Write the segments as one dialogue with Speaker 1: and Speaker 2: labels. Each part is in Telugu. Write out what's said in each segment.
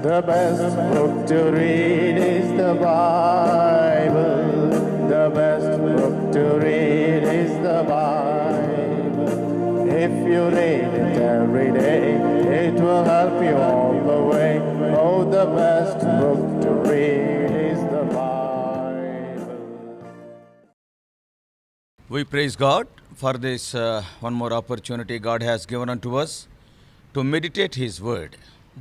Speaker 1: The best book to read is the Bible. The best book to read is the Bible. If you read it every day, it will help you all the way. Oh, the best book to read is the Bible.
Speaker 2: We praise God for this one more opportunity God has given unto us to meditate His word.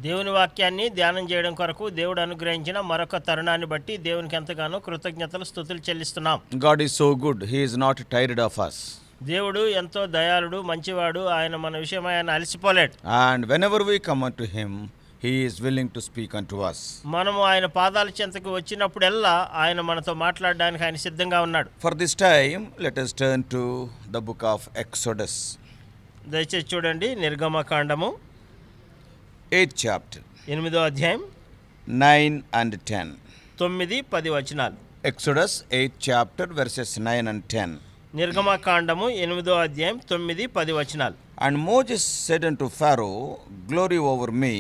Speaker 3: దేవుని వాక్యాన్ని ధ్యానం చేయడం కొరకు దేవుడు అనుగ్రహించిన మరొక తరుణాన్ని బట్టి దేవునికి ఎంతగానో కృతజ్ఞతలు స్తుతులు చెల్లిస్తున్నాం.
Speaker 2: God is so good. He is not tired of us.
Speaker 3: దేవుడు ఎంతో దయాళుడు, మంచివాడు. ఆయన మన విషయమై ఆయన అలసిపోలేడు.
Speaker 2: And whenever we come unto Him, He is willing to speak unto us.
Speaker 3: మనము ఆయన పాదాల చెంతకు వచ్చినప్పుడల్లా ఆయన మనతో మాట్లాడడానికి ఆయన సిద్ధంగా ఉన్నాడు.
Speaker 2: For this time, let us turn to the book of Exodus.
Speaker 3: దయచేసి చూడండి, నిర్గమకాండము
Speaker 2: 8th chapter,
Speaker 3: 8వ అధ్యాయం
Speaker 2: 9 and 10.
Speaker 3: 9-10 వచనాలు.
Speaker 2: Exodus 8th chapter, verses 9 and 10.
Speaker 3: నిర్గమకాండము 8వ అధ్యాయం 9-10 వచనాలు.
Speaker 2: And Moses said unto Pharaoh, Glory over me,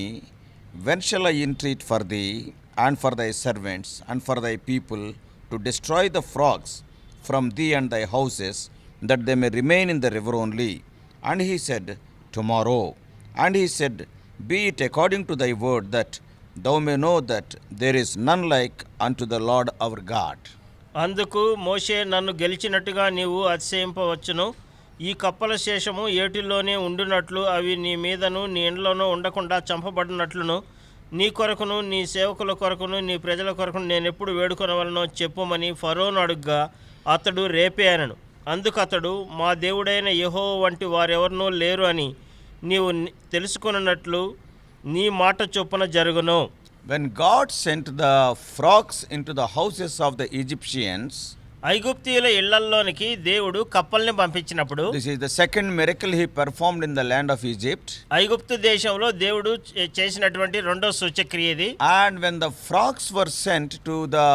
Speaker 2: when shall I entreat for thee, and for thy servants, and for thy people, to destroy the frogs from thee and thy houses, that they may remain in the river only? And he said, Tomorrow. And he said, Be it according to thy word, that thou may know that there is none like unto the Lord our God.
Speaker 3: అందుకు మోషే, నన్ను గెలిచినట్టుగా నీవు అతిశయింపవచ్చును. ఈ కప్పల శేషము ఏటిల్లోనే ఉండునట్లు, అవి నీ మీదను నీ ఇండ్లోనూ ఉండకుండా చంపబడినట్లును, నీ కొరకును నీ సేవకుల కొరకును నీ ప్రజల కొరకును నేను ఎప్పుడు వేడుకొనవలనో చెప్పుమని ఫరోను అడుగ్గా అతడు రేపే అనను. అందుకు అతడు, మా దేవుడైన యెహోవా వంటి వారెవరినూ లేరు అని నీవు తెలుసుకొనున్నట్లు నీ మాట చొప్పున జరుగును.
Speaker 2: When God sent the frogs into the houses of the Egyptians,
Speaker 3: ఐగుప్తీయుల ఇళ్లల్లోనికి దేవుడు కప్పల్ని పంపించినప్పుడు,
Speaker 2: this is the second miracle He performed in the land of Egypt.
Speaker 3: ఐగుప్తు దేశంలో దేవుడు చేసినటువంటి రెండో సూచక్రియ ఇది.
Speaker 2: And when the frogs were sent to the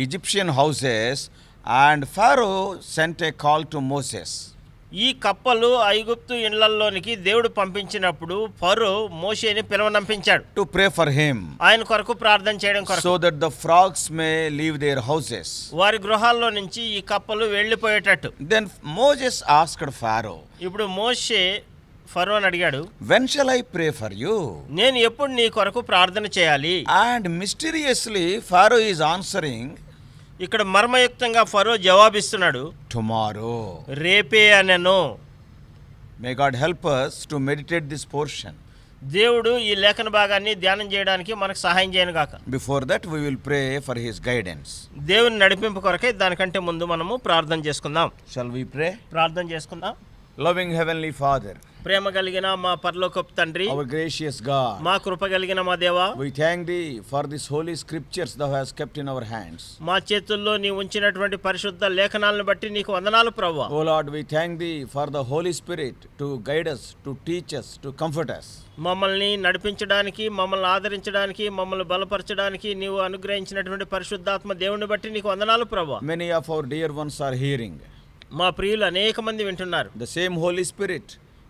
Speaker 2: Egyptian houses, and Pharaoh sent a call to Moses.
Speaker 3: ఈ కప్పలు ఐగుప్తు ఇళ్లల్లోనికి దేవుడు పంపించినప్పుడు ఫరో మోషేని పిలవనంపించాడు.
Speaker 2: To pray for him.
Speaker 3: ఆయన కొరకు ప్రార్థన చేయడం కొరకు.
Speaker 2: So that the frogs may leave their houses.
Speaker 3: వారి గృహాల్లో నుంచి ఈ కప్పలు వెళ్ళిపోయేటట్టు.
Speaker 2: Then Moses asked Pharaoh.
Speaker 3: ఇప్పుడు మోషే ఫరోని అడిగాడు,
Speaker 2: When shall I pray for you?
Speaker 3: నేను ఎప్పుడు నీ కొరకు ప్రార్థన చేయాలి?
Speaker 2: And mysteriously Pharaoh is answering,
Speaker 3: ఇక్కడ మర్మయుక్తంగా ఫరో జవాబిస్తున్నాడు,
Speaker 2: Tomorrow.
Speaker 3: రేపే అనెను.
Speaker 2: May God help us to meditate this portion.
Speaker 3: దేవుడు ఈ లేఖన భాగాన్ని ధ్యానం చేయడానికి మనకు సహాయం చేయను గాక.
Speaker 2: Before that we will pray for His guidance.
Speaker 3: దేవుని నడిపింపు కొరకై దానికంటే ముందు మనము ప్రార్థన చేసుకుందాం.
Speaker 2: Shall we pray?
Speaker 3: ప్రార్థన చేసుకుందాం.
Speaker 2: Loving Heavenly Father,
Speaker 3: ప్రేమ కలిగిన మా పరలోకపు తండ్రి,
Speaker 2: our gracious God,
Speaker 3: మా కృప కలిగిన మా దేవా,
Speaker 2: we thank Thee for these holy scriptures Thou hast kept in our hands.
Speaker 3: మా చేతుల్లో నీ ఉంచినటువంటి పరిశుద్ధ లేఖనాలను బట్టి నీకు వందనాలు ప్రభువా.
Speaker 2: O Lord, we thank Thee for the Holy Spirit to guide us, to teach us, to comfort us.
Speaker 3: మమ్మల్ని నడిపించడానికి, మమ్మల్ని ఆదరించడానికి, మమ్మల్ని బలపరచడానికి నీవు అనుగ్రహించినటువంటి పరిశుద్ధాత్మ దేవుని బట్టి నీకు వందనాలు ప్రభువా.
Speaker 2: Many of our dear ones are hearing.
Speaker 3: మా ప్రియులు అనేక మంది వింటున్నారు.
Speaker 2: The same Holy Spirit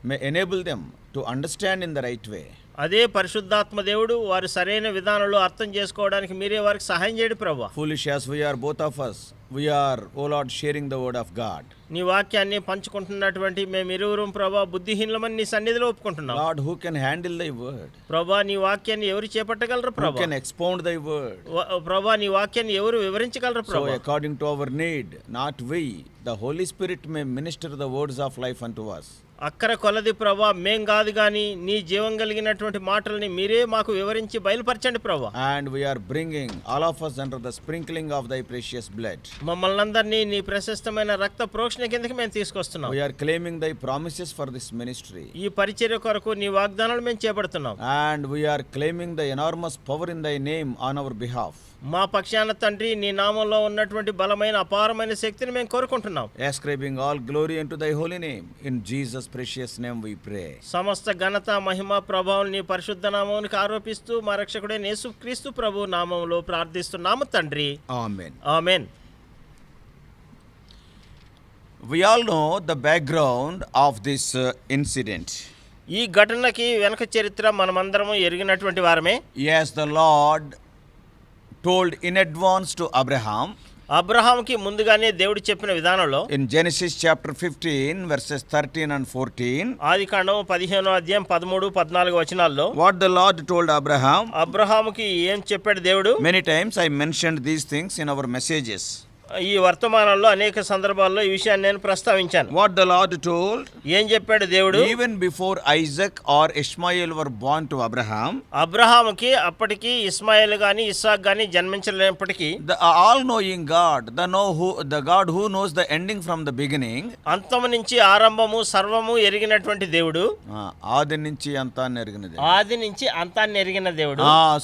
Speaker 2: may enable them to understand in the right way.
Speaker 3: అదే పరిశుద్ధాత్మ దేవుడు వారు సరైన విధానంలో అర్థం చేసుకోవడానికి మీరే వారికి సహాయం చేయండి ప్రభువా.
Speaker 2: Foolish as we are, both of us, we are, O Lord, sharing the word of God.
Speaker 3: నీ వాక్యాన్ని పంచుకుంటున్నటువంటి మేము ఇరువురం ప్రభా బుద్ధిహీనమని నీ సన్నిధిలో ఒప్పుకుంటున్నాం.
Speaker 2: Lord, who can handle Thy word?
Speaker 3: ప్రభా నీ వాక్యాన్ని ఎవరు చేపట్టగలరు
Speaker 2: Who
Speaker 3: ప్రభా?
Speaker 2: can expound Thy word?
Speaker 3: ప్రభా నీ వాక్యాన్ని ఎవరు వివరించగలరు
Speaker 2: So
Speaker 3: ప్రభా?
Speaker 2: according to our need, not we, the Holy Spirit may minister the words of life unto us.
Speaker 3: అక్కర కొలది ప్రభా, మేం కాదు కానీ నీ జీవం కలిగినటువంటి మాటల్ని మీరే మాకు వివరించి బయలుపరచండి ప్రభా.
Speaker 2: And we are bringing all of us under the sprinkling of Thy precious blood.
Speaker 3: మమ్మల్ని అందరినీ నీ ప్రశస్తమైన రక్త ప్రోక్షణ కిందకి మేము తీసుకొస్తున్నాం.
Speaker 2: We are claiming Thy promises for this ministry.
Speaker 3: ఈ పరిచర్య కొరకు నీ వాగ్దానాలు మేము చేపడుతున్నాం.
Speaker 2: And we are claiming the enormous power in Thy name on our behalf.
Speaker 3: మా పక్షాన తండ్రి నీ నామంలో ఉన్నటువంటి బలమైన అపారమైన శక్తిని మేము కోరుకుంటున్నాం.
Speaker 2: Ascribing all glory unto Thy holy name. In Jesus' precious name we pray.
Speaker 3: సమస్త ఘనత మహిమ ప్రభావం నీ పరిశుద్ధ నామానికి ఆరోపిస్తూ మా రక్షకుడైన యేసుక్రీస్తు ప్రభు నామంలో ప్రార్థిస్తున్నాము తండ్రి.
Speaker 2: Amen.
Speaker 3: Amen.
Speaker 2: We all know the background of this incident.
Speaker 3: ఈ ఘటనకి వెనక చరిత్ర మనమందరము ఎరిగినటువంటి వారమే.
Speaker 2: Yes, the Lord told in advance to Abraham
Speaker 3: అబ్రహాంకి ముందుగానే దేవుడు చెప్పిన విధానంలో
Speaker 2: in Genesis chapter 15 verses 13 and 14.
Speaker 3: ఆదికాండం 15వ అధ్యాయం 13, 14 వచనాల్లో
Speaker 2: What the Lord told Abraham.
Speaker 3: అబ్రహాముకి ఏం చెప్పాడు దేవుడు?
Speaker 2: Many times I mentioned these things in our messages.
Speaker 3: ఈ వర్తమానంలో అనేక సందర్భాల్లో ఈ విషయాన్ని నేను ప్రస్తావించాను.
Speaker 2: What the Lord told.
Speaker 3: ఏం చెప్పాడు దేవుడు?
Speaker 2: Even before Isaac or Ishmael were born to Abraham.
Speaker 3: అబ్రహాముకి అప్పటికి ఇస్మాయిల్ గాని ఇస్సాక్ గాని జన్మించలేనప్పటికీ
Speaker 2: The all-knowing God, the God who knows the ending from the beginning.
Speaker 3: అంతము నుంచి ఆరంభము సర్వము ఎరిగినటువంటి దేవుడు.
Speaker 2: ఆది నుంచి అంతాన్ని ఎరిగిన దేవుడు.
Speaker 3: ఆది నుంచి అంతాన్ని ఎరిగిన దేవుడు.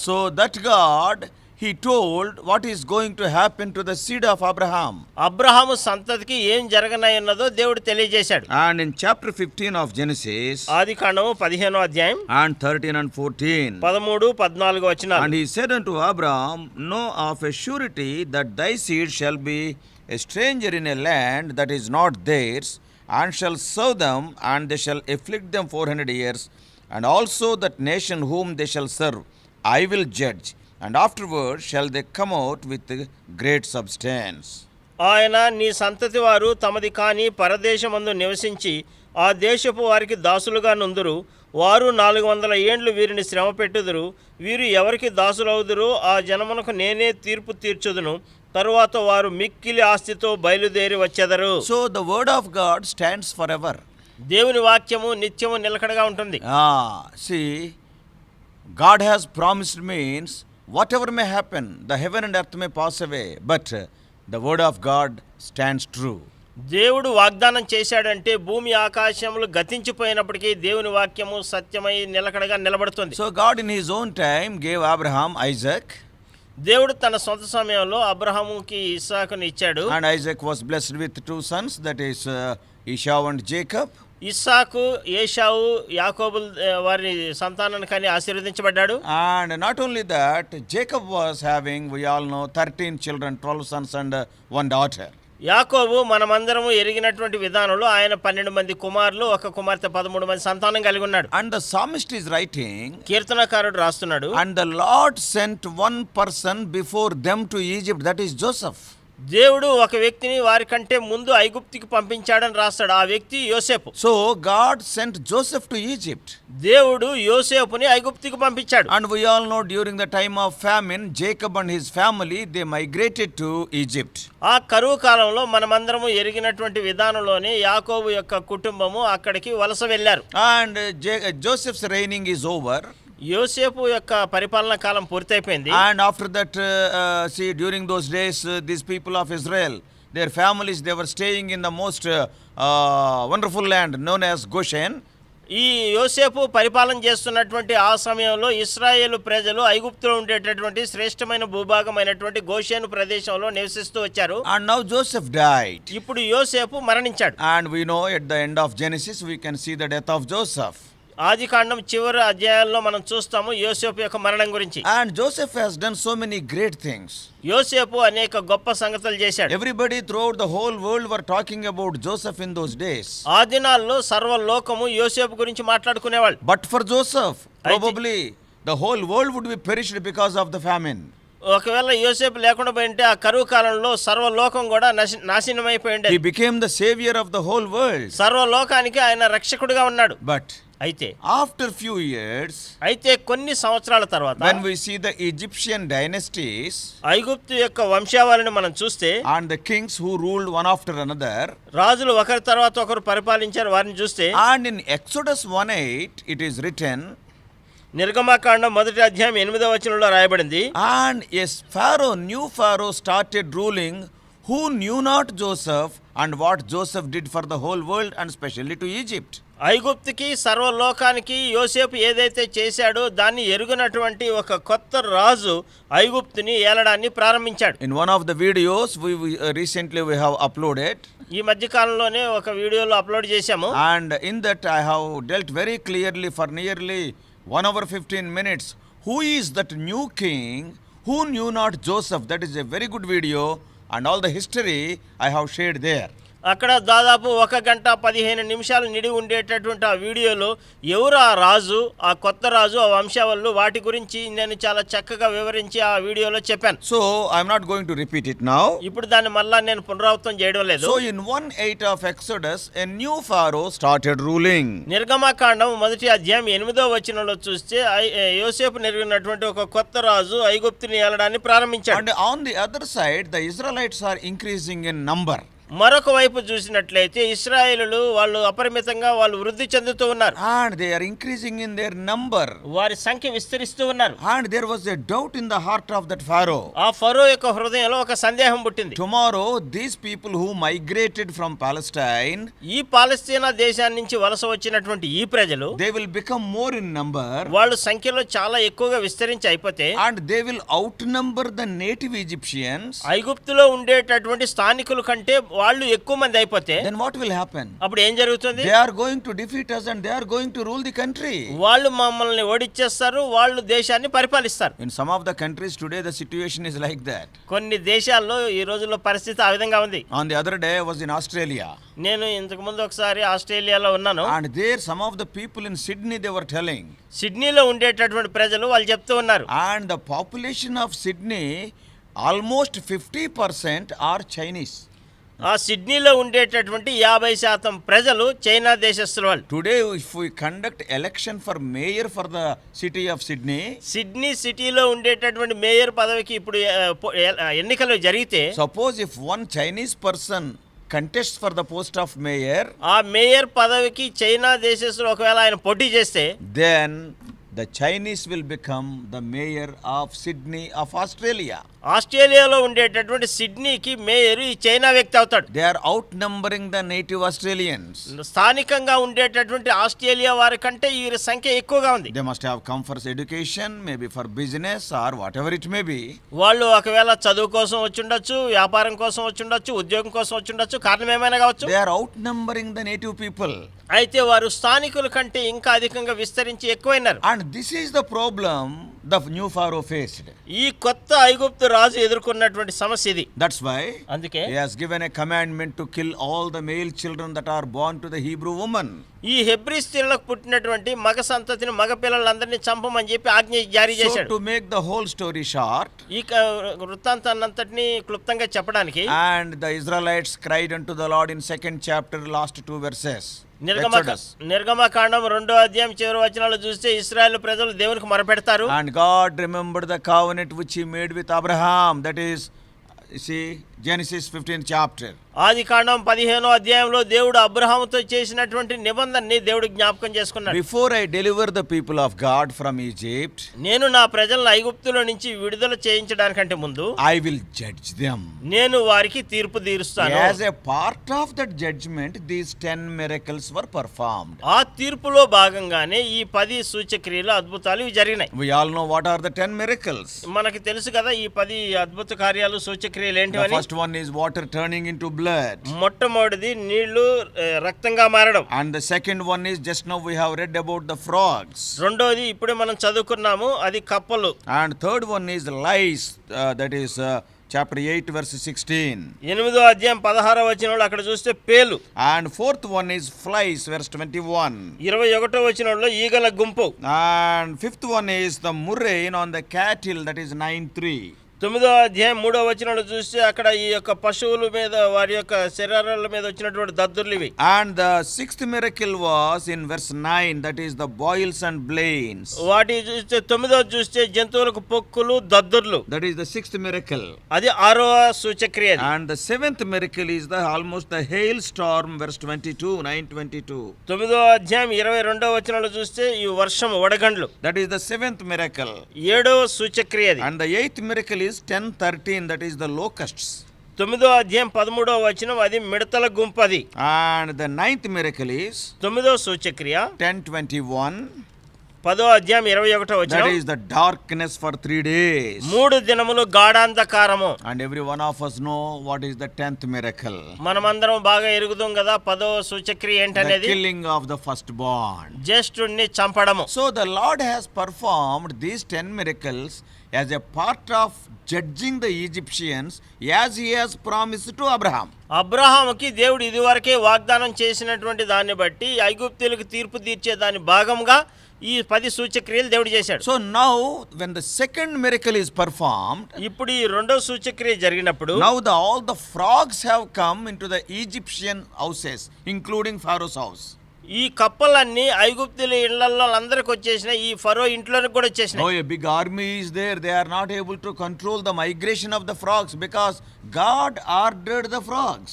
Speaker 2: So that God, he told what is going to happen to the seed of Abraham.
Speaker 3: Abraham సంతతికి ఏం జరగనయ్యున్నదో దేవుడు తెలియజేశాడు.
Speaker 2: And in chapter 15 of Genesis
Speaker 3: ఆదికాండం 15వ అధ్యాయం
Speaker 2: and 13 and 14.
Speaker 3: 13, 14 వచనాలు.
Speaker 2: And he said unto Abraham, know of a surety that thy seed shall be a stranger in a land that is not theirs, and shall serve them, and they shall afflict them 400 years, and also that nation whom they shall serve I will judge, and afterward shall they come out with great substance.
Speaker 3: ఆయన నీ సంతతి వారు తమది కాని పరదేశమందు నివసించి ఆ దేశపు వారికి దాసులుగా నుందురు. వారు 400 ఏండ్లు వీరిని శ్రమ పెట్టుదురు. వీరు ఎవరికి దాసులవుదురు? ఆ జనమునకు నేనే తీర్పు తీర్చుదును. తరువాత వారు మిక్కిలి ఆస్తితో బయలుదేరి వచ్చెదరు.
Speaker 2: So the word of God stands forever.
Speaker 3: దేవుని వాక్యము నిత్యము నిలకడగా ఉంటుంది.
Speaker 2: See, God has promised means whatever may happen, the heaven and earth may pass away, but the word of God stands true.
Speaker 3: దేవుడు వాగ్దానం చేశాడంటే భూమి ఆకాశములు గతించిపోయినప్పటికీ దేవుని వాక్యము సత్యమై నిలకడగా నిలబడుతుంది.
Speaker 2: So God in his own time gave Abraham Isaac.
Speaker 3: దేవుడు తన సొంత సమయంలో అబ్రహాముకి ఇస్సాకుని ఇచ్చాడు.
Speaker 2: And Isaac was blessed with 2 sons, that is Esau and Jacob.
Speaker 3: ఇస్సాకు ఏశావు యాకోబు వారి సంతానానికని ఆశీర్వదించబడ్డాడు.
Speaker 2: And not only that, Jacob was having, we all know, 13 children, 12 sons and 1 daughter.
Speaker 3: యాకోబు మనమందరము ఎరిగినటువంటి విధానంలో ఆయన 12 మంది కుమారులు, ఒక కుమార్తె, 13 మంది సంతానం కలిగి ఉన్నాడు.
Speaker 2: And the psalmist is writing,
Speaker 3: కీర్తనకారుడు రాస్తున్నాడు,
Speaker 2: and the Lord sent one person before them to Egypt, that is Joseph.
Speaker 3: దేవుడు ఒక వ్యక్తిని వారి కంటే ముందు ఐగుప్తుకి పంపించాడని రాస్తాడు. ఆ వ్యక్తి యోసేపు.
Speaker 2: So God sent Joseph to Egypt.
Speaker 3: దేవుడు యోసేపుని ఐగుప్తుకి పంపించాడు.
Speaker 2: And we all know during the time of famine, Jacob and his family, they migrated to Egypt.
Speaker 3: ఆ కరువు కాలంలో మనమందరము ఎరిగినటువంటి విధానంలోనే యాకోబు యొక్క కుటుంబము అక్కడికి వలస వెళ్ళారు.
Speaker 2: And Joseph's reigning is over.
Speaker 3: యోసేపు యొక్క పరిపాలన కాలం పూర్తయిపోయింది.
Speaker 2: And after that, see, during those days, these people of Israel, their families, they were staying in the most wonderful land known as Goshen.
Speaker 3: ఈ యోసేపు పరిపాలన చేస్తున్నటువంటి ఆ సమయంలో ఇశ్రాయేలు ప్రజలు ఐగుప్తులో ఉండేటటువంటి శ్రేష్టమైన భూభాగమైనటువంటి గోషేను ప్రదేశంలో నివసిస్తూ వచ్చారు.
Speaker 2: And now Joseph died.
Speaker 3: ఇప్పుడు యోసేపు మరణించాడు.
Speaker 2: And we know at the end of Genesis, we can see the death of Joseph.
Speaker 3: ఆదికాండం చివరి అధ్యాయాల్లో మనం చూస్తాము యోసేపు యొక్క మరణం గురించి.
Speaker 2: And Joseph has done so many great things.
Speaker 3: యోసేపు అనేక గొప్ప సంగతులు చేశాడు.
Speaker 2: Everybody throughout the whole world were talking about Joseph in those days.
Speaker 3: ఆ దినాల్లో సర్వలోకము యోసేపు గురించి మాట్లాడుకునేవాళ్ళు.
Speaker 2: But for Joseph, probably the whole world would be perished because of the famine.
Speaker 3: ఒకవేళ యోసేపు లేకుండా పోయింటే ఆ కరువు కాలంలో సర్వలోకం కూడా నాశనమైపోయింది.
Speaker 2: He became the savior of the whole world.
Speaker 3: సర్వలోకానికి ఆయన రక్షకుడిగా ఉన్నాడు.
Speaker 2: But
Speaker 3: అయితే
Speaker 2: after few years,
Speaker 3: అయితే కొన్ని సంవత్సరాల తర్వాత
Speaker 2: when we see the Egyptian dynasties,
Speaker 3: ఐగుప్తు యొక్క వంశావళిని మనం చూస్తే,
Speaker 2: and the kings who ruled one after another,
Speaker 3: రాజులు ఒకరి తర్వాత ఒకరు పరిపాలించారు, వారిని చూస్తే,
Speaker 2: and in Exodus 1:8 it is written,
Speaker 3: నిర్గమకాండం 1వ అధ్యాయం 8వ వచనంలో రాయబడింది,
Speaker 2: and yes, new Pharaoh started ruling, who knew not Joseph and what Joseph did for the whole world and especially to Egypt.
Speaker 3: ఐగుప్తుకి సర్వలోకానికి యోసేపు ఏదైతే చేశాడో దాన్ని ఎరుగునటువంటి ఒక కొత్త రాజు ఐగుప్తుని ఏలడాన్ని ప్రారంభించాడు.
Speaker 2: In one of the videos we recently have uploaded,
Speaker 3: ఈ మధ్య కాలంలోనే ఒక వీడియోలో అప్లోడ్ చేశాము,
Speaker 2: and in that I have dealt very clearly for nearly 1 hour 15 minutes who is that new king who knew not Joseph. That is a very good video, and all the history I have shared there.
Speaker 3: అక్కడ దాదాపు 1 గంట 15 నిమిషాలు నిడి ఉండేటటువంటి ఆ వీడియోలో ఎవరు ఆ రాజు, ఆ కొత్త రాజు, ఆ వంశావళులు, వాటి గురించి నేను చాలా చక్కగా వివరించి ఆ వీడియోలో చెప్పాను.
Speaker 2: So I'm not going to repeat it now.
Speaker 3: ఇప్పుడు దాన్ని మళ్ళా నేను పునరావృతం చేయడం లేదు.
Speaker 2: So in 1:8 of Exodus, a new Pharaoh started ruling.
Speaker 3: నిర్గమకాండం 1వ అధ్యాయం 8వ వచనంలో చూస్తే యోసేపు నెరిగినటువంటి ఒక కొత్త రాజు ఐగుప్తుని ఏలడాన్ని ప్రారంభించాడు.
Speaker 2: And on the other side, the Israelites are increasing in number.
Speaker 3: మరొక వైపు చూసినట్లయితే ఇశ్రాయేలులు వాళ్ళు అపరిమితంగా వాళ్ళు వృద్ధి చెందుతూ ఉన్నారు.
Speaker 2: And they are increasing in their number.
Speaker 3: వారి సంఖ్య విస్తరిస్తూ ఉన్నారు.
Speaker 2: And there was a doubt in the heart of that Pharaoh.
Speaker 3: ఆ ఫరో యొక్క హృదయంలో ఒక సందేహం పుట్టింది.
Speaker 2: Tomorrow, these people who migrated from Palestine,
Speaker 3: ఈ పాలస్తీనా దేశాన్ని నుంచి వలస వచ్చినటువంటి ఈ ప్రజలు
Speaker 2: they will become more in number.
Speaker 3: వాళ్ళు సంఖ్యలో చాలా ఎక్కువగా విస్తరించి అయిపోతే
Speaker 2: And they will outnumber the native Egyptians.
Speaker 3: ఐగుప్తులో ఉండేటటువంటి స్థానికుల కంటే వాళ్ళు ఎక్కువ మంది అయిపోతే
Speaker 2: Then what will happen?
Speaker 3: అప్పుడు ఏం జరుగుతుంది?
Speaker 2: They are going to defeat us and they are going to rule the country.
Speaker 3: వాళ్ళు మమ్మల్ని ఓడిచ్చేస్తారు, వాళ్ళు దేశాన్ని పరిపాలిస్తారు.
Speaker 2: In some of the countries today, the situation is like that.
Speaker 3: కొన్ని దేశాల్లో ఈ రోజుల్లో పరిస్థితి ఆ విధంగా ఉంది.
Speaker 2: On the other day, I was in Australia.
Speaker 3: నేను ఇంతకు ముందు ఒకసారి ఆస్ట్రేలియాలో ఉన్నాను.
Speaker 2: And there, some of the people in Sydney, they were telling.
Speaker 3: సిడ్నీలో ఉండేటటువంటి ప్రజలు వాళ్ళు చెప్తూ ఉన్నారు.
Speaker 2: And the population of Sydney, almost 50% are Chinese.
Speaker 3: ఆ సిడ్నీలో ఉండేటటువంటి 50% ప్రజలు చైనా దేశస్తుల వాళ్ళు.
Speaker 2: Today, if we conduct election for mayor for the city of Sydney,
Speaker 3: Sydney సిటీలో ఉండేటటువంటి మేయర్ పదవికి ఇప్పుడు ఎన్నికలు జరిగితే
Speaker 2: suppose if one Chinese person contests for the post of mayor,
Speaker 3: ఆ మేయర్ పదవికి చైనా దేశస్తులు ఒకవేళ ఆయన పోటీ చేస్తే
Speaker 2: then the Chinese will become the mayor of Sydney of Australia.
Speaker 3: ఆస్ట్రేలియాలో ఉండేటటువంటి సిడ్నీకి మేయర్ ఈ చైనా వ్యక్తి అవుతాడు.
Speaker 2: They are outnumbering the native Australians.
Speaker 3: స్థానికంగా ఉండేటటువంటి ఆస్ట్రేలియా వారి కంటే ఈ సంఖ్య ఎక్కువగా ఉంది.
Speaker 2: They must have come for education, maybe for business or whatever it may be.
Speaker 3: వాళ్ళు ఒకవేళ చదువు కోసం వచ్చుండొచ్చు, వ్యాపారం కోసం వచ్చుండొచ్చు, ఉద్యోగం కోసం వచ్చుండొచ్చు, కారణం ఏమైనా కావచ్చు.
Speaker 2: They are outnumbering the native people.
Speaker 3: అయితే వారు స్థానికుల కంటే ఇంకా అధికంగా విస్తరించి ఎక్కువైనారు.
Speaker 2: And this is the problem the new Pharaoh faced.
Speaker 3: ఈ కొత్త ఐగుప్తు రాజు ఎదుర్కొన్నటువంటి సమస్య ఇది.
Speaker 2: That's why
Speaker 3: అందుకే
Speaker 2: he has given a commandment to kill all the male children that are born to the Hebrew woman.
Speaker 3: ఈ హెబ్రీ స్త్రీలకు పుట్టినటువంటి మగ సంతతిని, మగ పిల్లలందరినీ చంపమని చెప్పి ఆజ్ఞ జారీ
Speaker 2: So
Speaker 3: చేశాడు.
Speaker 2: to make the whole story short,
Speaker 3: ఈ వృత్తాంతాన్నంతటినీ క్లుప్తంగా చెప్పడానికి
Speaker 2: and the Israelites cried unto the Lord in 2nd chapter, last 2 verses.
Speaker 3: నిర్గమకాండం 2వ అధ్యాయం చివరి వచనాలు చూస్తే ఇశ్రాయేలు ప్రజలు దేవునికి మొరపెడతారు.
Speaker 2: And God remembered the covenant which he made with Abraham, that is, see, Genesis 15th chapter.
Speaker 3: ఆదికాండం 15వ అధ్యాయంలో దేవుడు అబ్రహాముతో చేసినటువంటి నిబంధనని దేవుడు జ్ఞాపకం చేసుకున్నాడు.
Speaker 2: Before I deliver the people of God from Egypt,
Speaker 3: నేను నా ప్రజలను ఐగుప్తులో నుంచి విడుదల చేయించడానికంటే ముందు
Speaker 2: I will judge them.
Speaker 3: నేను వారికి తీర్పు తీరుస్తాను.
Speaker 2: As a part of that judgment, these 10 miracles were performed.
Speaker 3: ఆ తీర్పులో భాగంగానే ఈ 10 సూచక్రియలు, అద్భుతాలు ఇవి జరిగినాయి.
Speaker 2: We all know what are the 10 miracles.
Speaker 3: మనకి తెలుసు కదా ఈ 10 అద్భుత కార్యాలు, సూచక్రియలు
Speaker 2: The
Speaker 3: ఏంటివని.
Speaker 2: first one is water turning into blood.
Speaker 3: మొట్టమొదటిది నీళ్లు రక్తంగా మారడం.
Speaker 2: And the second one is, just now we have read about the frogs.
Speaker 3: రెండోది ఇప్పుడే మనం చదువుకున్నాము, అది కప్పలు.
Speaker 2: And third one is lice, that is chapter 8 verse 16.
Speaker 3: 8వ అధ్యాయం 16వ వచనంలో అక్కడ చూస్తే పేలు.
Speaker 2: And fourth one is flies, verse 21.
Speaker 3: 21వ వచనంలో ఈగల గుంపు.
Speaker 2: And fifth one is the murrain on the cattle, that is 9:3.
Speaker 3: 9వ అధ్యాయం 3వ వచనంలో చూస్తే అక్కడ ఈ యొక్క పశువుల మీద, వారి యొక్క శరీరాల మీద వచ్చినటువంటి దద్దుర్లు ఇవి.
Speaker 2: And the sixth miracle was in verse 9, that is the boils and blains.
Speaker 3: వాటి చూస్తే 9వ చూస్తే జంతువులకు పొక్కులు, దద్దుర్లు.
Speaker 2: That is the sixth miracle.
Speaker 3: అది 6వ సూచక్రియ.
Speaker 2: And the seventh miracle is the almost the hailstorm, verse 22, 9:22.
Speaker 3: 9వ అధ్యాయం 22వ వచనంలో చూస్తే ఈ వర్షం, వడగండ్లు.
Speaker 2: That is the seventh miracle.
Speaker 3: 7వ సూచక్రియ.
Speaker 2: And the eighth miracle is 10:13, that is the locusts.
Speaker 3: 9వ అధ్యాయం 13వ వచనం, అది మిడతల గుంపది.
Speaker 2: And the ninth miracle is
Speaker 3: 9వ సూచక్రియ.
Speaker 2: 10:21.
Speaker 3: 10:21
Speaker 2: That is the darkness for 3 days.
Speaker 3: 3 దినములు గాఢాంధకారము.
Speaker 2: And every one of us know what is the 10th miracle.
Speaker 3: మనమందరం బాగా ఎరుగుదాం కదా 10వ సూచక్రియ
Speaker 2: The
Speaker 3: ఏంటనేది.
Speaker 2: killing of the firstborn.
Speaker 3: జ్యేష్ఠుణ్ణి చంపడము.
Speaker 2: So the Lord has performed these 10 miracles as a part of judging the Egyptians as he has promised to Abraham.
Speaker 3: అబ్రహాముకి దేవుడు ఇదివరకే వాగ్దానం చేసినటువంటి దాన్ని బట్టి ఐగుప్తీయులకు తీర్పు తీర్చే దాని భాగంగా ఈ 10 సూచక్రియలు దేవుడు చేశాడు.
Speaker 2: So now when the second miracle is performed,
Speaker 3: ఇప్పుడు ఈ రెండో సూచక్రియ జరిగినప్పుడు
Speaker 2: now all the frogs have come into the Egyptian houses, including Pharaoh's house.
Speaker 3: ఈ కప్పలన్నీ ఐగుప్తుల ఇళ్లలో అందరికి వచ్చేసినాయి. ఈ ఫరో ఇంట్లోకి కూడా
Speaker 2: Now
Speaker 3: వచ్చేసినాయి.
Speaker 2: a big army is there. They are not able to control the migration of the frogs because God ordered the frogs.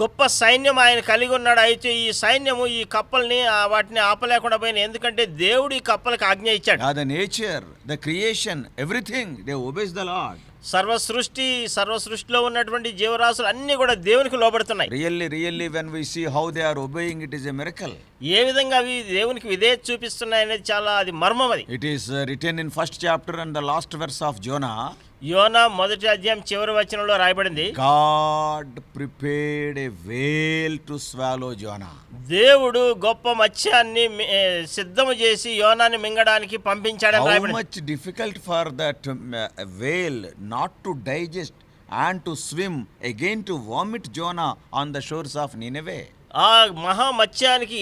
Speaker 3: గొప్ప సైన్యం ఆయన కలిగి ఉన్నాడు. అయితే ఈ సైన్యము ఈ కప్పల్ని వాటిని ఆపలేకుండా పోయిన, ఎందుకంటే దేవుడు ఈ కప్పలకు ఆజ్ఞ ఇచ్చాడు.
Speaker 2: The nature, the creation, everything, they obeys the Lord.
Speaker 3: సర్వసృష్టిలో ఉన్నటువంటి జీవరాశులు అన్ని కూడా దేవునికి లోబడుతున్నాయి.
Speaker 2: Really, when we see how they are obeying, it is a miracle.
Speaker 3: ఏ విధంగా అవి దేవునికి విధేయత చూపిస్తున్నాయి అనేది చాలా అది మర్మం. అది
Speaker 2: It is written in 1st chapter and the last verse of Jonah.
Speaker 3: యోనా 1వ అధ్యాయం చివరి వచనంలో రాయబడింది,
Speaker 2: God prepared a whale to swallow Jonah.
Speaker 3: దేవుడు గొప్ప మత్స్యాన్ని సిద్ధము చేసి యోనాని మింగడానికి పంపించాడని
Speaker 2: How
Speaker 3: రాయబడింది.
Speaker 2: much difficult for that whale not to digest and to swim again to vomit Jonah on the shores of Nineveh.
Speaker 3: ఆ మహా మత్స్యానికి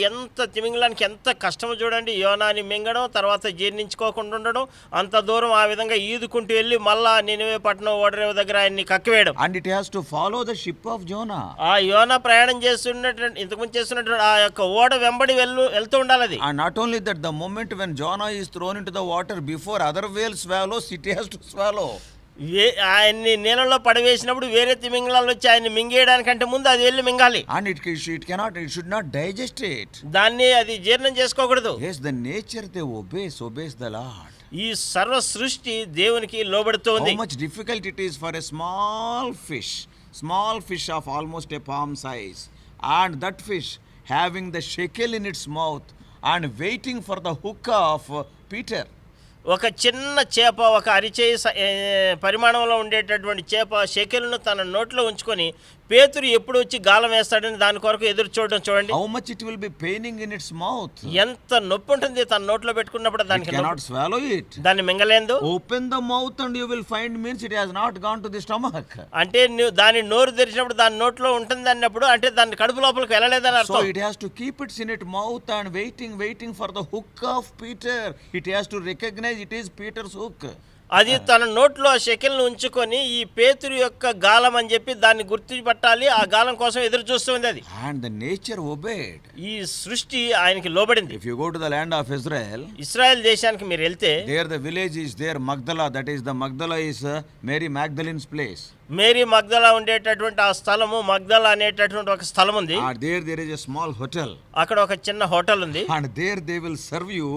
Speaker 3: తిమింగలానికి ఎంత కష్టమో చూడండి. యోనాని మింగడం, తర్వాత జీర్ణించుకోకుండా ఉండడం, అంత దూరం ఆ విధంగా ఈదుకుంటూ వెళ్ళి మళ్ళా నినివే పట్టణం ఓడరేవు దగ్గర ఆయన్ని కక్కివేయడం.
Speaker 2: And it has to follow the ship of Jonah.
Speaker 3: ఆ యోనా ప్రయాణం చేస్తున్నటువంటి ఇంతకుముందు చేస్తున్నటువంటి ఆ యొక్క ఓడ వెంబడి వెళ్తూ ఉండాలి అది.
Speaker 2: And not only that, the moment when Jonah is thrown into the water, before other whales swallows, it has to swallow.
Speaker 3: ఆయన్ని నీళ్ళలో పడవేసినప్పుడు వేరే తిమింగలాలు వచ్చి ఆయన్ని మింగేయడానికంటే ముందు అది వెళ్ళి మింగాలి.
Speaker 2: And it should not digest it.
Speaker 3: దాన్ని అది జీర్ణం చేసుకోకూడదు.
Speaker 2: Yes, the nature they obeys the Lord.
Speaker 3: ఈ సర్వ సృష్టి దేవునికి లోబడుతోంది.
Speaker 2: How much difficult it is for a small fish of almost a palm size, and that fish having the shekel in its mouth and waiting for the hook of Peter.
Speaker 3: ఒక చిన్న చేప, ఒక అరిచేయి పరిమాణంలో ఉండేటటువంటి చేప షెకెలును తన నోట్లో ఉంచుకొని పేతురు ఎప్పుడు వచ్చి గాలం వేస్తాడని దాని కొరకు ఎదురు చూడండి.
Speaker 2: How much it will be paining in its mouth.
Speaker 3: ఎంత నొప్పి ఉంటుంది తన నోట్లో పెట్టుకున్నప్పుడు. దానికి
Speaker 2: cannot swallow it.
Speaker 3: దాన్ని మింగలేదు.
Speaker 2: Open the mouth and you will find means it has not gone to the stomach.
Speaker 3: అంటే దాని నోరు తెరిచినప్పుడు దాని నోట్లో ఉంటుంది అన్నప్పుడు అంటే దాని కడుపు లోపలికి వెళ్ళలేదని అర్థం.
Speaker 2: So it has to keep it in its mouth and waiting for the hook of Peter. It has to recognize it is Peter's hook.
Speaker 3: అది తన నోట్లో ఆ షెకెల్ను ఉంచుకొని ఈ పేతురు యొక్క గాలం అని చెప్పి దాన్ని గుర్తుపట్టాలి. ఆ గాలం కోసం ఎదురు చూస్తుంది అది.
Speaker 2: And the nature obeyed.
Speaker 3: ఈ సృష్టి ఆయనకి లోబడింది.
Speaker 2: If you go to the land of Israel,
Speaker 3: Israel దేశానికి మీరు వెళ్తే
Speaker 2: there the village is there, Magdala, that is the Magdala is Mary Magdalene's place.
Speaker 3: Mary Magdala ఉండేటటువంటి ఆ స్థలము, మగ్దలా అనేటటువంటి ఒక స్థలం ఉంది.
Speaker 2: There is a small hotel.
Speaker 3: అక్కడ ఒక చిన్న హోటల్ ఉంది.
Speaker 2: And there they will serve you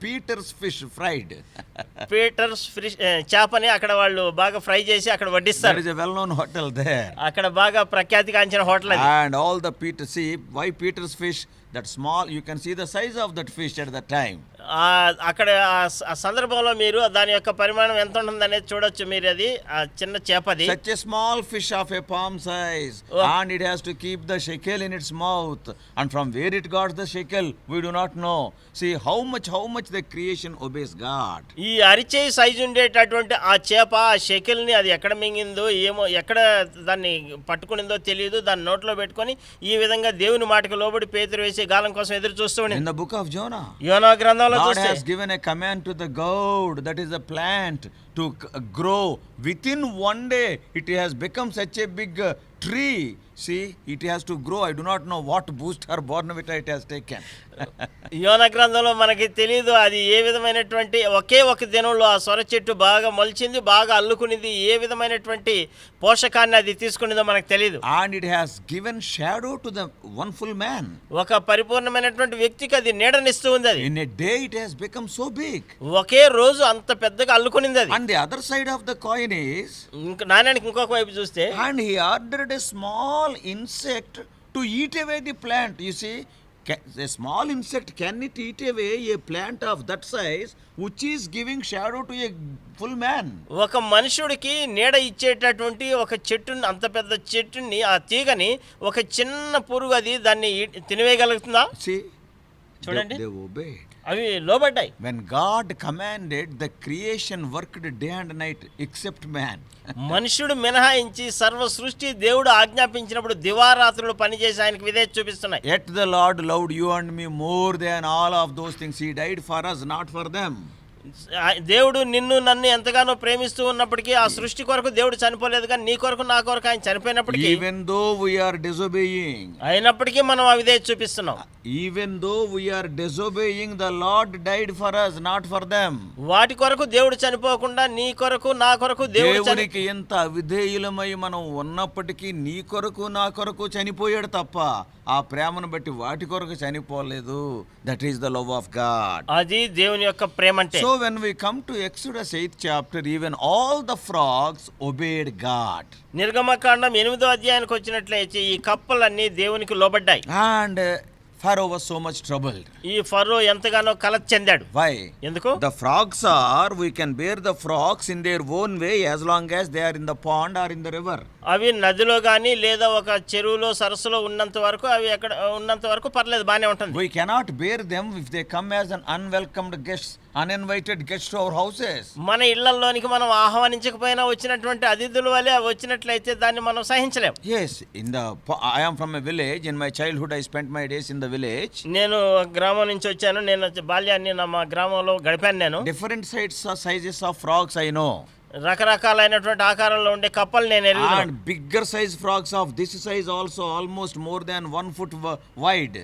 Speaker 2: Peter's fish fried.
Speaker 3: Peter's fish చేపని అక్కడ వాళ్ళు బాగా ఫ్రై చేసి అక్కడ వడ్డిస్తారు.
Speaker 2: There is a well-known hotel there.
Speaker 3: అక్కడ బాగా ప్రఖ్యాతిగాంచిన హోటల్ అది.
Speaker 2: And all the why Peter's fish, that small, you can see the size of that fish at that time.
Speaker 3: అక్కడ ఆ సందర్భంలో మీరు దాని యొక్క పరిమాణం ఎంత ఉంటుంది అనేది చూడొచ్చు మీరు. అది ఆ చిన్న చేపది.
Speaker 2: Such a small fish of a palm size. And it has to keep the shekel in its mouth. And from where it got the shekel, we do not know. See how much the creation obeys God.
Speaker 3: ఈ అరిచేయి సైజు ఉండేటటువంటి ఆ చేప ఆ షెకెల్ని అది ఎక్కడ మింగిందో ఏమో, ఎక్కడ దాన్ని పట్టుకునిందో తెలియదు. దాన్ని నోట్లో పెట్టుకొని ఈ విధంగా దేవుని మాటకు లోబడి పేతురు వేసి గాలం కోసం ఎదురు చూస్తూ ఉండింది.
Speaker 2: In the book of Jonah,
Speaker 3: యోనా గ్రంథంలో
Speaker 2: God has given a command to the gourd, that is the plant, to grow. Within one day it has become such a big tree. See, it has to grow. I do not know what boost or Bournvita it has taken.
Speaker 3: యోనా గ్రంథంలో మనకి తెలియదు అది ఏ విధమైనటువంటి ఒకే ఒక దినంలో ఆ సొర చెట్టు బాగా మొలిచింది, బాగా అల్లుకునింది, ఏ విధమైనటువంటి పోషకాన్ని అది తీసుకునిందో మనకు తెలియదు.
Speaker 2: And it has given shadow to the one full man.
Speaker 3: ఒక పరిపూర్ణమైనటువంటి వ్యక్తికి అది నీడనిస్తూ ఉంది. అది
Speaker 2: In a day it has become so big.
Speaker 3: ఒకే రోజు అంత పెద్దగా అల్లుకునింది అది.
Speaker 2: And the other side of the coin is,
Speaker 3: నాణ్యానికి ఇంకొక వైపు చూస్తే,
Speaker 2: and he ordered a small insect to eat away the plant. You see, A small insect, can it eat away a plant of that size which is giving shadow to a full man?
Speaker 3: ఒక మనుషుడికి నీడ ఇచ్చేటటువంటి ఒక చెట్టుని, అంత పెద్ద చెట్టుని, ఆ తీగని ఒక చిన్న పురుగు అది దాన్ని తినివేయగలుగుతుందా?
Speaker 2: See,
Speaker 3: చూడండి,
Speaker 2: they obeyed.
Speaker 3: అవి లోబడ్డాయి.
Speaker 2: When God commanded, the creation worked day and night except man.
Speaker 3: మనుషుడు మినహాయించి సర్వ సృష్టి దేవుడు ఆజ్ఞాపించినప్పుడు దివారాత్రులు పనిచేసి ఆయనకు విధేయత చూపిస్తున్నాయి.
Speaker 2: Yet the Lord loved you and me more than all of those things. He died for us, not for them.
Speaker 3: దేవుడు నిన్ను నన్ను ఎంతగానో ప్రేమిస్తూ ఉన్నప్పటికీ ఆ సృష్టి కొరకు దేవుడు చనిపోలేదు, కానీ నీ కొరకు నా కొరకు ఆయన చనిపోయినప్పటికీ,
Speaker 2: Even though we are disobeying,
Speaker 3: అయినప్పటికీ మనం అవిధేయత చూపిస్తున్నాం.
Speaker 2: even though we are disobeying, the Lord died for us, not for them.
Speaker 3: వాటి కొరకు దేవుడు చనిపోకుండా నీ కొరకు నా కొరకు
Speaker 2: దేవునికి ఎంత అవిధేయులమై మనం ఉన్నప్పటికీ నీ కొరకు నా కొరకు చనిపోయాడు తప్ప ఆ ప్రేమను బట్టి వాటి కొరకు చనిపోలేదు. That is the love of God.
Speaker 3: అది దేవుని యొక్క ప్రేమ అంటే.
Speaker 2: So when we come to Exodus 8th chapter, even all the frogs obeyed God.
Speaker 3: నిర్గమకాండం 8వ అధ్యాయానికి వచ్చినట్లయితే ఈ కప్పలన్నీ దేవునికి లోబడ్డాయి.
Speaker 2: And Pharaoh was so much troubled.
Speaker 3: ఈ ఫరో ఎంతగానో కలత చెందాడు.
Speaker 2: Why?
Speaker 3: ఎందుకు?
Speaker 2: The frogs are, we can bear the frogs in their own way as long as they are in the pond or in the river.
Speaker 3: అవి నదిలో గానీ లేదా ఒక చెరువులో సరస్సులో ఉన్నంత వరకు, అవి ఎక్కడ ఉన్నంత వరకు పర్లేదు, బానే ఉంటుంది.
Speaker 2: We cannot bear them if they come as an unwelcomed guests, uninvited guests to our houses.
Speaker 3: మన ఇళ్లలోనికి మనం ఆహ్వానించకపోయినా వచ్చినటువంటి అతిథుల వలె వచ్చినట్లయితే దాన్ని మనం సహించలేం.
Speaker 2: Yes, I am from a village. In my childhood I spent my days in the village.
Speaker 3: నేను గ్రామం నుంచి వచ్చాను. నేను బాల్యాన్ని మా గ్రామంలో గడిపాను. నేను
Speaker 2: Different sizes of frogs I know.
Speaker 3: రకరకాలైనటువంటి ఆకారంలో ఉండే కప్పలు నేను ఎరుగుతాను.
Speaker 2: And bigger size frogs of this size also, almost more than 1 foot wide.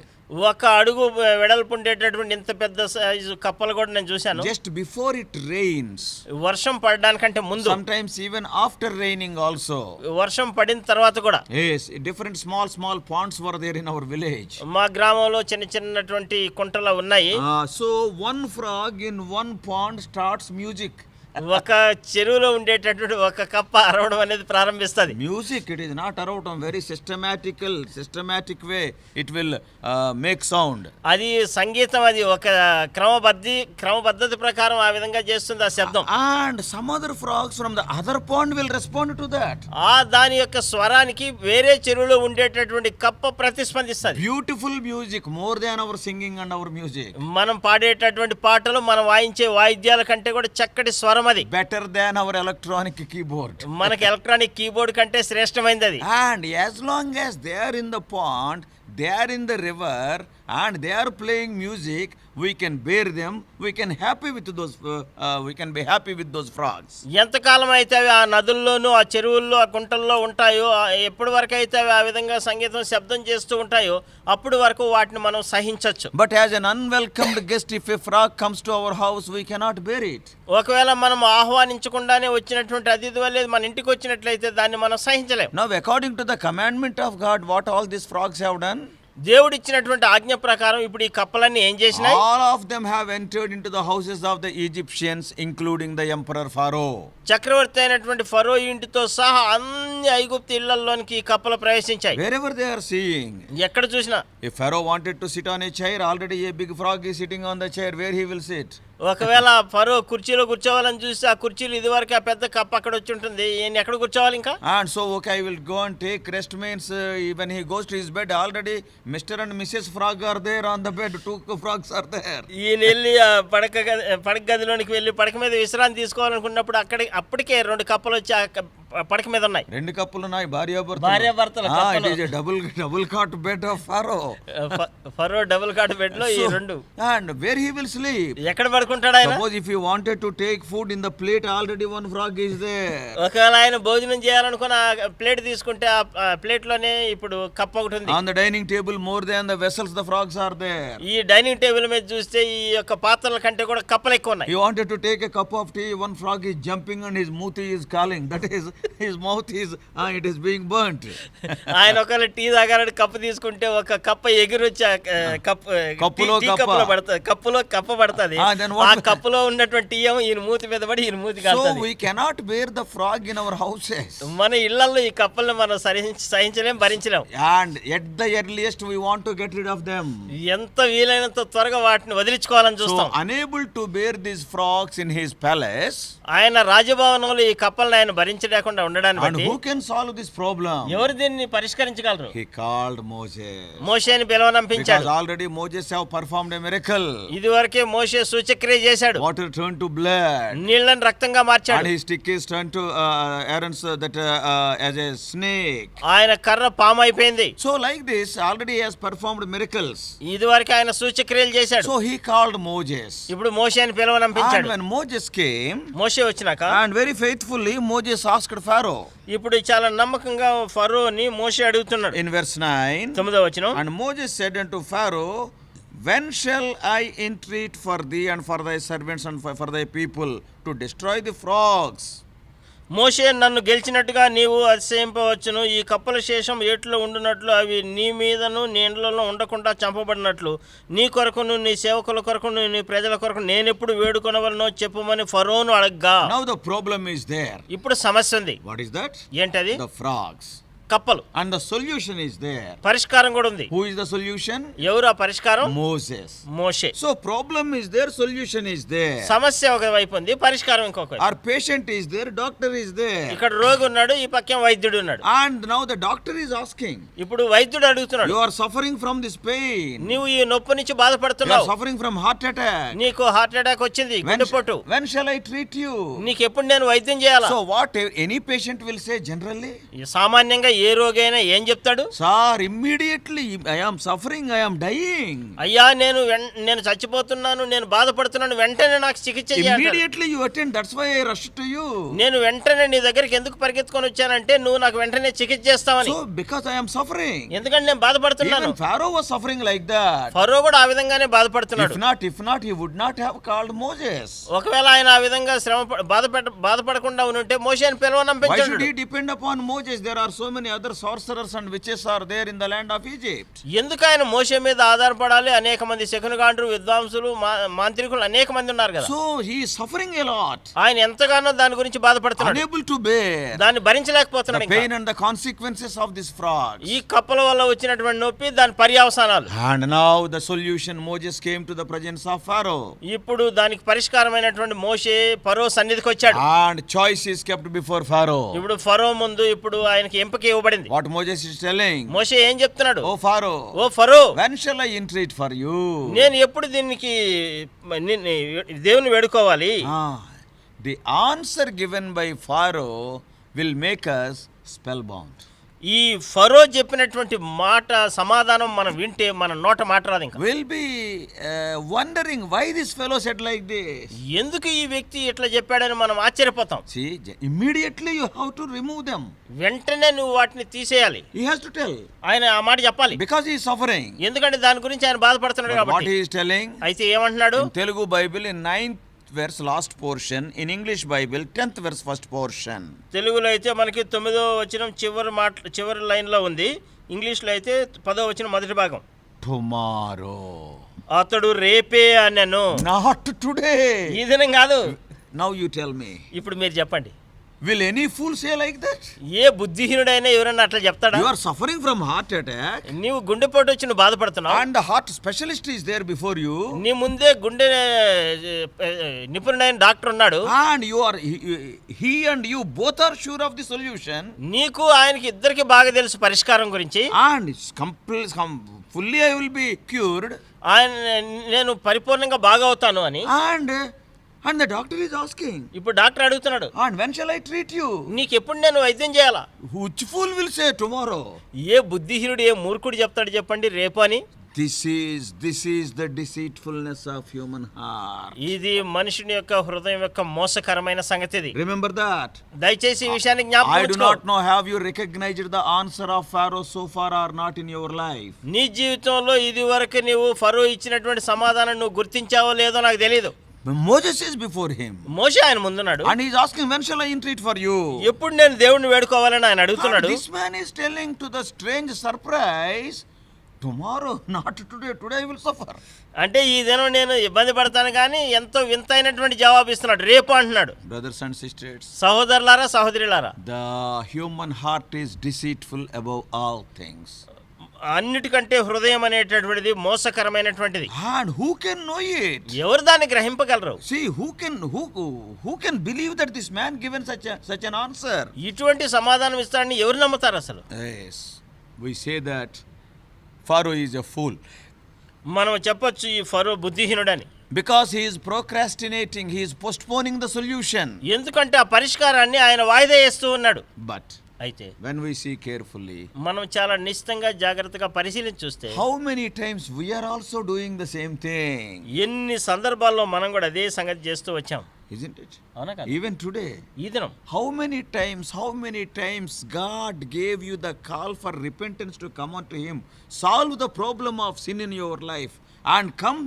Speaker 3: ఒక అడుగు వెడల్పు ఉండేటటువంటి ఇంత పెద్ద సైజు కప్పలు కూడా నేను చూశాను.
Speaker 2: Just before it rains.
Speaker 3: వర్షం పడడానికంటే ముందు.
Speaker 2: Sometimes even after raining also.
Speaker 3: వర్షం పడిన తర్వాత కూడా.
Speaker 2: Yes, different small ponds were there in our village.
Speaker 3: మా గ్రామంలో చిన్నటువంటి కుంటలు ఉన్నాయి.
Speaker 2: So one frog in one pond starts music.
Speaker 3: ఒక చెరువులో ఉండేటటువంటి ఒక కప్ప అరవడం అనేది ప్రారంభిస్తుంది.
Speaker 2: Music, it is not around on very systematic way. It will make sound.
Speaker 3: అది సంగీతం, అది ఒక క్రమబద్ధతి ప్రకారం ఆ విధంగా చేస్తుంది ఆ శబ్దం.
Speaker 2: And some other frogs from the other pond will respond to that.
Speaker 3: దాని యొక్క స్వరానికి వేరే చెరువులో ఉండేటటువంటి కప్ప ప్రతిస్పందిస్తుంది.
Speaker 2: Beautiful music, more than our singing and our music.
Speaker 3: మనం పాడేటటువంటి పాటలు, మనం వాయించే వాయిద్యాల కంటే కూడా చక్కటి స్వరం అది.
Speaker 2: Better than our electronic keyboard.
Speaker 3: మనకి ఎలక్ట్రానిక్ కీబోర్డ్ కంటే శ్రేష్టమైనది అది.
Speaker 2: And as long as they are in the pond, they are in the river and they are playing music, we can bear them. We can be happy with those frogs.
Speaker 3: ఎంతకాలం అయితే అవి ఆ నదుల్లోనూ ఆ చెరువుల్లో ఆ కుంటల్లో ఉంటాయో, ఎప్పటి వరకు అయితే అవి ఆ విధంగా సంగీతం శబ్దం చేస్తూ ఉంటాయో అప్పుడు వరకు వాటిని మనం సహించవచ్చు.
Speaker 2: But as an unwelcomed guest, if a frog comes to our house, we cannot bear it.
Speaker 3: ఒకవేళ మనం ఆహ్వానించకుండానే వచ్చినటువంటి అతిథి వల్ల మన ఇంటికి వచ్చినట్లయితే దాన్ని మనం సహించలేం.
Speaker 2: Now according to the commandment of God, what all these frogs have done?
Speaker 3: దేవుడు ఇచ్చినటువంటి ఆజ్ఞ ప్రకారం ఇప్పుడు ఈ కప్పలన్నీ ఏం చేసినాయి?
Speaker 2: All of them have entered into the houses of the Egyptians, including the emperor Pharaoh.
Speaker 3: చక్రవర్తి అయినటువంటి ఫరో ఇంటితో సహా అన్ని ఐగుప్తు ఇళ్లలోనికి ఈ కప్పలు ప్రవేశించాయి.
Speaker 2: Wherever they are seeing,
Speaker 3: ఎక్కడ చూసినా.
Speaker 2: if Pharaoh wanted to sit on a chair, already a big frog is sitting on the chair. Where he will sit?
Speaker 3: ఒకవేళ ఫరో కుర్చీలో కూర్చోవాలని చూస్తే ఆ కుర్చీలు ఇదివరకు ఆ పెద్ద కప్ప అక్కడ వచ్చి ఉంటుంది. ఈయన ఎక్కడ కూర్చోవాలి ఇంకా?
Speaker 2: And so okay, I will go and take rest means when he goes to his bed, already Mr. and Mrs. Frog are there on the bed. 2 frogs are there.
Speaker 3: ఈయన వెళ్ళి ఆ పడక గదిలోనికి వెళ్ళి పడక మీద విశ్రాంతి తీసుకోవాలనుకున్నప్పుడు అప్పటికే 2 కప్పలు వచ్చి ఆ పడక మీద ఉన్నాయి.
Speaker 2: 2 కప్పులు ఉన్నాయి,
Speaker 3: భార్యాభర్తలు.
Speaker 2: It is a double cot bed of Pharaoh.
Speaker 3: Pharaoh double cot bed లో ఈ 2.
Speaker 2: And where he will sleep?
Speaker 3: ఎక్కడ పడుకుంటాడు ఆయన?
Speaker 2: Suppose if he wanted to take food in the plate, already 1 frog is there.
Speaker 3: ఒకవేళ ఆయన భోజనం చేయాలనుకున్న ప్లేట్ తీసుకుంటే ఆ ప్లేట్ లోనే ఇప్పుడు కప్ప ఒకటి ఉంది.
Speaker 2: On the dining table, more than the vessels, the frogs are there.
Speaker 3: ఈ డైనింగ్ టేబుల్ మీద చూస్తే ఈ యొక్క పాత్రల కంటే కూడా కప్పలు ఎక్కువ ఉన్నాయి.
Speaker 2: He wanted to take a cup of tea, 1 frog is jumping and his muti is calling. That is his mouth is, it is being burnt.
Speaker 3: ఆయన ఒకవేళ టీ తాగాలని కప్పు తీసుకుంటే ఒక కప్ప ఎగిరొచ్చి
Speaker 2: కప్పులో
Speaker 3: కప్పులో కప్ప పడుతుంది. ఆ కప్పులో ఉన్నటువంటి టీ ఏమో ఈయన మూతి మీద పడి ఈయన మూతి కాదు.
Speaker 2: So we cannot bear the frog in our houses.
Speaker 3: మన ఇళ్లలో ఈ కప్పలను మనం సహించలేం, భరించలేం.
Speaker 2: And at the earliest we want to get rid of them.
Speaker 3: ఎంత వీలైనంత త్వరగా వాటిని వదిలించుకోవాలని చూస్తాం.
Speaker 2: So unable to bear these frogs in his palace,
Speaker 3: ఆయన రాజభవనంలో ఈ కప్పలను ఆయన భరించలేకుండా ఉండడాన్ని
Speaker 2: and
Speaker 3: బట్టి
Speaker 2: who can solve this problem?
Speaker 3: ఎవరు దీన్ని పరిష్కరించగలరు?
Speaker 2: He called Moses.
Speaker 3: మోషేని పిలవనంపించాడు.
Speaker 2: Because already Moses have performed a miracle.
Speaker 3: ఇదివరకే మోషే సూచక్రియ చేశాడు.
Speaker 2: Water turned to blood.
Speaker 3: నీళ్ళని రక్తంగా మార్చాడు.
Speaker 2: And his stick is turned to Aaron's as a snake.
Speaker 3: ఆయన కర్ర పాము అయిపోయింది.
Speaker 2: So like this already he has performed miracles.
Speaker 3: ఇదివరకే ఆయన సూచక్రియలు చేశాడు.
Speaker 2: So he called Moses.
Speaker 3: ఇప్పుడు మోషేని పిలవనంపించాడు.
Speaker 2: And when Moses came,
Speaker 3: మోషే వచ్చినాక
Speaker 2: and very faithfully Moses asked Pharaoh.
Speaker 3: ఇప్పుడు చాలా నమ్మకంగా ఫరోని మోషే అడుగుతున్నాడు.
Speaker 2: In verse 9,
Speaker 3: 9వ వచనం,
Speaker 2: and Moses said unto Pharaoh, when shall I entreat for thee and for thy servants and for thy people to destroy the frogs?
Speaker 3: మోషే నన్ను గెలిచినట్టుగా నీవు అతిశయింపవచ్చును. ఈ కప్పల శేషం ఏట్లో ఉండునట్లు అవి నీ మీదను నీ ఇండ్లలో ఉండకుండా చంపబడినట్లు నీ కొరకును నీ సేవకుల కొరకును నీ ప్రజల కొరకు నేనెప్పుడు వేడుకొనవలనో చెప్పుమని ఫరోను అడగ్గా.
Speaker 2: Now the problem is there.
Speaker 3: ఇప్పుడు సమస్య ఉంది.
Speaker 2: What is that?
Speaker 3: ఏంటది?
Speaker 2: The frogs.
Speaker 3: కప్పలు.
Speaker 2: And the solution is there.
Speaker 3: పరిష్కారం కూడా ఉంది.
Speaker 2: Who is the solution?
Speaker 3: ఎవరు ఆ పరిష్కారం?
Speaker 2: Moses.
Speaker 3: Moshe.
Speaker 2: So problem is there, solution is there.
Speaker 3: సమస్య ఒక వైపు ఉంది, పరిష్కారం ఇంకొక వైపు.
Speaker 2: Our patient is there, doctor is there.
Speaker 3: ఇక్కడ రోగి ఉన్నాడు, ఈ పక్కన వైద్యుడు ఉన్నాడు.
Speaker 2: And now the doctor is asking,
Speaker 3: ఇప్పుడు వైద్యుడు అడుగుతున్నాడు,
Speaker 2: you are suffering from this pain.
Speaker 3: నీవు ఈ నొప్పి నుంచి
Speaker 2: You
Speaker 3: బాధపడుతున్నావు.
Speaker 2: are suffering from heart attack.
Speaker 3: నీకు హార్ట్ అటాక్ వచ్చింది, గుండెపోటు.
Speaker 2: When shall I treat you?
Speaker 3: నీకు ఎప్పుడు నేను వైద్యం చేయాలా?
Speaker 2: So what any patient will say generally?
Speaker 3: సామాన్యంగా ఏ రోగి అయినా ఏం చెప్తాడు?
Speaker 2: Sir, immediately I am suffering, I am dying.
Speaker 3: అయ్యా నేను చచ్చిపోతున్నాను, నేను బాధపడుతున్నాను, వెంటనే నాకు చికిత్స చేయాలి.
Speaker 2: Immediately you attend, that's why I rush to you.
Speaker 3: నేను వెంటనే నీ దగ్గరికి ఎందుకు పరిగెత్తుకొని వచ్చానంటే నువ్వు నాకు వెంటనే చికిత్స చేస్తావని.
Speaker 2: So because I am suffering.
Speaker 3: ఎందుకంటే నేను బాధపడుతున్నాను.
Speaker 2: Even Pharaoh was suffering like that.
Speaker 3: ఫరో కూడా ఆ విధంగానే బాధపడుతున్నాడు.
Speaker 2: If not he would not have called Moses.
Speaker 3: ఒకవేళ ఆయన ఆ విధంగా బాధపడకుండా ఉంటే మోషేని పిలవనంపించాడు.
Speaker 2: Why should he depend upon Moses? There are so many other sorcerers and witches are there in the land of Egypt.
Speaker 3: ఎందుకు ఆయన మోషే మీద ఆధారపడాలి? అనేక మంది శకునగాండ్రు, విద్వాంసులు, మాంత్రికులు అనేక మంది ఉన్నారు కదా.
Speaker 2: So he is suffering a lot.
Speaker 3: ఆయన ఎంతగానో దాని గురించి బాధపడుతున్నాడు.
Speaker 2: Unable to bear
Speaker 3: దాన్ని భరించలేకపోతున్నాడు.
Speaker 2: The pain and the consequences of this frogs.
Speaker 3: ఈ కప్పల వల్ల వచ్చినటువంటి నొప్పి, దాని పర్యవసానాలు.
Speaker 2: And now the solution, Moses came to the presence of Pharaoh.
Speaker 3: ఇప్పుడు దానికి పరిష్కారమైనటువంటి మోషే ఫరో సన్నిధికి వచ్చాడు.
Speaker 2: And choice is kept before Pharaoh.
Speaker 3: ఇప్పుడు ఫరో ముందు ఇప్పుడు ఆయనకి ఎంపిక ఇవ్వబడింది.
Speaker 2: What Moses is telling?
Speaker 3: మోషే ఏం చెప్తున్నాడు?
Speaker 2: Oh Pharaoh,
Speaker 3: oh Pharaoh,
Speaker 2: when shall I entreat for you?
Speaker 3: నేను ఎప్పుడు దీనికి దేవుని వేడుకోవాలి?
Speaker 2: The answer given by Pharaoh will make us spellbound.
Speaker 3: ఈ ఫరో చెప్పినటువంటి మాట సమాధానం మనం వింటే మన నోట మాట రాదు. ఇంకా
Speaker 2: will be wondering why this fellow said like this.
Speaker 3: ఎందుకు ఈ వ్యక్తి ఇట్లా చెప్పాడని మనం ఆశ్చర్యపోతాం.
Speaker 2: See, immediately you have to remove them.
Speaker 3: వెంటనే నువ్వు వాటిని తీసేయాలి.
Speaker 2: He has to tell.
Speaker 3: ఆయన ఆ మాట చెప్పాలి.
Speaker 2: Because he is suffering.
Speaker 3: ఎందుకంటే దాని గురించి ఆయన బాధపడుతున్నాడు కాబట్టి.
Speaker 2: What he is telling?
Speaker 3: అయితే ఏమంటున్నాడు?
Speaker 2: In Telugu Bible in 9th verse last portion, in English Bible 10th verse first portion.
Speaker 3: తెలుగులో అయితే మనకి 9వ వచనం చివరి లైన్ లో ఉంది. ఇంగ్లీష్ లో అయితే 10వ వచనం మొదటి భాగం.
Speaker 2: Tomorrow.
Speaker 3: అతడు రేపే అనెను.
Speaker 2: Not today.
Speaker 3: ఈ దినం కాదు.
Speaker 2: Now you tell me.
Speaker 3: ఇప్పుడు మీరు చెప్పండి.
Speaker 2: Will any fool say like that?
Speaker 3: ఏ బుద్ధిహీనుడైనా ఎవరైనా అట్లా చెప్తాడా?
Speaker 2: You are suffering from heart attack.
Speaker 3: నీవు గుండెపోటు వచ్చి నువ్వు బాధపడుతున్నావు.
Speaker 2: And the heart specialist is there before you.
Speaker 3: నీ ముందే గుండె నిపుణుడైన డాక్టర్ ఉన్నాడు.
Speaker 2: And he and you both are sure of the solution.
Speaker 3: నీకు ఆయనకి ఇద్దరికి బాగా తెలుసు పరిష్కారం గురించి.
Speaker 2: And fully I will be cured.
Speaker 3: ఆయన నేను పరిపూర్ణంగా బాగా అవుతాను అని.
Speaker 2: And the doctor is asking.
Speaker 3: ఇప్పుడు డాక్టర్ అడుగుతున్నాడు.
Speaker 2: And when shall I treat you?
Speaker 3: నీకు ఎప్పుడు నేను వైద్యం చేయాలా?
Speaker 2: Which fool will say tomorrow?
Speaker 3: ఏ బుద్ధిహీనుడు, ఏ మూర్ఖుడు చెప్తాడు చెప్పండి రేపు అని?
Speaker 2: This is the deceitfulness of human heart.
Speaker 3: ఇది మనుషుని యొక్క హృదయం యొక్క మోసకరమైన సంగతి ఇది.
Speaker 2: Remember that.
Speaker 3: దయచేసి ఈ విషయాన్ని జ్ఞాపకం
Speaker 2: I do
Speaker 3: ఉంచుకో.
Speaker 2: not know have you recognized the answer of Pharaoh so far or not in your life.
Speaker 3: నీ జీవితంలో ఇది వరకు నీవు ఫరో ఇచ్చినటువంటి సమాధానం నువ్వు గుర్తించావో లేదో నాకు తెలియదు.
Speaker 2: But Moses is before him.
Speaker 3: మోషే ఆయన ముందున్నాడు.
Speaker 2: And he is asking, when shall I entreat for you?
Speaker 3: ఎప్పుడు నేను దేవుడిని వేడుకోవాలని ఆయన అడుగుతున్నాడు.
Speaker 2: And this man is telling to the strange surprise, tomorrow, not today. Today I will suffer.
Speaker 3: అంటే ఈ దినం నేను ఇబ్బంది పడతాను కానీ ఎంతో వింతైనటువంటి జవాబు ఇస్తున్నాడు. రేపు అంటున్నాడు.
Speaker 2: Brothers and sisters,
Speaker 3: సహోదరులారా సహోదరులారా,
Speaker 2: the human heart is deceitful above all things.
Speaker 3: అన్నిటికంటే హృదయం అనేటటువంటిది మోసకరమైనటువంటిది.
Speaker 2: And who can know it?
Speaker 3: ఎవరు దాన్ని గ్రహింపగలరు?
Speaker 2: See, who can believe that this man given such an answer?
Speaker 3: ఇటువంటి సమాధానం ఇస్తాడని ఎవరు నమ్ముతారు అసలు?
Speaker 2: Yes, we say that Pharaoh is a fool.
Speaker 3: మనం చెప్పొచ్చు ఈ ఫరో బుద్ధిహీనుడని.
Speaker 2: Because he is procrastinating, he is postponing the solution.
Speaker 3: ఎందుకంటే ఆ పరిష్కారాన్ని ఆయన వాయిదా వేస్తూ ఉన్నాడు.
Speaker 2: But
Speaker 3: అయితే
Speaker 2: when we see carefully,
Speaker 3: మనం చాలా నిశ్చితంగా జాగ్రత్తగా పరిశీలించి చూస్తే
Speaker 2: how many times we are also doing the same thing?
Speaker 3: ఎన్ని సందర్భాల్లో మనం కూడా అదే సంగతి చేస్తూ వచ్చాం,
Speaker 2: Isn't it?
Speaker 3: అవునా కదా?
Speaker 2: Even today.
Speaker 3: ఈ దినం
Speaker 2: How many times God gave you the call for repentance to come unto Him, solve the problem of sin in your life, and come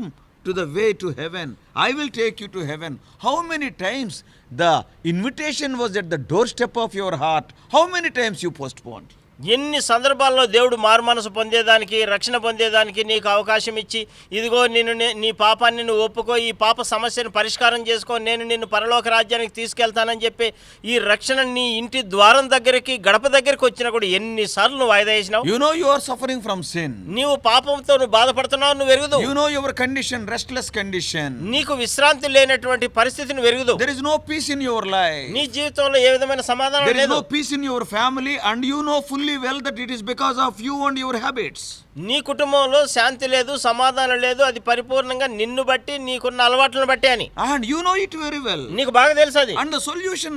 Speaker 2: to the way to heaven. I will take you to heaven. How many times the invitation was at the doorstep of your heart? How many times you postponed?
Speaker 3: ఎన్ని సందర్భాల్లో దేవుడు మారు మనసు పొందేదానికి, రక్షణ పొందేదానికి నీకు అవకాశం ఇచ్చి, ఇదిగో నిన్ను నీ పాపాన్ని నువ్వు ఒప్పుకో, ఈ పాప సమస్యను పరిష్కారం చేసుకో, నేను నిన్ను పరలోక రాజ్యానికి తీసుకెళ్తానని చెప్పి ఈ రక్షణ నీ ఇంటి ద్వారం దగ్గరికి, గడప దగ్గరికి వచ్చినా కూడా ఎన్నిసార్లు నువ్వు వాయిదా వేసినావు?
Speaker 2: You know you are suffering from sin.
Speaker 3: నీవు పాపంతో నువ్వు బాధపడుతున్నావు, నువ్వు ఎరుగుదు.
Speaker 2: You know your condition, restless condition.
Speaker 3: నీకు విశ్రాంతి లేనటువంటి పరిస్థితిని వెరుగుదు.
Speaker 2: There is no peace in your life.
Speaker 3: నీ జీవితంలో ఏ విధమైన సమాధానం
Speaker 2: There is
Speaker 3: లేదు.
Speaker 2: no peace in your family, and you know fully well that it is because of you and your habits.
Speaker 3: నీ కుటుంబంలో శాంతి లేదు, సమాధానం లేదు, అది పరిపూర్ణంగా నిన్ను బట్టి, నీకున్న అలవాట్లను బట్టి అని.
Speaker 2: And you know it very well.
Speaker 3: నీకు బాగా తెలుసు అది.
Speaker 2: And the solution,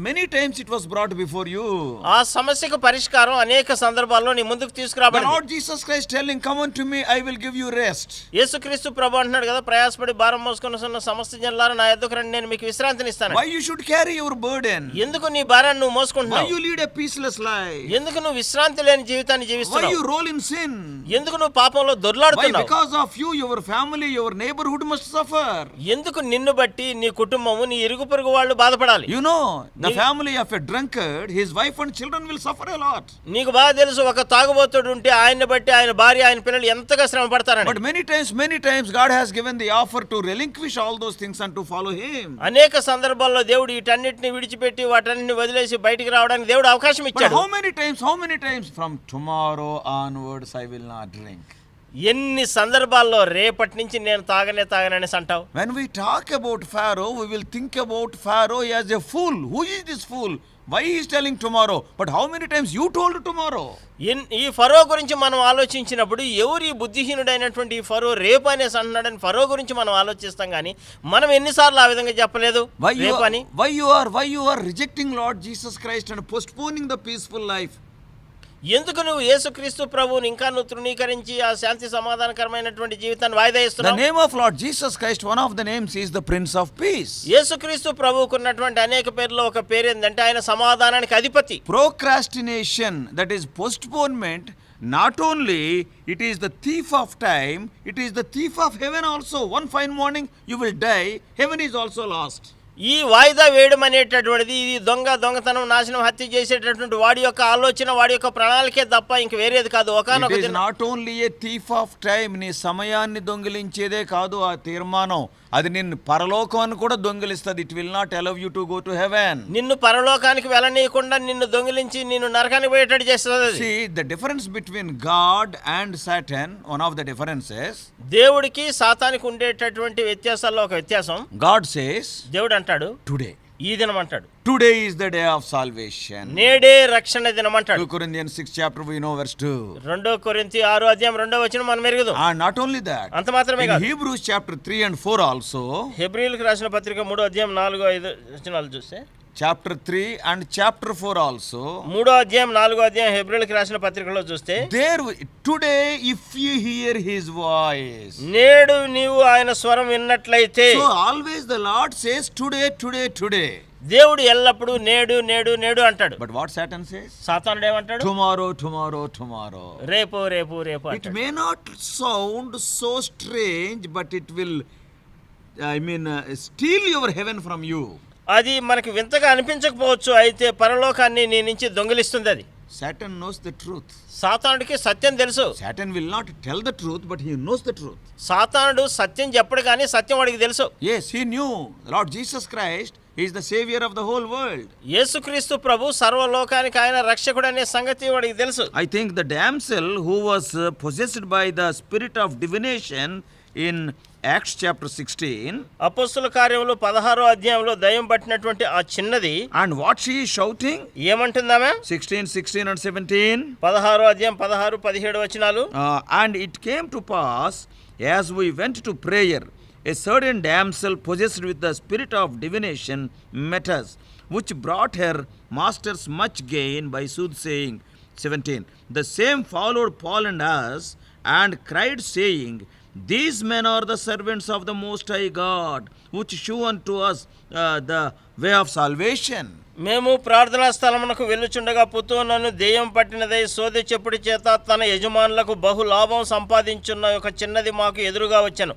Speaker 2: many times it was brought before you.
Speaker 3: ఆ సమస్యకు పరిష్కారం అనేక సందర్భాల్లో నీ ముందుకు
Speaker 2: The
Speaker 3: తీసుకురాబడింది.
Speaker 2: Lord Jesus Christ telling, come unto me, I will give you rest.
Speaker 3: యేసుక్రీస్తు ప్రభు అంటున్నాడు కదా, ప్రయాసపడి భారం మోసుకొనుచున్న సమస్త జనులారా నా యొద్దకు రండి, నేను మీకు విశ్రాంతిని ఇస్తాను.
Speaker 2: Why you should carry your burden?
Speaker 3: ఎందుకు నీ భారాన్ని నువ్వు
Speaker 2: Why
Speaker 3: మోసుకుంటున్నావు?
Speaker 2: you lead a peaceless life?
Speaker 3: ఎందుకు నువ్వు విశ్రాంతి లేని జీవితాన్ని
Speaker 2: Why
Speaker 3: జీవిస్తున్నావు?
Speaker 2: you roll in sin?
Speaker 3: ఎందుకు నువ్వు పాపంలో
Speaker 2: Why?
Speaker 3: దొర్లాడుతున్నావు?
Speaker 2: Because of you, your family, your neighborhood must suffer.
Speaker 3: ఎందుకు నిన్ను బట్టి నీ కుటుంబము, నీ ఇరుగు పొరుగు వాళ్ళు బాధపడాలి?
Speaker 2: You know, the family of a drunkard, his wife and children will suffer a lot.
Speaker 3: నీకు బాగా తెలుసు, ఒక తాగుబోతుడు ఉంటే ఆయన్ని బట్టి ఆయన భార్య, ఆయన పిల్లలు ఎంతగా శ్రమ పడతారని.
Speaker 2: But many times God has given the offer to relinquish all those things and to follow Him.
Speaker 3: అనేక సందర్భాల్లో దేవుడు వీటన్నిటిని విడిచిపెట్టి వాటన్నిటిని వదిలేసి బయటికి రావడానికి దేవుడు అవకాశం
Speaker 2: But
Speaker 3: ఇచ్చాడు.
Speaker 2: how many times from tomorrow onwards I will not drink?
Speaker 3: ఎన్ని సందర్భాల్లో రేపటి నుంచి నేను తాగననేసి అంటావు?
Speaker 2: When we talk about Pharaoh, we will think about Pharaoh as a fool. Who is this fool? Why he is telling tomorrow? But how many times you told tomorrow?
Speaker 3: ఈ ఫరో గురించి మనం ఆలోచించినప్పుడు ఎవరు ఈ బుద్ధిహీనుడైనటువంటి ఈ ఫరో రేపు అనేసి అంటున్నాడని ఫరో గురించి మనం ఆలోచిస్తాం కానీ మనం ఎన్నిసార్లు ఆ విధంగా చెప్పలేదు రేపు అని?
Speaker 2: Why you are rejecting Lord Jesus Christ and postponing the peaceful life?
Speaker 3: ఎందుకు నువ్వు యేసుక్రీస్తు ప్రభువుని ఇంకా నువ్వు తృణీకరించి ఆ శాంతి సమాధానకరమైనటువంటి జీవితాన్ని వాయిదా
Speaker 2: The
Speaker 3: ఇస్తున్నావు?
Speaker 2: name of Lord Jesus Christ, one of the names is the Prince of Peace.
Speaker 3: యేసుక్రీస్తు ప్రభువుకు ఉన్నటువంటి అనేక పేర్లో ఒక పేరు ఏంటంటే ఆయన సమాధానానికి అధిపతి.
Speaker 2: Procrastination, that is postponement, not only it is the thief of time, it is the thief of heaven also. One fine morning you will die, heaven is also lost.
Speaker 3: ఈ వాయిదా వేయడం అనేటటువంటిది ఇది దొంగతనం, నాశనం, హత్య చేసేటటువంటి వాడి యొక్క ఆలోచన, వాడి యొక్క ప్రణాళికే తప్ప ఇంక వేరేది కాదు.
Speaker 2: It is not only a thief of time. నీ సమయాన్ని దొంగిలించేదే కాదు ఆ తీర్మానం, అది నిన్ను పరలోకాన్ని కూడా దొంగిలిస్తుంది. It will not allow you to go to heaven.
Speaker 3: నిన్ను పరలోకానికి వెళ్ళనీయకుండా నిన్ను దొంగిలించి నిన్ను నరకానికి పోయేటట్టు చేస్తుంది.
Speaker 2: See, the difference between God and Satan, one of the differences,
Speaker 3: దేవుడికి సాతానికి ఉండేటటువంటి వ్యత్యాసాల్లో ఒక వ్యత్యాసం.
Speaker 2: God says,
Speaker 3: దేవుడు అంటాడు
Speaker 2: today.
Speaker 3: ఈ దినం అంటాడు.
Speaker 2: Today is the day of salvation.
Speaker 3: నేడే రక్షణ దినం అంటాడు.
Speaker 2: 2 Corinthians 6 chapter we know verse 2.
Speaker 3: 2 కొరింథీ 6 అధ్యాయం 2వ వచనం మనం ఎరుగుదాం.
Speaker 2: And not only that,
Speaker 3: అంత మాత్రమే కాదు,
Speaker 2: Hebrews chapter 3 and 4 also,
Speaker 3: హెబ్రీయులకు రాసిన పత్రిక 3వ అధ్యాయం 4, 5 వచనాలు చూస్తే,
Speaker 2: chapter 3 and chapter 4 also,
Speaker 3: 3వ అధ్యాయం 4వ అధ్యాయం హెబ్రీయులకు రాసిన పత్రికలో చూస్తే,
Speaker 2: today if you hear his voice.
Speaker 3: నేడు నీవు ఆయన స్వరం విన్నట్లయితే.
Speaker 2: So always the Lord says today.
Speaker 3: దేవుడు ఎల్లప్పుడూ నేడు నేడు నేడు అంటాడు.
Speaker 2: But what Satan says?
Speaker 3: సాతానుడు ఏమంటాడు?
Speaker 2: Tomorrow.
Speaker 3: రేపు
Speaker 2: It may not sound so strange, but it will steal your heaven from you.
Speaker 3: అది మనకి వింతగా అనిపించకపోవచ్చు, అయితే పరలోకాన్ని నీ నుంచి దొంగిలిస్తుంది అది.
Speaker 2: Satan knows the truth.
Speaker 3: సాతానుడికి సత్యం తెలుసు.
Speaker 2: Satan will not tell the truth, but he knows the truth.
Speaker 3: సాతానుడు సత్యం చెప్పడు కానీ సత్యం వాడికి తెలుసు.
Speaker 2: Yes, he knew Lord Jesus Christ is the savior of the whole world.
Speaker 3: యేసుక్రీస్తు ప్రభు సర్వలోకానికి ఆయన రక్షకుడు అనే సంగతి వాడికి తెలుసు.
Speaker 2: I think the damsel who was possessed by the spirit of divination in Acts chapter 16,
Speaker 3: అపొస్తలుల కార్యములు 16వ అధ్యాయంలో దయ్యం పట్టినటువంటి ఆ చిన్నది,
Speaker 2: and what she is shouting,
Speaker 3: ఏమంటుందామె?
Speaker 2: 16 and 17,
Speaker 3: 16వ అధ్యాయం 16, 17 వచనాలు.
Speaker 2: And it came to pass, as we went to prayer, a certain damsel possessed with the spirit of divination met us, which brought her masters much gain by soothsaying. 17. The same followed Paul and us, and cried, saying, These men are the servants of the Most High God, which shew unto us the way of salvation.
Speaker 3: మేము ప్రార్థనా స్థలమునకు వెళ్ళుచుండగా పుతోనను దెయ్యం పట్టినదై సోదె చెప్పుడు చేత తన యజమానులకు బహు లాభం సంపాదించున్న ఒక చిన్నది మాకు ఎదురుగా వచ్చెను.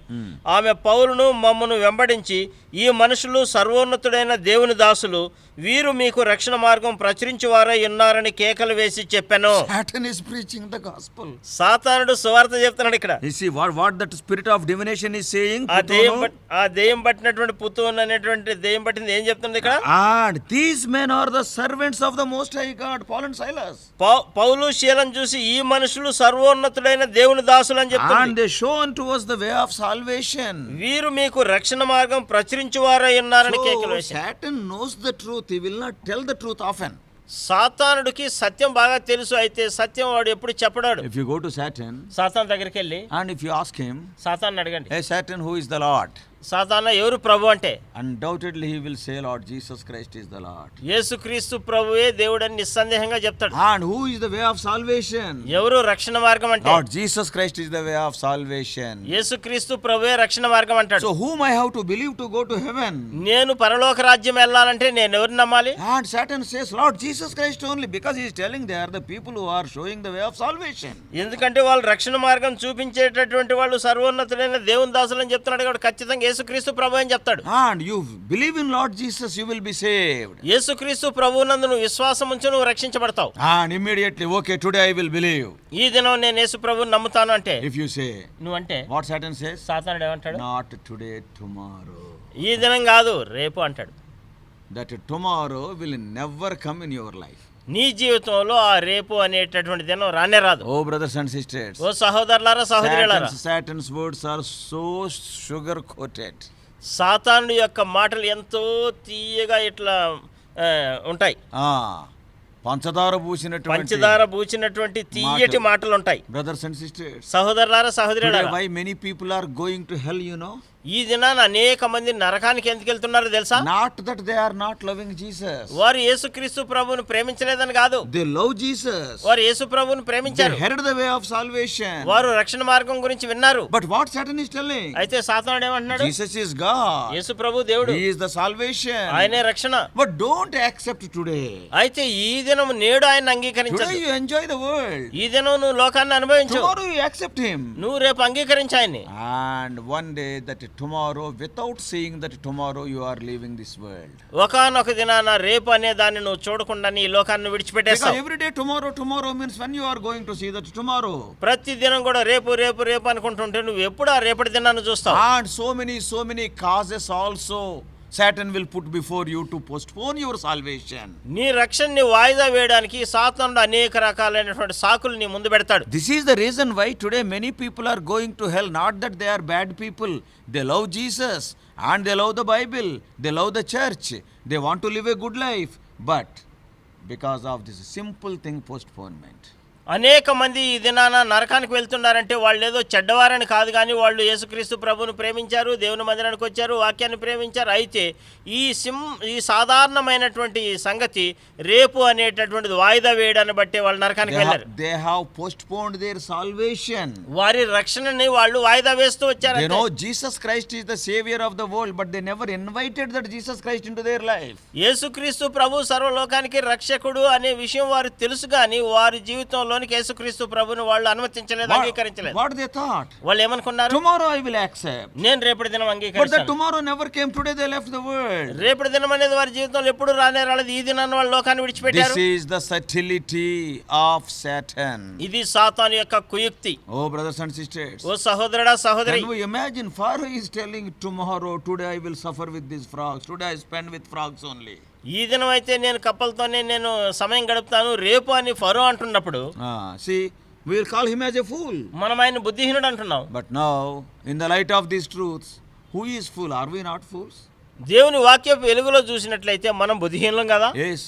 Speaker 3: ఆమె పౌలును మమ్మను వెంబడించి, ఈ మనుషులు సర్వోన్నతుడైన దేవుని దాసులు, వీరు మీకు రక్షణ మార్గం ప్రచురించువారై ఉన్నారని కేకలు వేసి చెప్పాను.
Speaker 2: Satan is preaching the gospel.
Speaker 3: సాతానుడు సువార్త చెప్తున్నాడు ఇక్కడ.
Speaker 2: You see what that spirit of divination is saying?
Speaker 3: ఆ దెయ్యం పట్టినటువంటి పుతోన్ అనేటువంటి దెయ్యం పట్టింది ఏం చెప్తుంది ఇక్కడ?
Speaker 2: And these men are the servants of the Most High God, Paul and Silas.
Speaker 3: పౌలు శీలను చూసి ఈ మనుషులు సర్వోన్నతుడైన దేవుని దాసులు అని చెప్తుంది.
Speaker 2: And they show unto us the way of salvation.
Speaker 3: వీరు మీకు రక్షణ మార్గం ప్రచురించువారై ఉన్నారని కేకలు వేశారు.
Speaker 2: Satan knows the truth. He will not tell the truth often.
Speaker 3: సాతానుడికి సత్యం బాగా తెలుసు, అయితే సత్యం వాడు ఎప్పుడు చెప్పడాడు.
Speaker 2: If you go to Satan,
Speaker 3: సాతాను దగ్గరికి వెళ్ళి
Speaker 2: and if you ask him,
Speaker 3: సాతాను అడగండి,
Speaker 2: Hey Satan, who is the Lord?
Speaker 3: సాతానా ఎవరు ప్రభు అంటే,
Speaker 2: Undoubtedly he will say, Lord Jesus Christ is the Lord.
Speaker 3: యేసుక్రీస్తు ప్రభువే దేవుడని నిస్సందేహంగా చెప్తాడు.
Speaker 2: And who is the way of salvation?
Speaker 3: ఎవరు రక్షణ మార్గం అంటే,
Speaker 2: Lord Jesus Christ is the way of salvation.
Speaker 3: యేసుక్రీస్తు ప్రభువే రక్షణ మార్గం అంటాడు.
Speaker 2: So whom I have to believe to go to heaven?
Speaker 3: నేను పరలోక రాజ్యం వెళ్ళాలంటే నేను ఎవరిని నమ్మాలి?
Speaker 2: And Satan says, Lord Jesus Christ only, because he is telling they are the people who are showing the way of salvation.
Speaker 3: ఎందుకంటే వాళ్ళు రక్షణ మార్గం చూపించేటటువంటి వాళ్ళు సర్వోన్నతుడైన దేవుని దాసులు అని చెప్తున్నాడు కాబట్టి ఖచ్చితంగా యేసుక్రీస్తు ప్రభు అని చెప్తాడు.
Speaker 2: And you believe in Lord Jesus, you will be saved.
Speaker 3: యేసుక్రీస్తు ప్రభువునందు నువ్వు విశ్వాసం ఉంచి నువ్వు రక్షించబడతావు.
Speaker 2: And immediately, okay, today I will believe.
Speaker 3: ఈ దినం నేను యేసు ప్రభువుని నమ్ముతాను అంటే,
Speaker 2: If you say,
Speaker 3: నువ్వు అంటే
Speaker 2: what Satan says?
Speaker 3: సాతానుడు ఏమంటాడు?
Speaker 2: Not today, tomorrow.
Speaker 3: ఈ దినం కాదు రేపు అంటాడు.
Speaker 2: That tomorrow will never come in your life.
Speaker 3: నీ జీవితంలో ఆ రేపు అనేటటువంటి దినం రానే రాదు.
Speaker 2: Oh brothers and sisters,
Speaker 3: ఓ సహోదరులారా సహోదరులారా,
Speaker 2: Satan's words are so sugar coated.
Speaker 3: సాతానుడు యొక్క మాటలు ఎంతో తీయగా ఇట్లా ఉంటాయి.
Speaker 2: పంచదార
Speaker 3: పూసినటువంటి తీయటి మాటలు ఉంటాయి.
Speaker 2: Brothers and sisters,
Speaker 3: సహోదరులారా సహోదరులారా,
Speaker 2: why many people are going to hell, you know?
Speaker 3: ఈ దినాన అనేక మంది నరకానికి ఎందుకు వెళ్తున్నారో తెలుసా?
Speaker 2: Not that they are not loving Jesus.
Speaker 3: వారు యేసుక్రీస్తు ప్రభువును ప్రేమించలేదని కాదు.
Speaker 2: They love Jesus.
Speaker 3: వారు యేసు ప్రభువును ప్రేమించారు.
Speaker 2: They heard the way of salvation.
Speaker 3: వారు రక్షణ మార్గం గురించి విన్నారు.
Speaker 2: But what Satan is telling?
Speaker 3: అయితే సాతానుడు ఏమంటున్నాడు?
Speaker 2: Jesus is God.
Speaker 3: యేసు ప్రభు దేవుడు.
Speaker 2: He is the salvation.
Speaker 3: ఆయనే రక్షణ.
Speaker 2: But don't accept today.
Speaker 3: అయితే ఈ దినం నేడు ఆయన అంగీకరించు.
Speaker 2: Today you enjoy the world.
Speaker 3: ఈ దినం నువ్వు లోకాన్ని అనుభవించు.
Speaker 2: Tomorrow you accept him.
Speaker 3: నువ్వు రేపు అంగీకరించు ఆయన్ని.
Speaker 2: And one day that tomorrow, without seeing that tomorrow, you are leaving this world.
Speaker 3: ఒకానొక దినాన రేపు అనే దాన్ని నువ్వు చూడకుండా ఈ లోకాన్ని విడిచిపెట్టేస్తావు.
Speaker 2: Because every day tomorrow means when you are going to see that tomorrow.
Speaker 3: ప్రతి దినం కూడా రేపు రేపు రేపు అనుకుంటుంటే నువ్వు ఎప్పుడు ఆ రేపటి దినాన్ని చూస్తావు.
Speaker 2: And so many causes also Satan will put before you to postpone your salvation.
Speaker 3: నీ రక్షణని వాయిదా వేయడానికి సాతానుడు అనేక రకాలైనటువంటి సాకులు నీ ముందు పెడతాడు.
Speaker 2: This is the reason why today many people are going to hell. Not that they are bad people. They love Jesus and they love the Bible. They love the church. They want to live a good life. But because of this simple thing, postponement.
Speaker 3: అనేక మంది ఈ దినాన నరకానికి వెళ్తున్నారంటే వాళ్ళు ఏదో చెడ్డవారని కాదు, కానీ వాళ్ళు యేసుక్రీస్తు ప్రభువును ప్రేమించారు, దేవుని మందిరానికి వచ్చారు, వాక్యాన్ని ప్రేమించారు. అయితే ఈ సాధారణమైనటువంటి సంగతి రేపు అనేటటువంటిది వాయిదా వేయడాన్ని బట్టి వాళ్ళు నరకానికి వెళ్ళారు.
Speaker 2: They have postponed their salvation.
Speaker 3: వారి రక్షణని వాళ్ళు వాయిదా వేస్తూ వచ్చారు.
Speaker 2: They know Jesus Christ is the savior of the world, but they never invited that Jesus Christ into their life.
Speaker 3: యేసుక్రీస్తు ప్రభు సర్వలోకానికి రక్షకుడు అనే విషయం వారు తెలుసు, కానీ వారి జీవితంలో జీవితంలోనికి యేసుక్రీస్తు ప్రభువుని వాళ్ళు అనుమతించలేదు, అంగీకరించలేదు.
Speaker 2: What they thought?
Speaker 3: వాళ్ళు ఏమనుకున్నారు?
Speaker 2: Tomorrow I will accept.
Speaker 3: నేను రేపటి దినం
Speaker 2: But that
Speaker 3: అంగీకరిస్తాను.
Speaker 2: tomorrow never came. Today they left the world.
Speaker 3: రేపటి దినం అనేది వారి జీవితంలో ఎప్పుడు రానే రాలేదు. ఈ దినాన్ని వాళ్ళు లోకాన్ని
Speaker 2: This
Speaker 3: విడిచిపెట్టారు.
Speaker 2: is the subtlety of Satan.
Speaker 3: ఇది సాతాను యొక్క కుయుక్తి.
Speaker 2: Oh, brothers and sisters.
Speaker 3: ఓ సహోదరుడా, సహోదరి,
Speaker 2: Can we imagine? Pharaoh is telling tomorrow, today I will suffer with these frogs. Today I spend with frogs only.
Speaker 3: ఈ దినం అయితే నేను కప్పలతోనే నేను సమయం గడుపుతాను, రేపు అని ఫరో అంటున్నప్పుడు
Speaker 2: See, we will call him as a fool.
Speaker 3: మనం ఆయన బుద్ధిహీనుడు అంటున్నాం.
Speaker 2: But now, in the light of these truths, who is fool? Are we not fools?
Speaker 3: దేవుని వాక్యపు వెలుగులో చూసినట్లయితే మనం బుద్ధిహీనులం కదా.
Speaker 2: Yes.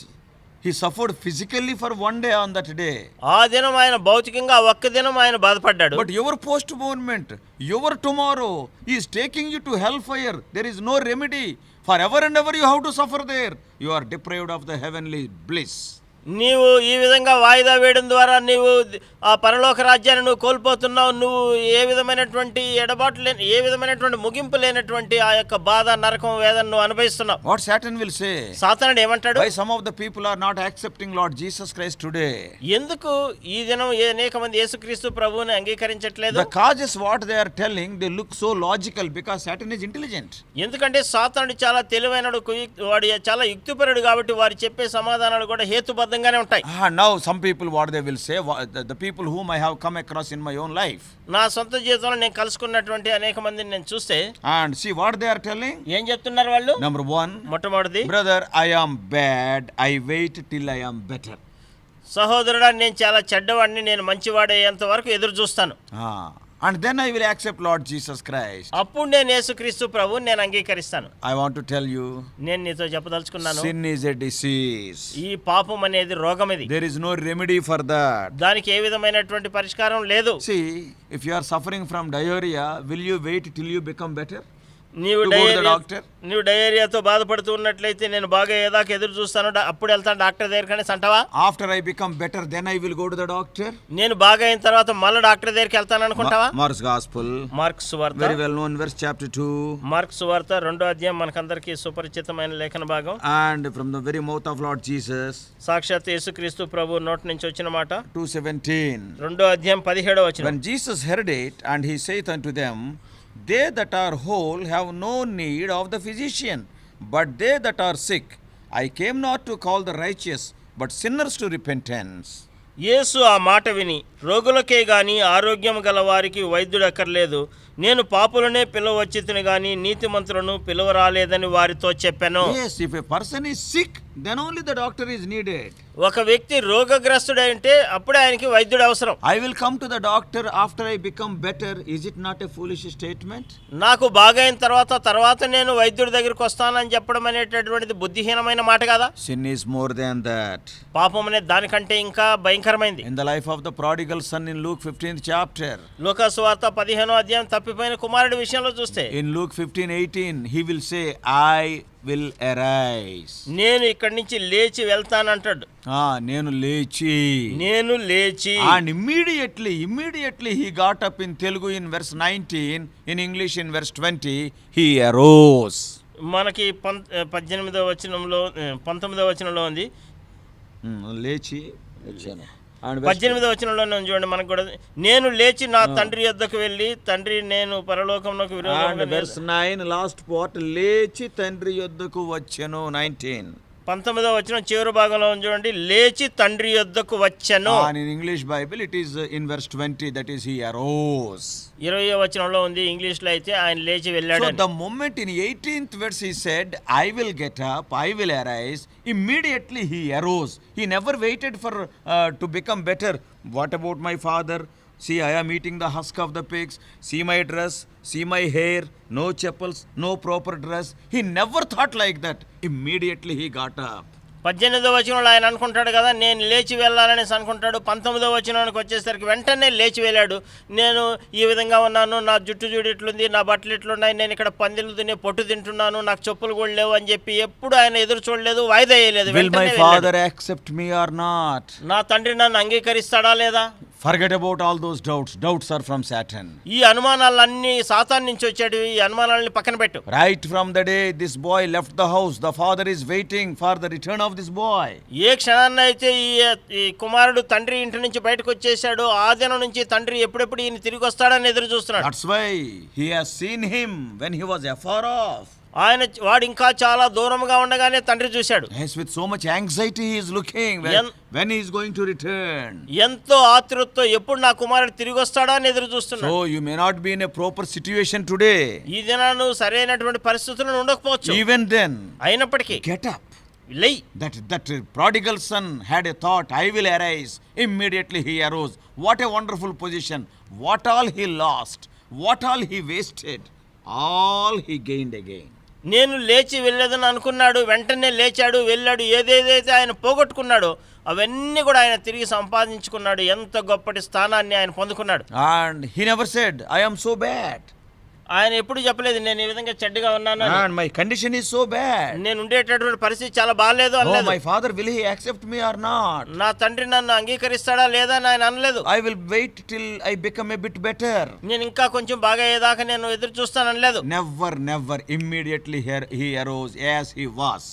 Speaker 2: He suffered physically for one day on that day.
Speaker 3: ఆ దినం ఆయన భౌతికంగా ఒక్క దినం ఆయన బాధపడ్డాడు.
Speaker 2: But your postponement, your tomorrow is taking you to hellfire. There is no remedy. Forever and ever you have to suffer there. You are deprived of the heavenly bliss.
Speaker 3: నీవు ఈ విధంగా వాయిదా వేయడం ద్వారా నీవు ఆ పరలోక రాజ్యాన్ని నువ్వు కోల్పోతున్నావు. నువ్వు ఏ విధమైనటువంటి ఎడబాటు లేని, ఏ విధమైనటువంటి ముగింపు లేనటువంటి ఆ యొక్క బాధ, నరకం, వేదన నువ్వు అనుభవిస్తున్నావు.
Speaker 2: What Satan will say?
Speaker 3: సాతానుడు ఏమంటాడు?
Speaker 2: Why some of the people are not accepting Lord Jesus Christ today?
Speaker 3: ఎందుకు ఈ దినం అనేక మంది యేసుక్రీస్తు ప్రభువుని అంగీకరించట్లేదు?
Speaker 2: The causes what they are telling, they look so logical because Satan is intelligent.
Speaker 3: ఎందుకంటే సాతానుడు చాలా తెలివైనడు, వాడు చాలా యుక్తిపరుడు కాబట్టి వారు చెప్పే సమాధానాలు కూడా హేతుబద్ధంగానే ఉంటాయి.
Speaker 2: Now some people what they will say, the people whom I have come across in my own life.
Speaker 3: నా సొంత జీవితంలో నేను కలుసుకున్నటువంటి అనేక మందిని నేను చూస్తే
Speaker 2: And see what they are telling.
Speaker 3: ఏం చెప్తున్నారు వాళ్ళు?
Speaker 2: Number one,
Speaker 3: మొట్టమొదటిది,
Speaker 2: brother, I am bad. I wait till I am better.
Speaker 3: సహోదరుడా, నేను చాలా చెడ్డవాడిని, నేను మంచివాడయ్యేంత వరకు ఎదురు చూస్తాను.
Speaker 2: And then I will accept Lord Jesus Christ.
Speaker 3: అప్పుడు నేను యేసుక్రీస్తు ప్రభువుని నేను అంగీకరిస్తాను.
Speaker 2: I want to tell you,
Speaker 3: నేను నీతో చెప్పదలుచుకున్నాను,
Speaker 2: sin is a disease.
Speaker 3: ఈ పాపం అనేది రోగం. ఇది
Speaker 2: There is no remedy for that.
Speaker 3: దానికి ఏ విధమైనటువంటి పరిష్కారం లేదు.
Speaker 2: See, if you are suffering from diarrhea, will you wait till you become better?
Speaker 3: నీవు
Speaker 2: To go to the doctor?
Speaker 3: నువ్వు డయేరియాతో బాధపడుతూ ఉన్నట్లయితే నేను బాగా ఏదాకా ఎదురు చూస్తాను, అప్పుడు వెళ్తాను డాక్టర్ దగ్గరికి అంటావా?
Speaker 2: After I become better, then I will go to the doctor.
Speaker 3: నేను బాగా అయిన తర్వాత మళ్ళీ డాక్టర్ దగ్గరికి వెళ్తాను అనుకుంటావా?
Speaker 2: Mark's Gospel,
Speaker 3: మార్క్ సువార్త,
Speaker 2: very well known verse, chapter 2.
Speaker 3: Mark సువార్త 2వ అధ్యాయం మనకందరికీ సుపరిచితమైన లేఖన భాగం.
Speaker 2: And from the very mouth of Lord Jesus,
Speaker 3: సాక్షాత్ యేసుక్రీస్తు ప్రభు నోటి నుంచి వచ్చిన మాట.
Speaker 2: 2:17.
Speaker 3: 2వ అధ్యాయం 17వ వచనం.
Speaker 2: When Jesus heard it, and he saith unto them, they that are whole have no need of the physician, but they that are sick. I came not to call the righteous, but sinners to repentance.
Speaker 3: యేసు ఆ మాట విని, రోగులకే గాని ఆరోగ్యం గల వారికి వైద్యుడు అక్కర్లేదు, నేను పాపులనే పిలవచ్చితిని గాని నీతిమంతులను పిలవరాలేదని వారితో చెప్పాను.
Speaker 2: Yes, if a person is sick, then only the doctor is needed.
Speaker 3: ఒక వ్యక్తి రోగగ్రస్తుడై ఉంటే అప్పుడే ఆయనకి వైద్యుడు అవసరం.
Speaker 2: I will come to the doctor after I become better. Is it not a foolish statement?
Speaker 3: నాకు బాగైన తర్వాత నేను వైద్యుడి దగ్గరికి వస్తానని చెప్పడం అనేటటువంటిది బుద్ధిహీనమైన మాట కదా.
Speaker 2: Sin is more than that.
Speaker 3: పాపం అనేది దానికంటే ఇంకా భయంకరమైంది.
Speaker 2: In the life of the prodigal son in Luke 15th chapter,
Speaker 3: లూకా సువార్త 15వ అధ్యాయం తప్పిపోయిన కుమారుడి విషయంలో చూస్తే,
Speaker 2: in Luke 15:18, he will say, I will arise.
Speaker 3: నేను ఇక్కడి నుంచి లేచి వెళ్తానంటాడు.
Speaker 2: నేను లేచి. And immediately he got up. In Telugu in verse 19, in English in verse 20, he arose.
Speaker 3: మనకి 18వ వచనంలో 19వ వచనంలో ఉంది.
Speaker 2: లేచి వచ్చాను.
Speaker 3: 18వ వచనంలో చూడండి, మనకు కూడా నేను లేచి నా తండ్రి యొద్దకు వెళ్ళి, తండ్రి నేను పరలోకంలోకి విరోధంగా.
Speaker 2: verse 9 last part, లేచి తండ్రి యొద్దకు వచ్చెను. 19.
Speaker 3: 19వ వచనం చివరి భాగంలో చూడండి, లేచి తండ్రి యొద్దకు వచ్చెను.
Speaker 2: And in English Bible it is in verse 20, that is he arose.
Speaker 3: 20వ వచనంలో ఉంది, ఇంగ్లీష్ లో అయితే ఆయన లేచి వెళ్ళాడు.
Speaker 2: So the moment in 18th verse he said, I will get up, I will arise, immediately he arose. He never waited for to become better. What about my father? See, I am eating the husk of the pigs. See my dress, see my hair, no chappals, no proper dress. He never thought like that. Immediately he got up.
Speaker 3: 18వ వచనంలో ఆయన అనుకుంటాడు కదా, నేను లేచి వెళ్ళాలనేసి అనుకుంటాడు. 19వ వచనానికి వచ్చేసరికి వెంటనే లేచి వెళ్ళాడు. నేను ఈ విధంగా ఉన్నాను, నా జుట్టు జుడి ఇట్లుంది, నా బట్టలు ఇట్లున్నాయి, నేను ఇక్కడ పందిళ్ళు తినే పొట్టు తింటున్నాను, నాకు చెప్పులు కూడా లేవు అని చెప్పి ఎప్పుడు ఆయన ఎదురు చూడలేదు, వాయిదా వేయలేదు.
Speaker 2: Will my father accept me or not?
Speaker 3: నా తండ్రి నన్ను అంగీకరిస్తాడా లేదా?
Speaker 2: Forget about all those doubts. Doubts are from Satan.
Speaker 3: ఈ అనుమానాలన్నీ సాతాను నుంచి వచ్చేటివి. ఈ అనుమానాలని పక్కన పెట్టు.
Speaker 2: Right from the day this boy left the house, the father is waiting for the return of this boy.
Speaker 3: ఏ క్షణాన్న అయితే ఈ కుమారుడు తండ్రి ఇంటి నుంచి బయటకు వచ్చేసాడో ఆ దినం నుంచి తండ్రి ఎప్పుడెప్పుడు ఈయన తిరిగి వస్తాడని ఎదురు చూస్తున్నాడు.
Speaker 2: That's why he has seen him when he was afar off.
Speaker 3: వాడు ఇంకా చాలా దూరంగా ఉండగానే తండ్రి చూశాడు.
Speaker 2: Yes, with so much anxiety he is looking when he is going to return.
Speaker 3: ఎంతో ఆతృతతో ఎప్పుడు నా కుమారుడు తిరిగి వస్తాడా అని ఎదురు చూస్తున్నాడు.
Speaker 2: So you may not be in a proper situation today.
Speaker 3: ఈ దినాన సరైనటువంటి పరిస్థితుల్లో ఉండకపోవచ్చు.
Speaker 2: Even then,
Speaker 3: అయినప్పటికీ
Speaker 2: get up.
Speaker 3: లేయ్.
Speaker 2: That prodigal son had a thought, I will arise. Immediately he arose. What a wonderful position. What all he lost. What all he wasted. All he gained again.
Speaker 3: నేను లేచి వెళ్ళేదని అనుకున్నాడు. వెంటనే లేచాడు, వెళ్ళాడు. ఏదేదైతే ఆయన పోగొట్టుకున్నాడో అవన్నీ కూడా ఆయన తిరిగి సంపాదించుకున్నాడు. ఎంత గొప్పటి స్థానాన్ని ఆయన పొందుకున్నాడు.
Speaker 2: And he never said, I am so bad.
Speaker 3: ఆయన ఎప్పుడు చెప్పలేదు నేను ఈ విధంగా చెడ్డగా ఉన్నాను.
Speaker 2: And my condition is so bad.
Speaker 3: నేను ఉండేటటువంటి పరిస్థితి చాలా బాగాలేదు
Speaker 2: Oh,
Speaker 3: అనలేదు.
Speaker 2: my father, will he accept me or not?
Speaker 3: నా తండ్రి నన్ను అంగీకరిస్తాడా లేదా అని ఆయన అనలేదు.
Speaker 2: I will wait till I become a bit better.
Speaker 3: నేను ఇంకా కొంచెం బాగా అయ్యేదాకా నేను ఎదురు చూస్తాననలేదు.
Speaker 2: Never. Immediately he arose as he was.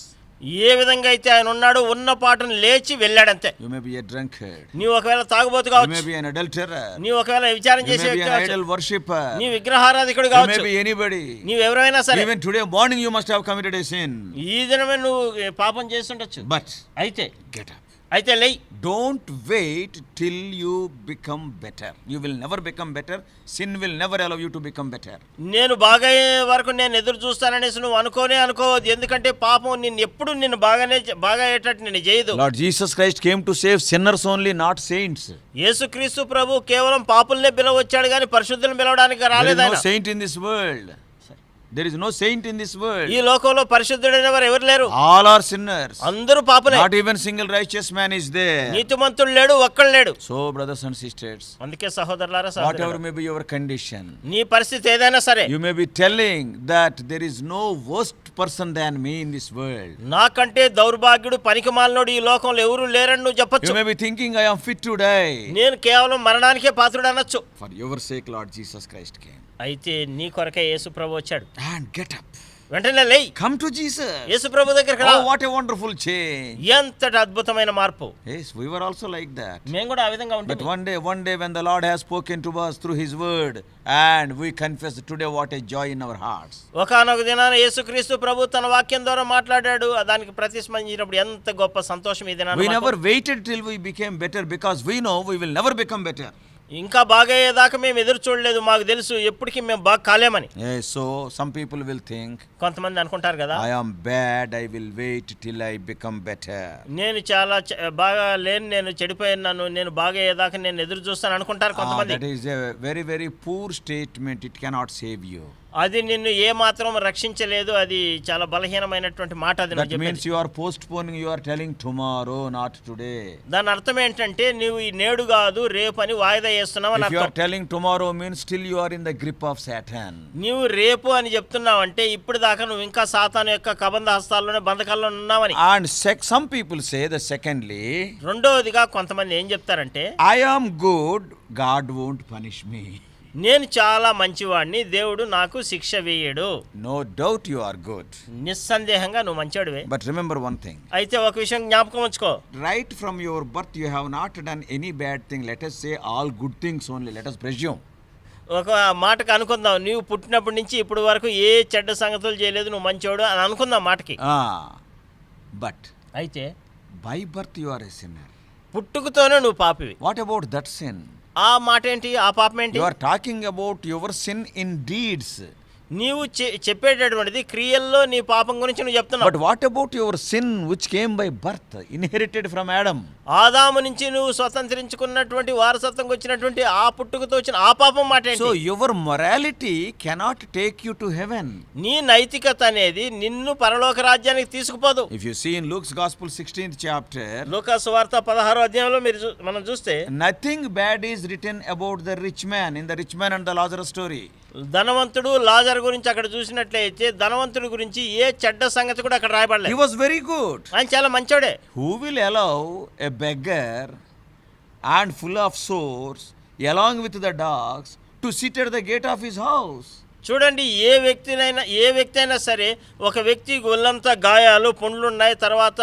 Speaker 3: ఏ విధంగా అయితే ఆయన ఉన్నాడో ఉన్న పాటను లేచి వెళ్ళాడంతే.
Speaker 2: You may be a drunkard.
Speaker 3: నీవు ఒకవేళ తాగుబోతు
Speaker 2: You
Speaker 3: కావచ్చు.
Speaker 2: may be an adulterer.
Speaker 3: నీవు ఒకవేళ విచారం
Speaker 2: You
Speaker 3: చేసే
Speaker 2: may be
Speaker 3: వ్యక్తి
Speaker 2: an
Speaker 3: కావచ్చు.
Speaker 2: idol worshipper.
Speaker 3: నీ విగ్రహారాధికుడు
Speaker 2: You may
Speaker 3: కావచ్చు.
Speaker 2: be anybody.
Speaker 3: నీవు ఎవరైనా సరే.
Speaker 2: Even today morning you must have committed a sin.
Speaker 3: ఈ దినమే నువ్వు పాపం చేస్తుండొచ్చు.
Speaker 2: But
Speaker 3: అయితే
Speaker 2: get up.
Speaker 3: అయితే లేయ్.
Speaker 2: Don't wait till you become better. You will never become better. Sin will never allow you to become better.
Speaker 3: నేను బాగా అయ్యే వరకు నేను ఎదురు చూస్తాననేసి నువ్వు అనుకోవద్దు. ఎందుకంటే పాపం నిన్ను బాగా అయ్యేటట్టు నేను చేయదు.
Speaker 2: Lord Jesus Christ came to save sinners only, not saints.
Speaker 3: యేసుక్రీస్తు ప్రభు కేవలం పాపుల్నే పిలవచ్చాడు కానీ పరిశుద్ధులను పిలవడానికి
Speaker 2: There is
Speaker 3: రాలేదు
Speaker 2: no
Speaker 3: ఆయన.
Speaker 2: saint in this world. There is no saint in this world.
Speaker 3: ఈ లోకంలో పరిశుద్ధుడైన వారు ఎవరు లేరు.
Speaker 2: All are sinners.
Speaker 3: అందరూ పాపులే.
Speaker 2: Not even single righteous man is there.
Speaker 3: నీతిమంతుడు లేడు, ఒక్కడు లేడు.
Speaker 2: So brothers and sisters,
Speaker 3: అందుకే సహోదరులారా,
Speaker 2: whatever
Speaker 3: సహోదరులారా,
Speaker 2: may be your condition,
Speaker 3: నీ పరిస్థితి ఏదైనా సరే,
Speaker 2: you may be telling that there is no worse person than me in this world.
Speaker 3: నాకంటే దౌర్భాగ్యుడు పనికిమాలినోడు ఈ లోకంలో ఎవరు లేరని నువ్వు చెప్పొచ్చు.
Speaker 2: You may be thinking I am fit to die.
Speaker 3: నేను కేవలం మరణానికే పాత్రుడు అనొచ్చు.
Speaker 2: For your sake Lord Jesus Christ came.
Speaker 3: అయితే నీ కొరకే యేసు ప్రభు వచ్చాడు.
Speaker 2: And get up.
Speaker 3: వెంటనే లేయ్.
Speaker 2: Come to Jesus.
Speaker 3: యేసు ప్రభు దగ్గరికి రా.
Speaker 2: Oh, what a wonderful change.
Speaker 3: ఎంతటి అద్భుతమైన మార్పు.
Speaker 2: Yes, we were also like that.
Speaker 3: మేము కూడా ఆ విధంగా
Speaker 2: But
Speaker 3: ఉంటాం.
Speaker 2: one day when the Lord has spoken to us through his word and we confess today, what a joy in our hearts.
Speaker 3: ఒకానొక దినాన యేసుక్రీస్తు ప్రభు తన వాక్యం ద్వారా మాట్లాడాడు. దానికి ప్రతిస్పందించినప్పుడు ఎంత గొప్ప సంతోషం ఈ దినాన.
Speaker 2: We never waited till we became better because we know we will never become better.
Speaker 3: ఇంకా బాగా అయ్యేదాకా మేము ఎదురు చూడలేదు. మాకు తెలుసు ఎప్పటికీ మేము బాగా కాలేమని.
Speaker 2: Yes, so some people will think,
Speaker 3: కొంతమంది అనుకుంటారు కదా,
Speaker 2: I am bad, I will wait till I become better.
Speaker 3: నేను చాలా బాగా లేను, నేను చెడిపోయినాను, నేను బాగా అయ్యేదాకా నేను ఎదురు చూస్తాను అనుకుంటారు కొంతమంది.
Speaker 2: That is a very, very poor statement. It cannot save you.
Speaker 3: అది నిన్ను ఏ మాత్రం రక్షించలేదు. అది చాలా బలహీనమైనటువంటి మాట. అది
Speaker 2: That means you are postponing, you are telling tomorrow, not today.
Speaker 3: దాని అర్థం ఏంటంటే నువ్వు ఈ నేడు కాదు రేపు అని వాయిదా చేస్తున్నావు అని
Speaker 2: If you are
Speaker 3: అర్థం.
Speaker 2: telling tomorrow means still you are in the grip of Satan.
Speaker 3: నువ్వు రేపు అని చెప్తున్నావు అంటే ఇప్పుడు దాకా నువ్వు ఇంకా సాతాను యొక్క కబంధ హస్తాల్లోనే బంధకాల్లో ఉన్నావని.
Speaker 2: And some people say that secondly,
Speaker 3: రెండవదిగా కొంతమంది ఏం చెప్తారంటే,
Speaker 2: I am good, God won't punish me.
Speaker 3: నేను చాలా మంచివాడిని, దేవుడు నాకు శిక్ష వేయడు.
Speaker 2: No doubt you are good.
Speaker 3: నిస్సందేహంగా నువ్వు మంచివాడివే.
Speaker 2: But remember one thing.
Speaker 3: అయితే ఒక విషయం జ్ఞాపకం ఉంచుకో.
Speaker 2: Right from your birth you have not done any bad thing. Let us say all good things only. Let us presume.
Speaker 3: ఒక మాటకు అనుకుందాం, నువ్వు పుట్టినప్పటి నుంచి ఇప్పుడు వరకు ఏ చెడ్డ సంగతులు చేయలేదు, నువ్వు మంచివాడు అని అనుకుందాం మాటకి.
Speaker 2: But
Speaker 3: అయితే
Speaker 2: by birth you are a sinner.
Speaker 3: పుట్టుకతోనే నువ్వు పాపివి.
Speaker 2: What about that sin?
Speaker 3: ఆ మాట ఏంటి, ఆ పాపం ఏంటి?
Speaker 2: You are talking about your sin in deeds.
Speaker 3: నీవు చెప్పేటటువంటిది క్రియల్లో నీ పాపం గురించి నువ్వు చెప్తున్నావు.
Speaker 2: But what about your sin which came by birth, inherited from Adam?
Speaker 3: ఆదాము నుంచి నువ్వు స్వతంత్రించుకున్నటువంటి వారసత్వంకి వచ్చినటువంటి ఆ పుట్టుకతో వచ్చిన ఆ పాపం మాట ఏంటి?
Speaker 2: So your morality cannot take you to heaven.
Speaker 3: నీ నైతికత అనేది నిన్ను పరలోక రాజ్యానికి తీసుకుపోదు.
Speaker 2: If you see in Luke's Gospel 16th chapter,
Speaker 3: లూకా సువార్త 16వ అధ్యాయంలో మనం చూస్తే
Speaker 2: nothing bad is written about the rich man in the rich man and the Lazarus story.
Speaker 3: ధనవంతుడు లాజరు గురించి అక్కడ చూసినట్లయితే ధనవంతుడి గురించి ఏ చెడ్డ సంగతి కూడా అక్కడ రాయబడలేదు.
Speaker 2: He was very good.
Speaker 3: ఆయన చాలా మంచోడే.
Speaker 2: Who will allow a beggar and full of sores, along with the dogs, to sit at the gate of his house.
Speaker 3: చూడండి, ఏ వ్యక్తి అయినా సరే, ఒక వ్యక్తి ఒళ్ళంతా గాయాలు, పుండ్లు ఉన్నాయి, తర్వాత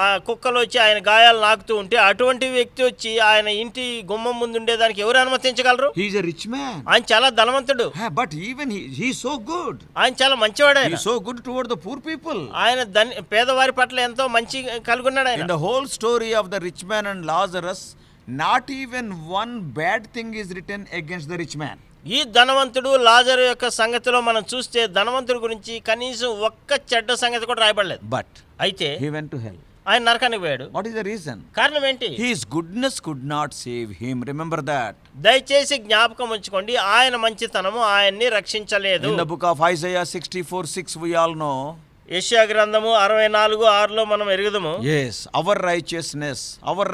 Speaker 3: ఆ కుక్కలు వచ్చి ఆయన గాయాలు నాకుతూ ఉంటే అటువంటి వ్యక్తి వచ్చి ఆయన ఇంటి గుమ్మం ముందు ఉండేదానికి ఎవరు అనుమతించగలరు?
Speaker 2: He is a rich man.
Speaker 3: ఆయన చాలా ధనవంతుడు.
Speaker 2: But even he is so good.
Speaker 3: ఆయన చాలా మంచివాడు.
Speaker 2: He is so good toward the poor people.
Speaker 3: ఆయన పేదవారి పట్ల ఎంతో మంచి కలిగి ఉన్నాడు.
Speaker 2: In the whole story of the rich man and Lazarus, not even one bad thing is written against the rich man.
Speaker 3: ఈ ధనవంతుడు లాజరు యొక్క సంగతిలో మనం చూస్తే ధనవంతుడి గురించి కనీసం ఒక్క చెడ్డ సంగతి కూడా రాయబడలేదు.
Speaker 2: But
Speaker 3: అయితే
Speaker 2: he went to hell.
Speaker 3: ఆయన నరకానికి పోయాడు.
Speaker 2: What is the reason?
Speaker 3: కారణం ఏంటి?
Speaker 2: His goodness could not save him. Remember that.
Speaker 3: దయచేసి జ్ఞాపకం ఉంచుకోండి, ఆయన మంచితనము ఆయన్ని రక్షించలేదు.
Speaker 2: In the book of Isaiah 64:6 we all know.
Speaker 3: యెషయా గ్రంథము 64:6లో మనం ఎరుగుదము.
Speaker 2: Yes, our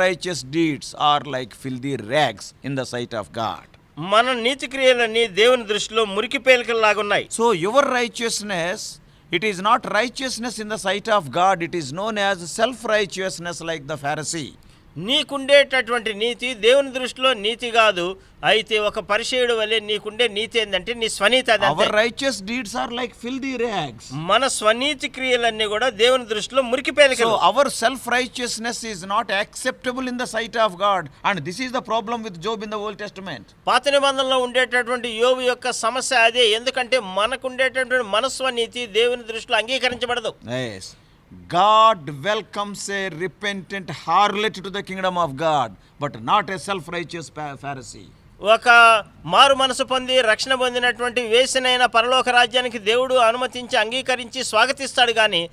Speaker 2: righteous deeds are like filthy rags in the sight of God.
Speaker 3: మన నీతి క్రియలన్నీ దేవుని దృష్టిలో మురికి పేలికల్లాగున్నాయి.
Speaker 2: So your righteousness, it is not righteousness in the sight of God, it is known as self-righteousness like the Pharisee.
Speaker 3: నీకుండేటటువంటి నీతి దేవుని దృష్టిలో నీతి కాదు, అయితే ఒక పరిచయుడు వలె నీకుండే నీతి ఏంటంటే నీ స్వనీతి.
Speaker 2: Our righteous deeds are like filthy rags.
Speaker 3: మన స్వనీతి క్రియలన్నీ కూడా దేవుని దృష్టిలో మురికి పేలికలు.
Speaker 2: So our self-righteousness is not acceptable in the sight of God, and this is the problem with Job in the Old Testament.
Speaker 3: పాత నిబంధనలో ఉండేటటువంటి యోబు యొక్క సమస్య అదే, ఎందుకంటే మనకుండేటటువంటి మన స్వనీతి దేవుని దృష్టిలో అంగీకరించబడదు.
Speaker 2: Yes. God welcomes a repentant harlot to the kingdom of God, but not a self-righteous Pharisee.
Speaker 3: ఒక మారు మనసు పొంది రక్షణ పొందినటువంటి వేసినైన పరలోక రాజ్యానికి దేవుడు అనుమతించి అంగీకరించి స్వాగతిస్తాడు, కానీ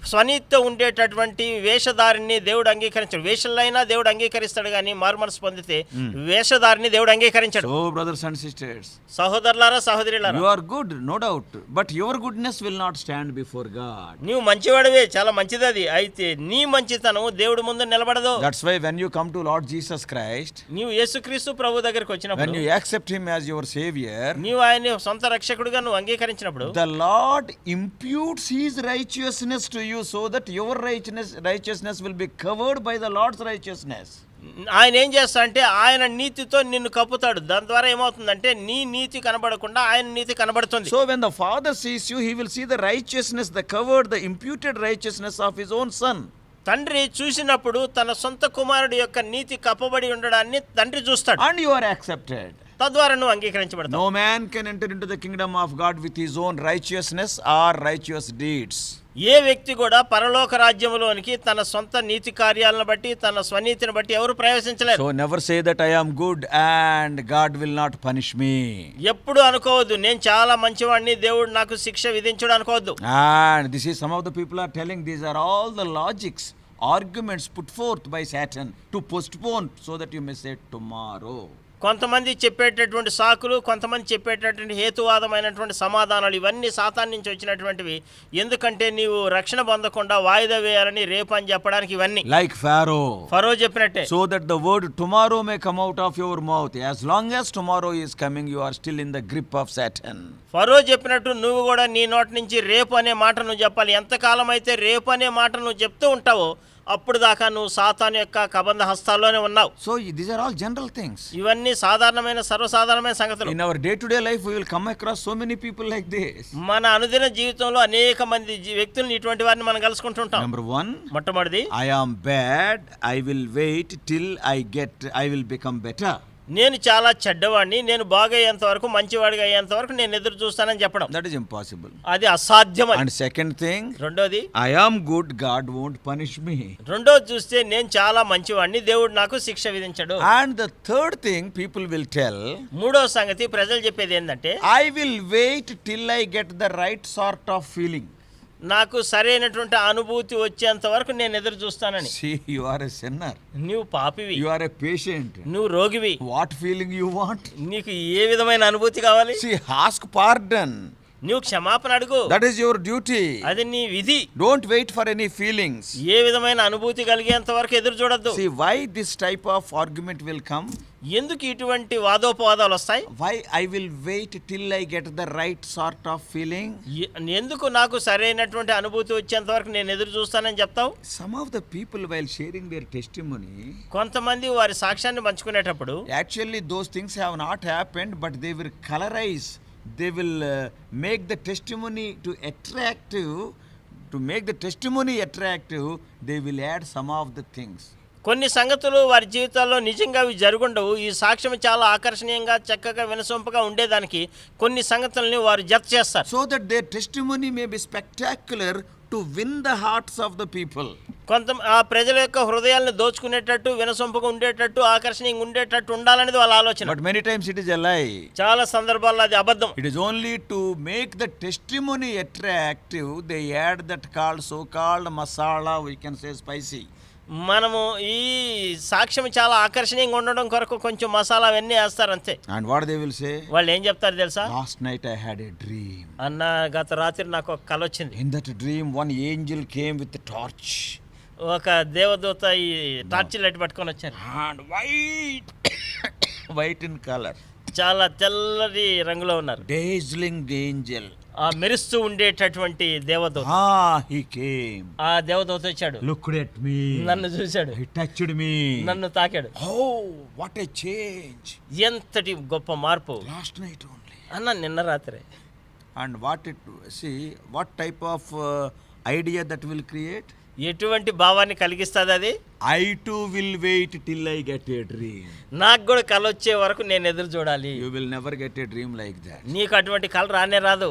Speaker 3: స్వనీతితో ఉండేటటువంటి వేషధారిని దేవుడు అంగీకరించాడు. వేషలైనా దేవుడు అంగీకరిస్తాడు, కానీ మారు మనసు పొందితే వేషధారిని దేవుడు అంగీకరించాడు.
Speaker 2: So brothers and sisters,
Speaker 3: సహోదరులారా సహోదరులారా,
Speaker 2: you are good, no doubt, but your goodness will not stand before God.
Speaker 3: నీవు మంచివాడివే, చాలా మంచిది అది, అయితే నీ మంచితనం దేవుడి ముందు నిలబడదు.
Speaker 2: That's why when you come to Lord Jesus Christ,
Speaker 3: నీవు యేసుక్రీస్తు ప్రభు దగ్గరికి వచ్చినప్పుడు,
Speaker 2: when you accept him as your savior,
Speaker 3: నీవు ఆయన్ని సొంత రక్షకుడిగా నువ్వు అంగీకరించినప్పుడు,
Speaker 2: the Lord imputes his righteousness to you, so that your righteousness will be covered by the Lord's righteousness.
Speaker 3: ఆయన ఏం చేస్తా అంటే ఆయన నీతితో నిన్ను కప్పుతాడు. దాని ద్వారా ఏమవుతుందంటే నీ నీతి కనబడకుండా ఆయన నీతి కనబడుతుంది.
Speaker 2: So when the Father sees you, he will see the righteousness, the covered, the imputed righteousness of his own son.
Speaker 3: తండ్రి చూసినప్పుడు తన సొంత కుమారుడి యొక్క నీతి కప్పబడి ఉండడాన్ని తండ్రి చూస్తాడు.
Speaker 2: And you are accepted.
Speaker 3: తద్వారా నువ్వు అంగీకరించబడతావు.
Speaker 2: No man can enter into the kingdom of God with his own righteousness or righteous deeds.
Speaker 3: ఏ వ్యక్తి కూడా పరలోక రాజ్యములోనికి తన సొంత నీతి కార్యాలను బట్టి తన స్వనీతిని బట్టి ఎవరు ప్రవేశించలేరు.
Speaker 2: So never say that I am good and God will not punish me.
Speaker 3: ఎప్పుడు అనుకోవద్దు నేను చాలా మంచివాడిని దేవుడు నాకు శిక్ష విధించడు అనుకోవద్దు.
Speaker 2: And this is some of the people are telling, these are all the logics, arguments put forth by Satan to postpone so that you may say tomorrow.
Speaker 3: కొంతమంది చెప్పేటటువంటి సాకులు, కొంతమంది చెప్పేటటువంటి హేతువాదమైనటువంటి సమాధానాలు, ఇవన్నీ సాతాన్ నుంచి వచ్చినటువంటివి. ఎందుకంటే నీవు రక్షణ పొందకుండా వాయిదా వేయాలని రేపు అని చెప్పడానికి ఇవన్నీ.
Speaker 2: Like Pharaoh.
Speaker 3: ఫరో చెప్పినట్టే.
Speaker 2: So that the word tomorrow may come out of your mouth. As long as tomorrow is coming, you are still in the grip of Satan.
Speaker 3: ఫరో చెప్పినట్టు నువ్వు కూడా నీ నోటి నుంచి రేపు అనే మాట నువ్వు చెప్పాలి. ఎంతకాలం అయితే రేపు అనే మాట నువ్వు చెప్తూ ఉంటావో అప్పుడు దాకా నువ్వు సాతాను యొక్క కబంధ హస్తాల్లోనే ఉన్నావు.
Speaker 2: So these are all general things.
Speaker 3: ఇవన్నీ సాధారణమైన సర్వసాధారణమైన సంగతులు.
Speaker 2: In our day-to-day life we will come across so many people like this.
Speaker 3: మన అనుదిన జీవితంలో అనేక మంది వ్యక్తులను ఇటువంటి వారిని మనం కలుసుకుంటుంటాం.
Speaker 2: Number 1,
Speaker 3: మొట్టమొదటిది,
Speaker 2: I am bad, I will wait till I will become better.
Speaker 3: నేను చాలా చెడ్డవాడిని, నేను బాగయ్యేంత వరకు, మంచివాడిగా అయ్యేంత వరకు నేను ఎదురు చూస్తానని చెప్పడం.
Speaker 2: That is impossible.
Speaker 3: అది అసాధ్యం.
Speaker 2: And second thing,
Speaker 3: రెండోది,
Speaker 2: I am good, God won't punish me.
Speaker 3: రెండోది చూస్తే నేను చాలా మంచివాడిని, దేవుడు నాకు శిక్ష విధించడు.
Speaker 2: And the third thing people will tell,
Speaker 3: మూడో సంగతి ప్రజలు చెప్పేది ఏంటంటే,
Speaker 2: I will wait till I get the right sort of feeling.
Speaker 3: నాకు సరైనటువంటి అనుభూతి వచ్చేంత వరకు నేను ఎదురు చూస్తానని.
Speaker 2: See, you are a sinner.
Speaker 3: నువ్వు పాపివి,
Speaker 2: You are a patient.
Speaker 3: నువ్వు రోగివి,
Speaker 2: What feeling you want?
Speaker 3: నీకు ఏ విధమైన అనుభూతి కావాలి?
Speaker 2: See, ask pardon.
Speaker 3: నువ్వు క్షమాపణ అడుగు.
Speaker 2: That is your duty.
Speaker 3: అది నీ విధి.
Speaker 2: Don't wait for any feelings.
Speaker 3: ఏ విధమైన అనుభూతి కలిగేంత వరకు ఎదురు చూడొద్దు.
Speaker 2: See why this type of argument will come?
Speaker 3: ఎందుకు ఇటువంటి వాదోపవాదాలు వస్తాయి?
Speaker 2: Why I will wait till I get the right sort of feeling?
Speaker 3: ఎందుకు నాకు సరైనటువంటి అనుభూతి వచ్చేంత వరకు నేను ఎదురు చూస్తానని చెప్తావు?
Speaker 2: Some of the people while sharing their testimony,
Speaker 3: కొంతమంది వారి సాక్ష్యాన్ని పంచుకునేటప్పుడు
Speaker 2: actually those things have not happened, but they will colorize. They will make the testimony to attractive. To make the testimony attractive, they will add some of the things.
Speaker 3: కొన్ని సంగతులు వారి జీవితాల్లో నిజంగా అవి జరుగుండవు. ఈ సాక్ష్యం చాలా ఆకర్షణీయంగా చక్కగా వినసొంపుగా ఉండేదానికి కొన్ని సంగతుల్ని వారు జత చేస్తారు.
Speaker 2: So that their testimony may be spectacular to win the hearts of the people.
Speaker 3: ఆ ప్రజల యొక్క హృదయాలను దోచుకునేటట్టు వినసొంపుగా ఉండేటట్టు ఆకర్షణీయంగా ఉండేటట్టు ఉండాలనేది వాళ్ళ ఆలోచన.
Speaker 2: But many times it is a lie.
Speaker 3: చాలా సందర్భాల్లో అది అబద్ధం.
Speaker 2: It is only to make the testimony attractive they add that so-called masala, we can say spicy.
Speaker 3: మనము ఈ సాక్ష్యం చాలా ఆకర్షణీయంగా ఉండడం కొరకు కొంచెం మసాలా అవన్నీ వేస్తారు అంతే.
Speaker 2: And what they will say?
Speaker 3: వాళ్ళు ఏం చెప్తారు తెలుసా?
Speaker 2: Last night I had a dream.
Speaker 3: అన్న గత రాత్రి నాకు ఒక కల వచ్చింది.
Speaker 2: In that dream one angel came with a torch.
Speaker 3: ఒక దేవదూత ఈ టార్చ్ లైట్ పట్టుకొని వచ్చారు.
Speaker 2: And white in color.
Speaker 3: చాలా తెల్లటి రంగులో ఉన్నారు.
Speaker 2: Dazzling angel.
Speaker 3: ఆ మెరుస్తూ ఉండేటటువంటి దేవదూత.
Speaker 2: He came.
Speaker 3: ఆ దేవదూత వచ్చాడు.
Speaker 2: Looked at me.
Speaker 3: నన్ను చూశాడు.
Speaker 2: He touched me.
Speaker 3: నన్ను తాకాడు.
Speaker 2: Oh, what a change.
Speaker 3: ఎంతటి గొప్ప మార్పు.
Speaker 2: Last night only.
Speaker 3: అన్న నిన్న రాత్రే.
Speaker 2: And what type of idea that will create?
Speaker 3: ఎటువంటి భావాన్ని కలిగిస్తుంది అది?
Speaker 2: I too will wait till I get a dream.
Speaker 3: నాకు కూడా కళ వచ్చే వరకు నేను ఎదురు చూడాలి.
Speaker 2: You will never get a dream like that.
Speaker 3: నీకు అటువంటి కళ రానే రాదు.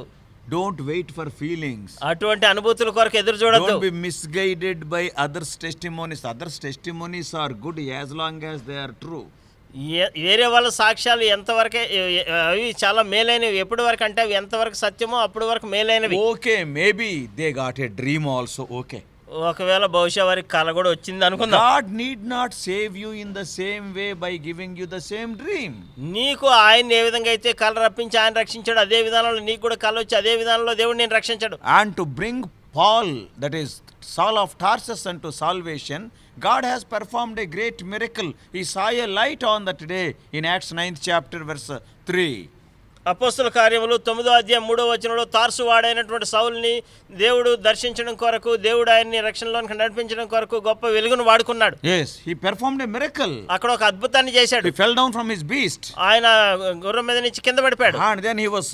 Speaker 2: Don't wait for feelings.
Speaker 3: అటువంటి అనుభూతుల కొరకు ఎదురు చూడొద్దు.
Speaker 2: Don't be misguided by others' testimonies. Others' testimonies are good as long as they are true.
Speaker 3: వేరే వాళ్ళ సాక్ష్యాలు ఎంతవరకే అవి చాలా మేలైనవి. ఎప్పటి వరకు అంటే అవి ఎంతవరకు సత్యమో అప్పటి వరకు మేలైనవి.
Speaker 2: Okay, maybe they got a dream also. Okay.
Speaker 3: ఒకవేళ బహుశా వారికి కళ కూడా వచ్చింది అనుకుందాం.
Speaker 2: God need not save you in the same way by giving you the same dream.
Speaker 3: నీకు ఆయన ఏ విధంగా అయితే కళ రప్పించి ఆయన రక్షించాడు అదే విధానంలో నీకు కూడా కళ వచ్చి అదే విధానంలో దేవుడు నేను రక్షించాడు.
Speaker 2: And to bring Paul, that is Saul of Tarsus, unto salvation, God has performed a great miracle. He saw a light on that day in Acts 9th chapter verse 3.
Speaker 3: అపోస్తల కార్యములు 9వ అధ్యాయం 3వ వచనంలో తార్సు వాడైనటువంటి సౌలుని దేవుడు దర్శించడం కొరకు దేవుడు ఆయన్ని రక్షణలోనికి నడిపించడం కొరకు గొప్ప వెలుగును వాడుకున్నాడు.
Speaker 2: Yes, he performed a miracle.
Speaker 3: అక్కడ ఒక అద్భుతాన్ని చేశాడు.
Speaker 2: He fell down from his beast.
Speaker 3: ఆయన గుర్రం మీద నుంచి కింద పడిపోయాడు.
Speaker 2: And then he was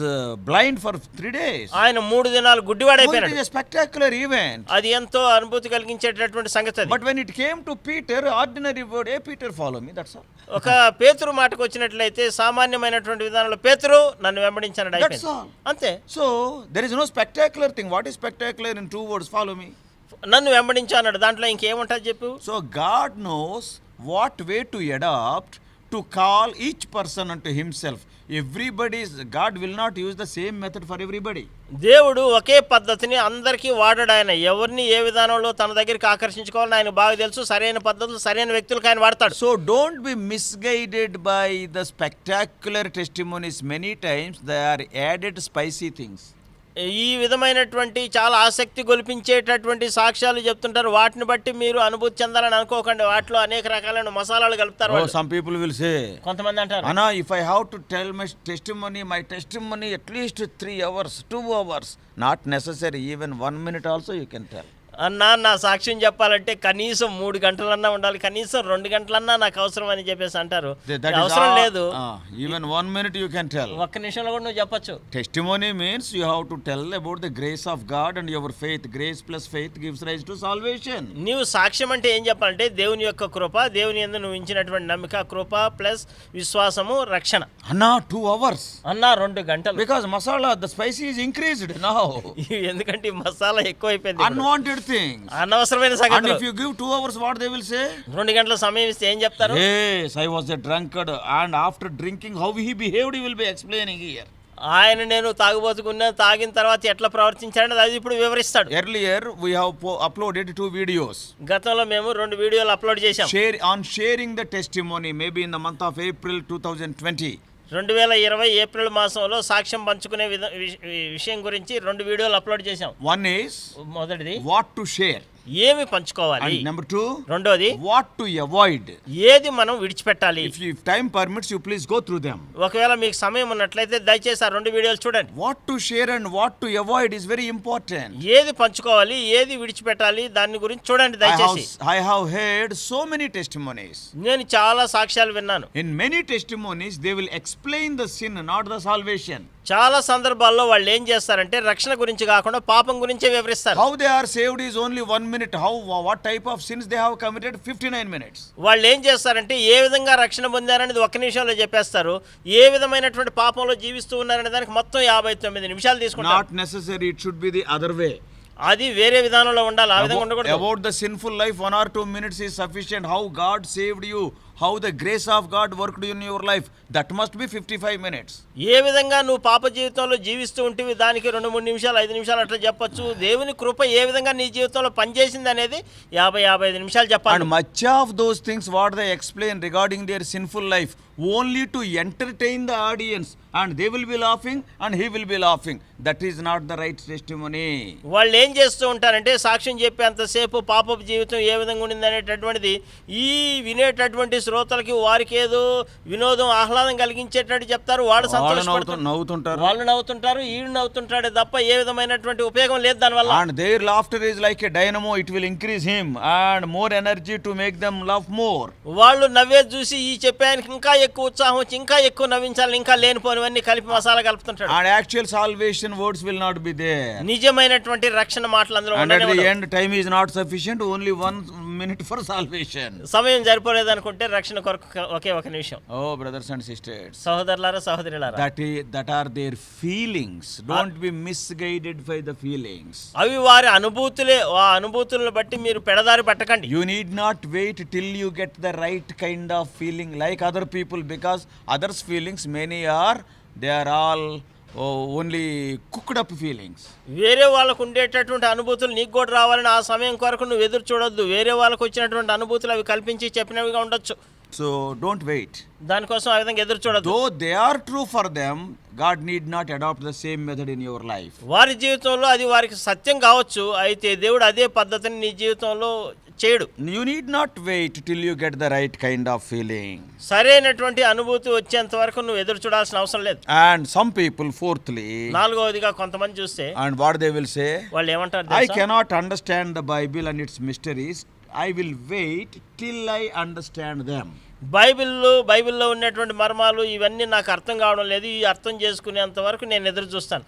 Speaker 2: blind for 3 days.
Speaker 3: ఆయన 3 దినాలు గుడ్డివాడైపోయాడు.
Speaker 2: It is a spectacular event.
Speaker 3: అది ఎంతో అనుభూతి కలిగించేటటువంటి సంగతి అది.
Speaker 2: But when it came to Peter, ordinary word, hey Peter follow me, that's all.
Speaker 3: ఒక పేతురు మాటకు వచ్చినట్లయితే సామాన్యమైనటువంటి విధానంలో పేతురు నన్ను వెంబడించాడు అయిపోయింది. అంతే.
Speaker 2: So there is no spectacular thing. What is spectacular in 2 words? Follow me.
Speaker 3: నన్ను వెంబడించు అన్నాడు. దాంట్లో ఇంకేముంటుంది చెప్పు.
Speaker 2: So God knows what way to adopt to call each person unto himself. God will not use the same method for everybody.
Speaker 3: దేవుడు ఒకే పద్ధతిని అందరికీ వాడాడు. ఆయన ఎవరిని ఏ విధానంలో తన దగ్గరికి ఆకర్షించుకోవాలని ఆయన బాగా తెలుసు. సరైన పద్ధతులు సరైన వ్యక్తులకు ఆయన వాడతాడు.
Speaker 2: So don't be misguided by the spectacular testimonies. Many times they are added spicy things.
Speaker 3: ఈ విధమైనటువంటి చాలా ఆసక్తి గొలిపించేటటువంటి సాక్ష్యాలు చెప్తుంటారు. వాటిని బట్టి మీరు అనుభూతి చెందాలని అనుకోకండి. వాటిలో అనేక రకాలైన మసాలాలు కలుపుతారు.
Speaker 2: Some people will say,
Speaker 3: కొంతమంది అంటారు,
Speaker 2: Anna, if I have to tell my testimony at least 3 hours, 2 hours, not necessary, even 1 minute also you can tell.
Speaker 3: అన్నా నా సాక్ష్యం చెప్పాలంటే కనీసం 3 గంటలన్నా ఉండాలి, కనీసం 2 గంటలన్నా నాకు అవసరం అని చెప్పేసి అంటారు. అవసరం లేదు.
Speaker 2: Even 1 minute you can tell.
Speaker 3: ఒక్క నిమిషంలో కూడా నువ్వు చెప్పొచ్చు.
Speaker 2: Testimony means you have to tell about the grace of God and your faith. Grace plus faith gives rise to salvation.
Speaker 3: నీవు సాక్ష్యం అంటే ఏం చెప్పాలంటే దేవుని యొక్క కృప, దేవుని యందు నువ్వు ఉంచినటువంటి నమ్మిక, కృప ప్లస్ విశ్వాసము, రక్షణ.
Speaker 2: అన్నా 2 hours.
Speaker 3: అన్నా 2 గంటలు.
Speaker 2: Because masala, the spicy is increased now.
Speaker 3: ఎందుకంటే మసాలా ఎక్కువైపోయింది.
Speaker 2: Unwanted things.
Speaker 3: అనవసరమైన సంగతులు.
Speaker 2: And if you give 2 hours, what they will say?
Speaker 3: 2 గంటల సమయం ఇస్తే ఏం చెప్తారు?
Speaker 2: Yes, I was a drunkard, and after drinking how he behaved he will be explaining here.
Speaker 3: ఆయన నేను తాగుబోతుకున్నా, తాగిన తర్వాత ఎట్లా ప్రవర్తించాడని అది ఇప్పుడు వివరిస్తాడు.
Speaker 2: Earlier we have uploaded 2 videos.
Speaker 3: గతంలో మేము 2 వీడియోలు అప్లోడ్ చేశాం.
Speaker 2: Sharing the testimony, maybe in the month of April 2020.
Speaker 3: 2020 April మాసంలో సాక్ష్యం పంచుకునే విషయం గురించి 2 వీడియోలు అప్లోడ్ చేశాం.
Speaker 2: One is
Speaker 3: మొదటిది
Speaker 2: what to share.
Speaker 3: ఏమి పంచుకోవాలి.
Speaker 2: And number 2,
Speaker 3: రెండోది
Speaker 2: what to avoid.
Speaker 3: ఏది మనం విడిచిపెట్టాలి.
Speaker 2: If time permits, you please go through them.
Speaker 3: ఒకవేళ మీకు సమయం ఉన్నట్లయితే దయచేసి ఆ 2 వీడియోలు చూడండి.
Speaker 2: What to share and what to avoid is very important.
Speaker 3: ఏది పంచుకోవాలి, ఏది విడిచిపెట్టాలి, దాని గురించి చూడండి దయచేసి.
Speaker 2: I have heard so many testimonies.
Speaker 3: నేను చాలా సాక్ష్యాలు విన్నాను.
Speaker 2: In many testimonies, they will explain the sin, not the salvation.
Speaker 3: చాలా సందర్భాల్లో వాళ్ళు ఏం చేస్తారంటే రక్షణ గురించి కాకుండా పాపం గురించే వివరిస్తారు.
Speaker 2: How they are saved is only 1 minute. What type of sins they have committed? 59 minutes.
Speaker 3: వాళ్ళు ఏం చేస్తారంటే ఏ విధంగా రక్షణ పొందారనేది 1 నిమిషంలో చెప్పేస్తారు. ఏ విధమైనటువంటి పాపంలో జీవిస్తూ ఉన్నారనే దానికి మొత్తం 59 నిమిషాలు తీసుకుంటారు.
Speaker 2: Not necessary. It should be the other way.
Speaker 3: అది వేరే విధానంలో ఉండాలి, ఆ విధంగా ఉండకూడదు.
Speaker 2: About the sinful life, 1 or 2 minutes is sufficient. How God saved you, how the grace of God worked in your life, that must be 55 minutes.
Speaker 3: ఏ విధంగా నువ్వు పాప జీవితంలో జీవిస్తూ ఉంటివి దానికి 2-3 నిమిషాలు 5 నిమిషాలు అట్లా చెప్పొచ్చు. దేవుని కృప ఏ విధంగా నీ జీవితంలో పనిచేసింది అనేది 50-55 నిమిషాలు చెప్పాలి.
Speaker 2: And much of those things what they explain regarding their sinful life only to entertain the audience, and they will be laughing and he will be laughing. That is not the right testimony.
Speaker 3: వాళ్ళు ఏం చేస్తూ ఉంటారంటే సాక్ష్యం చెప్పేంతసేపు పాపపు జీవితం ఏ విధంగా ఉండింది అనేటటువంటిది ఈ వినేటటువంటి శ్రోతలకి వారికి ఏదో వినోదం ఆహ్లాదం కలిగించేటట్టు చెప్తారు. వాళ్ళు
Speaker 2: నవ్వుతుంటారు,
Speaker 3: వాళ్ళు నవ్వుతుంటారు, ఈడు నవ్వుతుంటాడే తప్ప ఏ విధమైనటువంటి ఉపయోగం లేదు దానివల్ల.
Speaker 2: And their laughter is like a dynamo. It will increase him and more energy to make them laugh more.
Speaker 3: వాళ్ళు నవ్వేది చూసి ఈ చెప్పానికి ఇంకా ఎక్కువ ఉత్సాహం వచ్చి ఇంకా ఎక్కువ నవ్వించాలి, ఇంకా లేనిపోనివన్నీ కలిపి masala కలుపుతుంటాడు.
Speaker 2: And actual salvation words will not be there.
Speaker 3: నిజమైనటువంటి రక్షణ మాటలు అందులో
Speaker 2: and at the end time is not sufficient. Only 1 minute for salvation.
Speaker 3: సమయం సరిపోలేదు అనుకుంటే రక్షణ కొరకు ఒకే 1 నిమిషం.
Speaker 2: Oh brothers and sisters,
Speaker 3: సహోదరులారా సహోదరులారా,
Speaker 2: that are their feelings. Don't be misguided by the feelings.
Speaker 3: అవి వారి అనుభూతులే. ఆ అనుభూతులను బట్టి మీరు పెడదారి పట్టకండి.
Speaker 2: You need not wait till you get the right kind of feeling like other people, because others feelings many are, they are all only cooked up feelings.
Speaker 3: వేరే వాళ్ళకు ఉండేటటువంటి అనుభూతులు నీకు కూడా రావాలని ఆ సమయం కొరకు నువ్వు ఎదురు చూడొద్దు. వేరే వాళ్ళకు వచ్చినటువంటి అనుభూతులు అవి కల్పించి చెప్పినవిగా ఉండొచ్చు.
Speaker 2: So don't wait.
Speaker 3: దానికోసం ఆ విధంగా ఎదురు చూడొద్దు.
Speaker 2: Though they are true for them, God need not adopt the same method in your life.
Speaker 3: వారి జీవితంలో అది వారికి సత్యం కావచ్చు, అయితే దేవుడు అదే పద్ధతిని నీ జీవితంలో చేయడు.
Speaker 2: You need not wait till you get the right kind of feeling.
Speaker 3: సరైనటువంటి అనుభూతి వచ్చేంత వరకు నువ్వు ఎదురు చూడాల్సిన అవసరం లేదు.
Speaker 2: అండ్ సమ్ పీపుల్, ఫోర్త్లీ,
Speaker 3: నాలుగవదిగా కొంతమంది చూస్తే,
Speaker 2: and what they will say,
Speaker 3: వాళ్ళు ఏమంటారు,
Speaker 2: I cannot understand the Bible and its mysteries, I will wait till I understand them.
Speaker 3: బైబిల్లో ఉన్నటువంటి మర్మాలు ఇవన్నీ నాకు అర్థం కావడం లేదు, ఈ అర్థం చేసుకునేంత వరకు నేను ఎదురు చూస్తాను.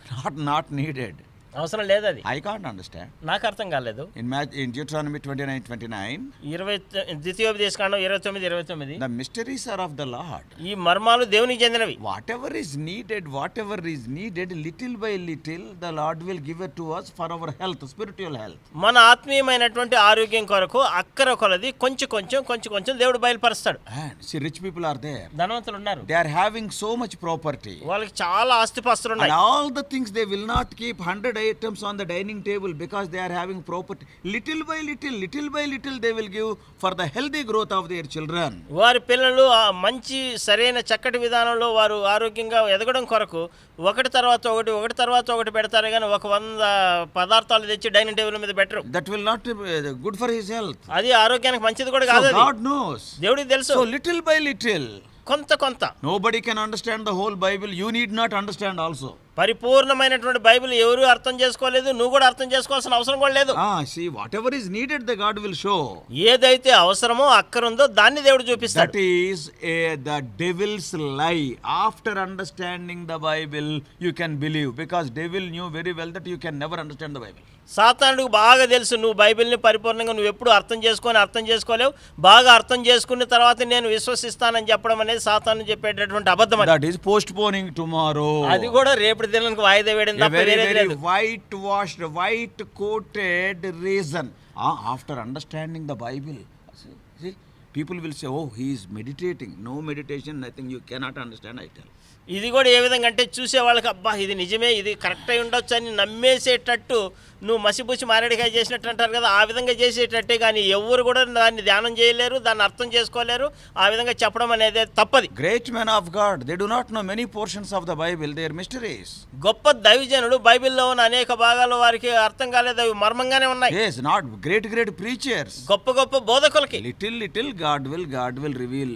Speaker 2: Not needed.
Speaker 3: అవసరం లేదు అది.
Speaker 2: I can't understand.
Speaker 3: నాకు అర్థం కాలేదు.
Speaker 2: ఇన్ Deuteronomy 29:29,
Speaker 3: ద్వితీయోపదేశకాండం 29:29,
Speaker 2: the mysteries are of the Lord.
Speaker 3: ఈ మర్మాలు దేవునికి చెందినవి.
Speaker 2: Whatever is needed, little by little, the Lord will give it to us for our health, spiritual health.
Speaker 3: మన ఆత్మీయమైనటువంటి ఆరోగ్యం కొరకు అక్కర కొలది కొంచెం దేవుడు బయలుపరుస్తాడు.
Speaker 2: See, rich people are there.
Speaker 3: ధనవంతులు ఉన్నారు.
Speaker 2: They are having so much property.
Speaker 3: వాళ్ళకి చాలా ఆస్తిపాస్తులు ఉన్నాయి.
Speaker 2: And all the things they will not keep 100 items on the dining table because they are having property. Little by little they will give for the healthy growth of their children.
Speaker 3: వారి పిల్లలు మంచి సరైన చక్కటి విధానంలో వారు ఆరోగ్యంగా ఎదగడం కొరకు ఒకటి తర్వాత ఒకటి పెడతారు, కానీ 100 పదార్థాలు తెచ్చి డైనింగ్ టేబుల్ మీద పెట్టరు.
Speaker 2: That will not be good for his health.
Speaker 3: అది ఆరోగ్యానికి మంచిది కూడా కాదు.
Speaker 2: So God knows.
Speaker 3: దేవుడికి తెలుసు.
Speaker 2: So little by little,
Speaker 3: కొంత.
Speaker 2: Nobody can understand the whole Bible. You need not understand also.
Speaker 3: పరిపూర్ణమైనటువంటి బైబిల్ ఎవరు అర్థం చేసుకోలేదు, నువ్వు కూడా అర్థం చేసుకోవాల్సిన అవసరం కూడా లేదు.
Speaker 2: See, whatever is needed, the God will show.
Speaker 3: ఏదైతే అవసరమో అక్కరుందో దాన్ని దేవుడు చూపిస్తాడు.
Speaker 2: That is the devil's lie. After understanding the Bible, you can believe, because devil knew very well that you can never understand the Bible.
Speaker 3: సాతానుడికి బాగా తెలుసు నువ్వు బైబిల్ని పరిపూర్ణంగా నువ్వు ఎప్పుడు అర్థం చేసుకోలేవు. బాగా అర్థం చేసుకున్న తర్వాత నేను విశ్వసిస్తానని చెప్పడం అనేది సాతాను చెప్పేటటువంటి అబద్ధం.
Speaker 2: That is postponing tomorrow.
Speaker 3: అది కూడా రేపటి దినానికి వాయిదా వేయడం తప్ప వేరేది లేదు.
Speaker 2: Whitewashed, white coated reason. After understanding the Bible, see, People will say, oh, he is meditating. No meditation, nothing. You cannot understand, I tell.
Speaker 3: ఇది కూడా ఏ విధంగా అంటే చూసే వాళ్ళకి అబ్బా ఇది నిజమే, ఇది కరెక్ట్ అయి ఉండొచ్చు అని నమ్మేసేటట్టు నువ్వు మసిపూసి మారేడికాయ చేసినట్టు అంటారు కదా, ఆ విధంగా చేసేటట్టే. కానీ ఎవరు కూడా దాన్ని ధ్యానం చేయలేరు, దాన్ని అర్థం చేసుకోలేరు. ఆ విధంగా చెప్పడం అనేది తప్పది.
Speaker 2: Great men of God, they do not know many portions of the Bible. They are mysteries.
Speaker 3: గొప్ప దైవజనుడు బైబిల్లో ఉన్న అనేక భాగాలు వారికి అర్థం కాలేదు, అవి మర్మంగానే ఉన్నాయి.
Speaker 2: Yes, not great preachers.
Speaker 3: గొప్ప గొప్ప బోధకులకి
Speaker 2: Little God will reveal.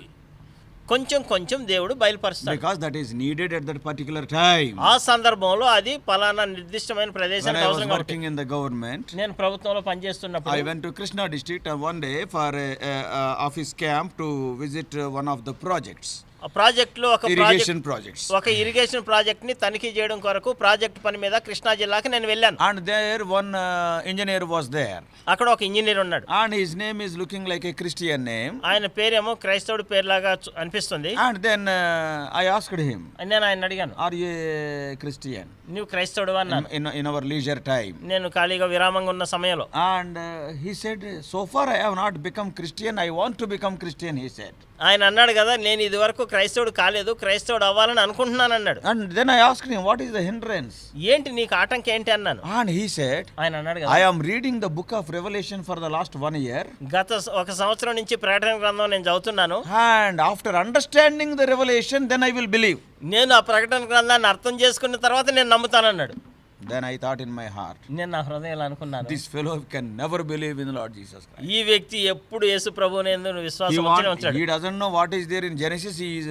Speaker 3: కొంచెం కొంచెం దేవుడు బయలుపరుస్తాడు.
Speaker 2: Because that is needed at that particular time.
Speaker 3: ఆ సందర్భంలో అది పలానా నిర్దిష్టమైన
Speaker 2: When
Speaker 3: ప్రదేశానికి
Speaker 2: I was
Speaker 3: అవసరం.
Speaker 2: working in the government,
Speaker 3: నేను ప్రభుత్వంలో పనిచేస్తున్నప్పుడు
Speaker 2: I went to Krishna district one day for a office camp to visit one of the projects.
Speaker 3: ఆ ప్రాజెక్టులో
Speaker 2: Irrigation projects.
Speaker 3: ఒక ఇరిగేషన్ ప్రాజెక్ట్ ని తనిఖీ చేయడం కొరకు ప్రాజెక్ట్ పని మీద కృష్ణా జిల్లాకి నేను వెళ్ళాను.
Speaker 2: And there one engineer was there.
Speaker 3: అక్కడ ఒక ఇంజనీర్ ఉన్నాడు.
Speaker 2: And his name is looking like a Christian name.
Speaker 3: ఆయన పేరేమో క్రైస్తవుడి పేరులాగా అనిపిస్తుంది.
Speaker 2: And then I asked him,
Speaker 3: నేను ఆయన అడిగాను,
Speaker 2: are you a Christian?
Speaker 3: నువ్వు క్రైస్తవుడు అన్నాను.
Speaker 2: In our leisure time.
Speaker 3: నేను ఖాళీగా విరామంగా ఉన్న సమయంలో.
Speaker 2: And he said, so far I have not become Christian. I want to become Christian, he said.
Speaker 3: ఆయన అన్నాడు కదా, నేను ఇది వరకు క్రైస్తవుడు కాలేదు, క్రైస్తవుడు అవ్వాలని అనుకుంటున్నాను అన్నాడు.
Speaker 2: And then I asked him, what is the hindrance?
Speaker 3: ఏంటి నీకు ఆటంకం ఏంటి అన్నాను.
Speaker 2: And he said,
Speaker 3: ఆయన అన్నాడు కదా,
Speaker 2: I am reading the book of Revelation for the last 1 year.
Speaker 3: గత ఒక సంవత్సరం నుంచి ప్రకటన గ్రంథం నేను చదువుతున్నాను.
Speaker 2: And after understanding the revelation, then I will believe.
Speaker 3: నేను ఆ ప్రకటన గ్రంథాన్ని అర్థం చేసుకున్న తర్వాత నేను నమ్ముతానన్నాడు.
Speaker 2: Then I thought in my heart,
Speaker 3: నేను నా హృదయంలో అనుకున్నాను,
Speaker 2: this fellow can never believe in the Lord Jesus Christ.
Speaker 3: ఈ వ్యక్తి ఎప్పుడు యేసు ప్రభువుని యందు విశ్వాసం ఉంచాడు.
Speaker 2: He doesn't know what is there in Genesis. He is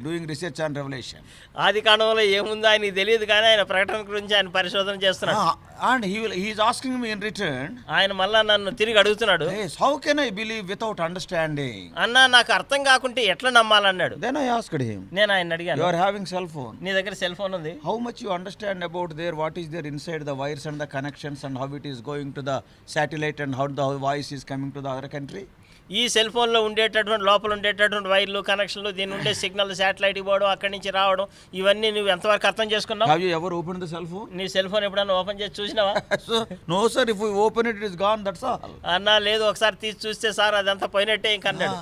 Speaker 2: doing research on Revelation.
Speaker 3: ఆది కాండంలో ఏముందో ఆయనకి తెలియదు, కానీ ఆయన ప్రకటన గురించి ఆయన పరిశోధన చేస్తున్నాడు.
Speaker 2: And he is asking me in return,
Speaker 3: ఆయన మళ్ళా నన్ను తిరిగి అడుగుతున్నాడు,
Speaker 2: yes, how can I believe without understanding?
Speaker 3: అన్నా నాకు అర్థం కాకుంటే ఎట్లా నమ్మాలన్నాడు.
Speaker 2: Then I asked him,
Speaker 3: నేను ఆయన అడిగాను,
Speaker 2: you are having cell phone.
Speaker 3: నీ దగ్గర సెల్ ఫోన్ ఉంది,
Speaker 2: How much you understand about there, what is there inside the wires and the connections and how it is going to the satellite and how the voice is coming to the other country?
Speaker 3: ఈ సెల్ ఫోన్లో ఉండేటటువంటి లోపల ఉండేటటువంటి వైర్లు కనెక్షన్లు, దీని ఉండే సిగ్నల్ శాటిలైట్కి పోవడం, అక్కడి నుంచి రావడం, ఇవన్నీ నువ్వు ఎంతవరకు అర్థం చేసుకున్నావు?
Speaker 2: Have you ever opened the cell phone?
Speaker 3: నీ సెల్ ఫోన్ ఎప్పుడన్నా ఓపెన్ చేసి చూసినావా?
Speaker 2: So, no sir, if we open it, it is gone, that's all.
Speaker 3: అన్నా లేదు, ఒకసారి తీసి చూస్తే సార్ అదంతా పోయినట్టే ఇంకన్నాడు.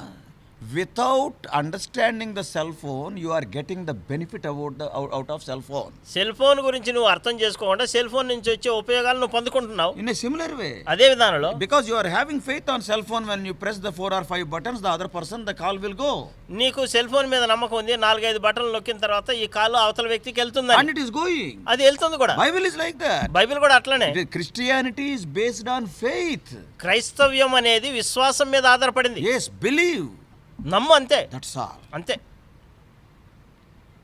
Speaker 2: Without understanding the cell phone, you are getting the benefit out of cell phone.
Speaker 3: Cell phone గురించి నువ్వు అర్థం చేసుకోకుండా సెల్ ఫోన్ నుంచి వచ్చే ఉపయోగాలు నువ్వు పొందుకుంటున్నావు.
Speaker 2: In a similar way,
Speaker 3: అదే విధానంలో
Speaker 2: because you are having faith on cell phone, when you press the 4 or 5 buttons, the other person, the call will go.
Speaker 3: నీకు సెల్ ఫోన్ మీద నమ్మకం ఉంది, 4-5 బటన్లు నొక్కిన తర్వాత ఈ కాల్ అవతల వ్యక్తికి వెళ్తుంది,
Speaker 2: And it is going.
Speaker 3: అది వెళ్తుంది కూడా.
Speaker 2: Bible is like that.
Speaker 3: Bible కూడా అట్లనే.
Speaker 2: Christianity is based on faith.
Speaker 3: క్రైస్తవ్యం అనేది విశ్వాసం మీద ఆధారపడింది.
Speaker 2: Yes, believe.
Speaker 3: నమ్ము అంతే,
Speaker 2: That's all.
Speaker 3: అంతే.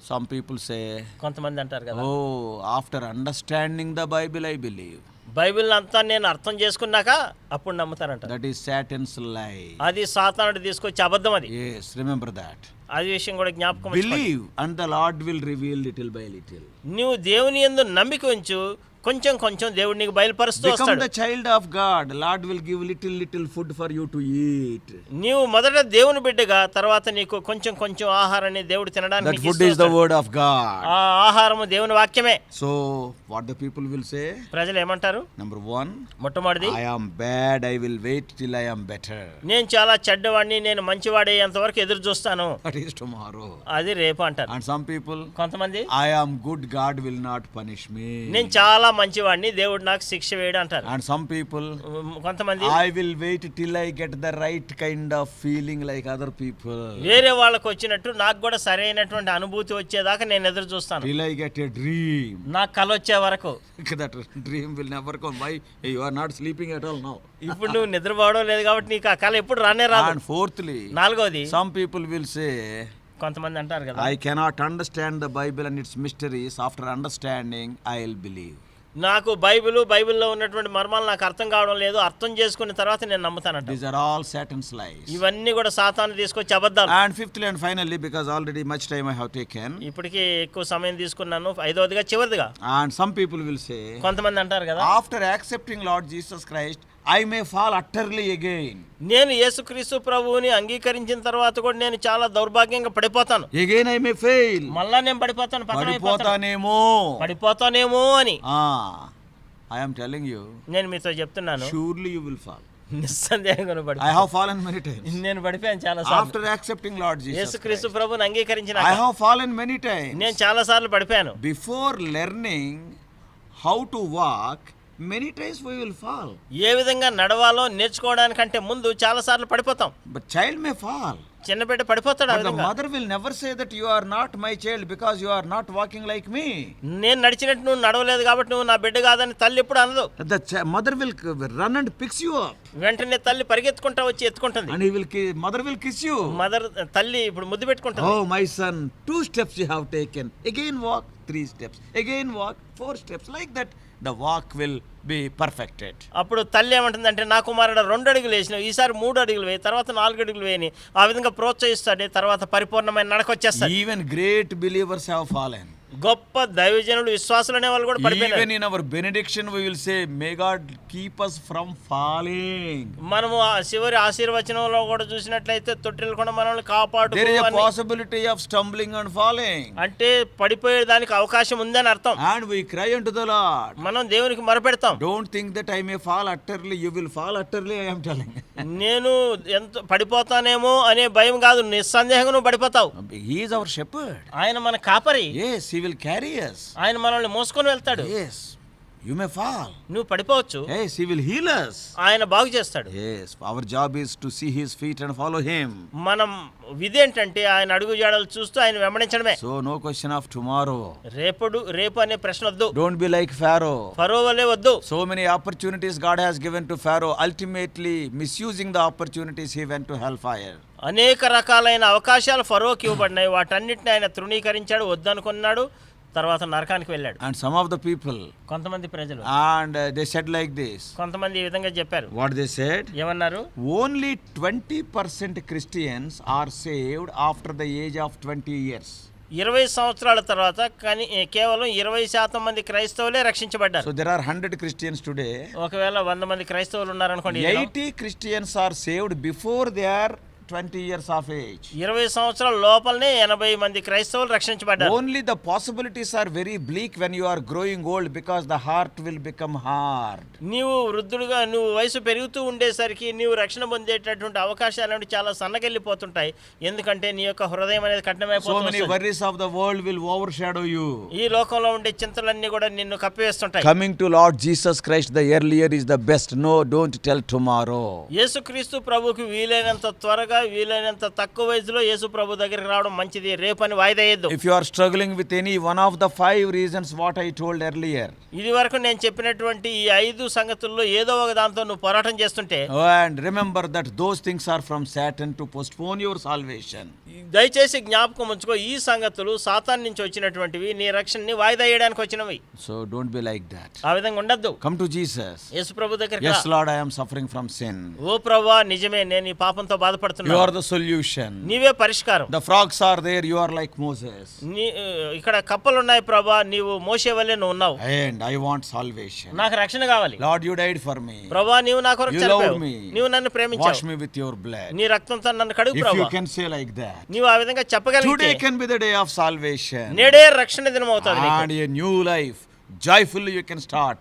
Speaker 2: Some people say,
Speaker 3: కొంతమంది అంటారు కదా,
Speaker 2: oh, after understanding the Bible, I believe.
Speaker 3: Bible అంతా నేను అర్థం చేసుకున్నాక అప్పుడు నమ్ముతారంట.
Speaker 2: That is Satan's lie.
Speaker 3: అది సాతానుడు తీసుకొచ్చే అబద్ధం అది.
Speaker 2: Yes, remember that.
Speaker 3: అది విషయం కూడా జ్ఞాపకం ఉంచుకోండి.
Speaker 2: Believe and the Lord will reveal little by little.
Speaker 3: నువ్వు దేవుని యందు నమ్మిక ఉంచు, కొంచెం కొంచెం దేవుడు నీకు బయలుపరుస్తూ
Speaker 2: Become
Speaker 3: వస్తాడు.
Speaker 2: the child of God. Lord will give little food for you to eat.
Speaker 3: నీవు మొదట దేవుని బిడ్డగా, తర్వాత నీకు కొంచెం కొంచెం ఆహారాన్ని దేవుడు తినడానికి
Speaker 2: That
Speaker 3: నీకు
Speaker 2: food
Speaker 3: ఇస్తూ
Speaker 2: is the
Speaker 3: వస్తాడు.
Speaker 2: word of God.
Speaker 3: ఆ ఆహారము దేవుని వాక్యమే.
Speaker 2: So, what the people will say?
Speaker 3: ప్రజలు ఏమంటారు?
Speaker 2: Number 1,
Speaker 3: మొట్టమొదటిది,
Speaker 2: I am bad, I will wait till I am better.
Speaker 3: నేను చాలా చెడ్డవాడిని, నేను మంచివాడేంత వరకు ఎదురు చూస్తాను,
Speaker 2: That is tomorrow.
Speaker 3: అది రేపు అంటారు.
Speaker 2: And some people,
Speaker 3: కొంతమంది,
Speaker 2: I am good, God will not punish me.
Speaker 3: నేను చాలా మంచివాడిని, దేవుడు నాకు శిక్ష వేయడు అంటారు.
Speaker 2: And some people,
Speaker 3: కొంతమంది,
Speaker 2: I will wait till I get the right kind of feeling like other people.
Speaker 3: వేరే వాళ్ళకు వచ్చినట్టు నాకు కూడా సరైనటువంటి అనుభూతి వచ్చేదాకా నేను ఎదురు చూస్తాను,
Speaker 2: Till I get a dream.
Speaker 3: నాకు కల వచ్చే వరకు.
Speaker 2: That dream will never come. Why? You are not sleeping at all now.
Speaker 3: ఇప్పుడు నువ్వు నిద్రపోవడం లేదు కాబట్టి నీకు ఆ కళ ఎప్పుడు రానే రాదు.
Speaker 2: And fourthly,
Speaker 3: నాలుగోది,
Speaker 2: some people will say,
Speaker 3: కొంతమంది అంటారు కదా,
Speaker 2: I cannot understand the Bible and its mysteries. After understanding, I'll believe.
Speaker 3: నాకు బైబిల్లో ఉన్నటువంటి మర్మాలు నాకు అర్థం కావడం లేదు, అర్థం చేసుకున్న తర్వాత నేను నమ్ముతానంట.
Speaker 2: These are all Satan's lies.
Speaker 3: ఇవన్నీ కూడా సాతాను తీసుకొచ్చి అబద్ధాలు.
Speaker 2: And fifthly and finally, because already much time I have taken,
Speaker 3: ఇప్పటికీ ఎక్కువ సమయం తీసుకున్నాను, ఐదవదిగా చివరిదిగా,
Speaker 2: and some people will say,
Speaker 3: కొంతమంది అంటారు కదా,
Speaker 2: after accepting Lord Jesus Christ, I may fall utterly again.
Speaker 3: నేను యేసుక్రీస్తు ప్రభువుని అంగీకరించిన తర్వాత కూడా నేను చాలా దౌర్భాగ్యంగా పడిపోతాను.
Speaker 2: Again I may fail.
Speaker 3: మళ్ళా నేను పడిపోతాను, పడిపోతానేమో అని.
Speaker 2: I am telling you,
Speaker 3: నేను మీతో చెప్తున్నాను,
Speaker 2: surely you will fall.
Speaker 3: నిస్సందేహంగా
Speaker 2: I
Speaker 3: పడిపోయాను.
Speaker 2: have fallen many times.
Speaker 3: నేను పడిపోయాను చాలా సార్లు.
Speaker 2: After accepting Lord Jesus
Speaker 3: యేసుక్రీస్తు
Speaker 2: Christ,
Speaker 3: ప్రభువుని అంగీకరించిన
Speaker 2: I have fallen many times.
Speaker 3: నేను చాలా సార్లు పడిపోయాను.
Speaker 2: Before learning how to walk, many times we will fall.
Speaker 3: ఏ విధంగా నడవాలో నేర్చుకోవడానికంటే ముందు చాలా సార్లు పడిపోతాం.
Speaker 2: But child may fall.
Speaker 3: చిన్న బిడ్డ పడిపోతాడు ఆ
Speaker 2: But the
Speaker 3: విధంగా.
Speaker 2: mother will never say that you are not my child because you are not walking like me.
Speaker 3: నేను నడిచినట్టు నువ్వు నడవలేదు కాబట్టి నువ్వు నా బిడ్డ కాదని తల్లి ఎప్పుడు అనదు.
Speaker 2: The mother will run and picks you up.
Speaker 3: వెంటనే తల్లి పరిగెత్తుకుంటా వచ్చి ఎత్తుకుంటుంది.
Speaker 2: And mother will kiss you.
Speaker 3: తల్లి ఇప్పుడు ముద్దు పెట్టుకుంటుంది.
Speaker 2: Oh, my son, 2 steps you have taken. Again walk 3 steps. Again walk 4 steps. Like that, the walk will be perfected.
Speaker 3: అప్పుడు తల్లి ఏమంటుందంటే నా కుమారుడు 2 అడుగులు వేసినావు, ఈసారి 3 అడుగులు వేయి, తర్వాత 4 అడుగులు వేయని ఆ విధంగా ప్రోత్సహిస్తాడే, తర్వాత పరిపూర్ణమైన నడక వచ్చేస్తాడు.
Speaker 2: Even great believers have fallen.
Speaker 3: గొప్ప దైవజనులు విశ్వాసులు అనే వాళ్ళు కూడా పడిపోయారు.
Speaker 2: Even in our benediction we will say, may God keep us from falling.
Speaker 3: మనము ఆ చివరి ఆశీర్వచనంలో కూడా చూసినట్లయితే తొట్టిల్లకుండా మనల్ని కాపాడు.
Speaker 2: There is a possibility of stumbling and falling.
Speaker 3: అంటే పడిపోయేదానికి అవకాశం ఉందని అర్థం.
Speaker 2: And we cry unto the Lord.
Speaker 3: మనం దేవునికి మొరపెడతాం.
Speaker 2: Don't think that I may fall utterly. You will fall utterly, I am telling.
Speaker 3: నేను ఎంత పడిపోతానేమో అనే భయం కాదు, నిస్సందేహంగా నువ్వు పడిపోతావు.
Speaker 2: He is our shepherd.
Speaker 3: ఆయన మన కాపరి.
Speaker 2: Yes, he will carry us.
Speaker 3: ఆయన మనల్ని మోసుకొని వెళ్తాడు.
Speaker 2: Yes, you may fall.
Speaker 3: నువ్వు పడిపోవచ్చు.
Speaker 2: Yes, he will heal us.
Speaker 3: ఆయన బాగు చేస్తాడు.
Speaker 2: Yes, our job is to see his feet and follow him.
Speaker 3: మనం విధి ఏంటంటే ఆయన అడుగు జాడలు చూస్తూ ఆయన వెంబడించడమే.
Speaker 2: So no question of tomorrow.
Speaker 3: రేపు అనే ప్రశ్న వద్దు.
Speaker 2: Don't be like Pharaoh.
Speaker 3: ఫరో వలే వద్దు.
Speaker 2: So many opportunities God has given to Pharaoh. Ultimately, misusing the opportunities, he went to hellfire.
Speaker 3: అనేక రకాలైన అవకాశాలు ఫరోకి ఇవ్వబడినాయి, వాటన్నిటిని ఆయన తృణీకరించాడు, వద్దనుకున్నాడు, తర్వాత నరకానికి వెళ్ళాడు.
Speaker 2: And some of the people,
Speaker 3: కొంతమంది ప్రజలు
Speaker 2: and they said like this.
Speaker 3: కొంతమంది ఈ విధంగా చెప్పారు.
Speaker 2: What they said?
Speaker 3: ఏమన్నారు?
Speaker 2: Only 20% Christians are saved after the age of 20 years.
Speaker 3: 20 సంవత్సరాల తర్వాత కానీ కేవలం 20% మంది క్రైస్తవులే రక్షించబడ్డారు.
Speaker 2: So there are 100 Christians today.
Speaker 3: ఒకవేళ 100 మంది క్రైస్తవులు ఉన్నారనుకోండి,
Speaker 2: 80 Christians are saved before they are 20 years of age.
Speaker 3: 20 సంవత్సరాల లోపలనే 80 మంది క్రైస్తవులు రక్షించబడ్డారు.
Speaker 2: Only the possibilities are very bleak when you are growing old because the heart will become hard.
Speaker 3: నీవు వృద్ధుడుగా నువ్వు వయసు పెరుగుతూ ఉండేసరికి నీవు రక్షణ పొందేటటువంటి అవకాశాలు చాలా సన్నగిల్లిపోతుంటాయి, ఎందుకంటే నీ యొక్క హృదయం అనేది
Speaker 2: So many
Speaker 3: కఠినమైపోతుంది.
Speaker 2: worries of the world will overshadow you.
Speaker 3: ఈ లోకంలో ఉండే చింతలన్నీ కూడా నిన్ను కప్పివేస్తుంటాయి.
Speaker 2: Coming to Lord Jesus Christ the earlier is the best. No, don't tell tomorrow.
Speaker 3: యేసుక్రీస్తు ప్రభువుకి వీలైనంత త్వరగా వీలైనంత తక్కువ వయసులో యేసు ప్రభు దగ్గరికి రావడం మంచిది, రేపని వాయిదా వేయద్దు.
Speaker 2: If you are struggling with any one of the 5 reasons what I told earlier,
Speaker 3: ఇది వరకు నేను చెప్పినటువంటి ఈ 5 సంగతుల్లో ఏదో ఒక దాంతో నువ్వు పోరాటం చేస్తుంటే,
Speaker 2: and remember that those things are from Satan to postpone your salvation.
Speaker 3: దయచేసి జ్ఞాపకం ఉంచుకో, ఈ సంగతులు సాతాన్ నుంచి వచ్చినటువంటివి, నీ రక్షణని వాయిదా వేయడానికి వచ్చినవి.
Speaker 2: So don't be like that.
Speaker 3: ఆ విధంగా ఉండద్దు.
Speaker 2: Come to Jesus.
Speaker 3: యేసు ప్రభు దగ్గరికి
Speaker 2: Yes,
Speaker 3: రా.
Speaker 2: Lord, I am suffering from sin.
Speaker 3: ఓ ప్రభువా, నిజమే నేను ఈ పాపంతో
Speaker 2: You
Speaker 3: బాధపడుతున్నాను,
Speaker 2: are the solution.
Speaker 3: నీవే పరిష్కారం.
Speaker 2: The frogs are there, you are like Moses.
Speaker 3: ఇక్కడ కప్పలు ఉన్నాయి ప్రభా, నీవు మోషే వల్లే నువ్వు ఉన్నావు.
Speaker 2: And I want salvation.
Speaker 3: నాకు రక్షణ కావాలి.
Speaker 2: Lord, you died for me.
Speaker 3: ప్రభా, నీవు నా కొరకు
Speaker 2: You
Speaker 3: చనిపోయావు,
Speaker 2: loved me.
Speaker 3: నీవు నన్ను
Speaker 2: Wash
Speaker 3: ప్రేమించావు,
Speaker 2: me with your blood.
Speaker 3: నీ రక్తంతో నన్ను కడుగు
Speaker 2: If you
Speaker 3: ప్రభా.
Speaker 2: can say like that,
Speaker 3: నీవు ఆ విధంగా చెప్పగలిగితే
Speaker 2: today can be the day of salvation.
Speaker 3: నేడే రక్షణ దినం అవుతుంది నీకు.
Speaker 2: And a new life, joyfully you can start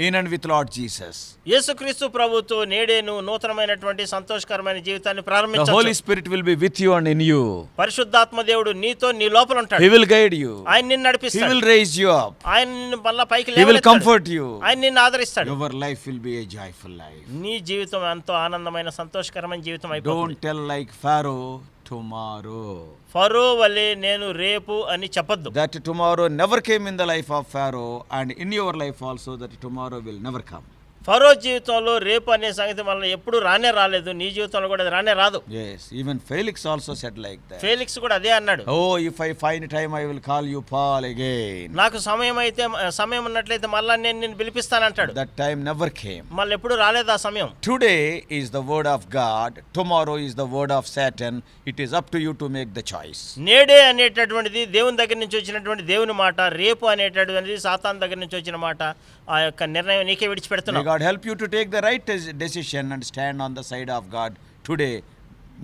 Speaker 2: in and with Lord Jesus.
Speaker 3: యేసుక్రీస్తు ప్రభుతో నేడే నువ్వు నూతనమైనటువంటి సంతోషకరమైన జీవితాన్ని
Speaker 2: The
Speaker 3: ప్రారంభించవచ్చు.
Speaker 2: Holy Spirit will be with you and in you.
Speaker 3: పరిశుద్ధాత్మ దేవుడు నీతో నీ లోపల ఉంటాడు.
Speaker 2: He will guide you.
Speaker 3: ఆయన నిన్ను
Speaker 2: He
Speaker 3: నడిపిస్తాడు,
Speaker 2: will raise you up.
Speaker 3: ఆయన నిన్ను మళ్ళా పైకి
Speaker 2: He will
Speaker 3: లేవనెత్తాడు,
Speaker 2: comfort you.
Speaker 3: ఆయన నిన్ను ఆదరిస్తాడు.
Speaker 2: Your life will be a joyful life.
Speaker 3: నీ జీవితం ఎంతో ఆనందమైన సంతోషకరమైన జీవితం అయిపోతుంది.
Speaker 2: Don't tell like Pharaoh, tomorrow.
Speaker 3: ఫరో వలె నేను రేపు అని చెప్పొద్దు.
Speaker 2: That tomorrow never came in the life of Pharaoh, and in your life also that tomorrow will never come.
Speaker 3: ఫరో జీవితంలో రేపు అనే సంగతి వల్ల ఎప్పుడు రానే రాలేదు, నీ జీవితంలో కూడా అది రానే రాదు.
Speaker 2: Yes, even Felix also said like that.
Speaker 3: Felix కూడా అదే అన్నాడు.
Speaker 2: Oh, if I find time I will call you Paul again.
Speaker 3: నాకు సమయం ఉన్నట్లయితే మళ్ళా నేను నిన్ను పిలిపిస్తానంటాడు.
Speaker 2: That time never came.
Speaker 3: మళ్ళీ ఎప్పుడు రాలేదు ఆ సమయం.
Speaker 2: Today is the word of God, tomorrow is the word of Satan. It is up to you to make the choice.
Speaker 3: నేడే అనేటటువంటిది దేవుని దగ్గర నుంచి వచ్చినటువంటి దేవుని మాట, రేపు అనేటటువంటిది సాతాన్ దగ్గర నుంచి వచ్చిన మాట. ఆ యొక్క నిర్ణయం నీకే
Speaker 2: May
Speaker 3: విడిచిపెడుతున్నావు.
Speaker 2: God help you to take the right decision and stand on the side of God today.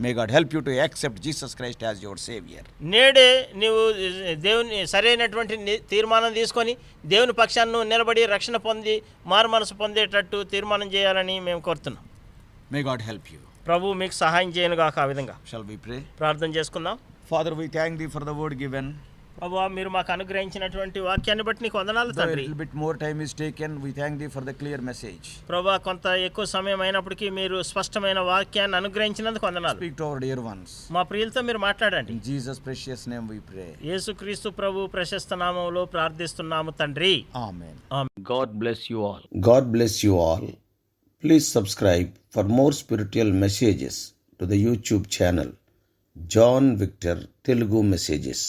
Speaker 2: May God help you to accept Jesus Christ as your Savior.
Speaker 3: నేడే నీవు దేవుని సరైనటువంటి తీర్మానం తీసుకొని దేవుని పక్షాన్ని నిలబడి రక్షణ పొంది మారు మనసు పొందేటట్టు తీర్మానం చేయాలని మేము కోరుతున్నాం.
Speaker 2: May God help you.
Speaker 3: ప్రభు మీకు సహాయం చేయనుగాక. ఆ విధంగా
Speaker 2: Shall we pray?
Speaker 3: ప్రార్థన చేసుకుందాం.
Speaker 2: Father, we thank thee for the word given.
Speaker 3: ప్రభువా, మీరు మాకు అనుగ్రహించినటువంటి వాక్యాన్ని బట్టి నీకు వందనాలు
Speaker 2: Though a
Speaker 3: తండ్రి.
Speaker 2: little bit more time is taken, we thank thee for the clear message.
Speaker 3: ప్రభువా, కొంత ఎక్కువ సమయం అయినప్పటికీ మీరు స్పష్టమైన వాక్యాన్ని అనుగ్రహించినందుకు వందనాలు.
Speaker 2: Speak to our dear ones.
Speaker 3: మా ప్రియులతో మీరు మాట్లాడండి.
Speaker 2: In Jesus' precious name we pray.
Speaker 3: యేసుక్రీస్తు ప్రభు ప్రశస్త నామములో ప్రార్థిస్తున్నాము తండ్రి.
Speaker 2: Amen.
Speaker 3: God bless you all.
Speaker 4: God bless you all. Please subscribe for more spiritual messages to the YouTube channel John Victor Telugu Messages.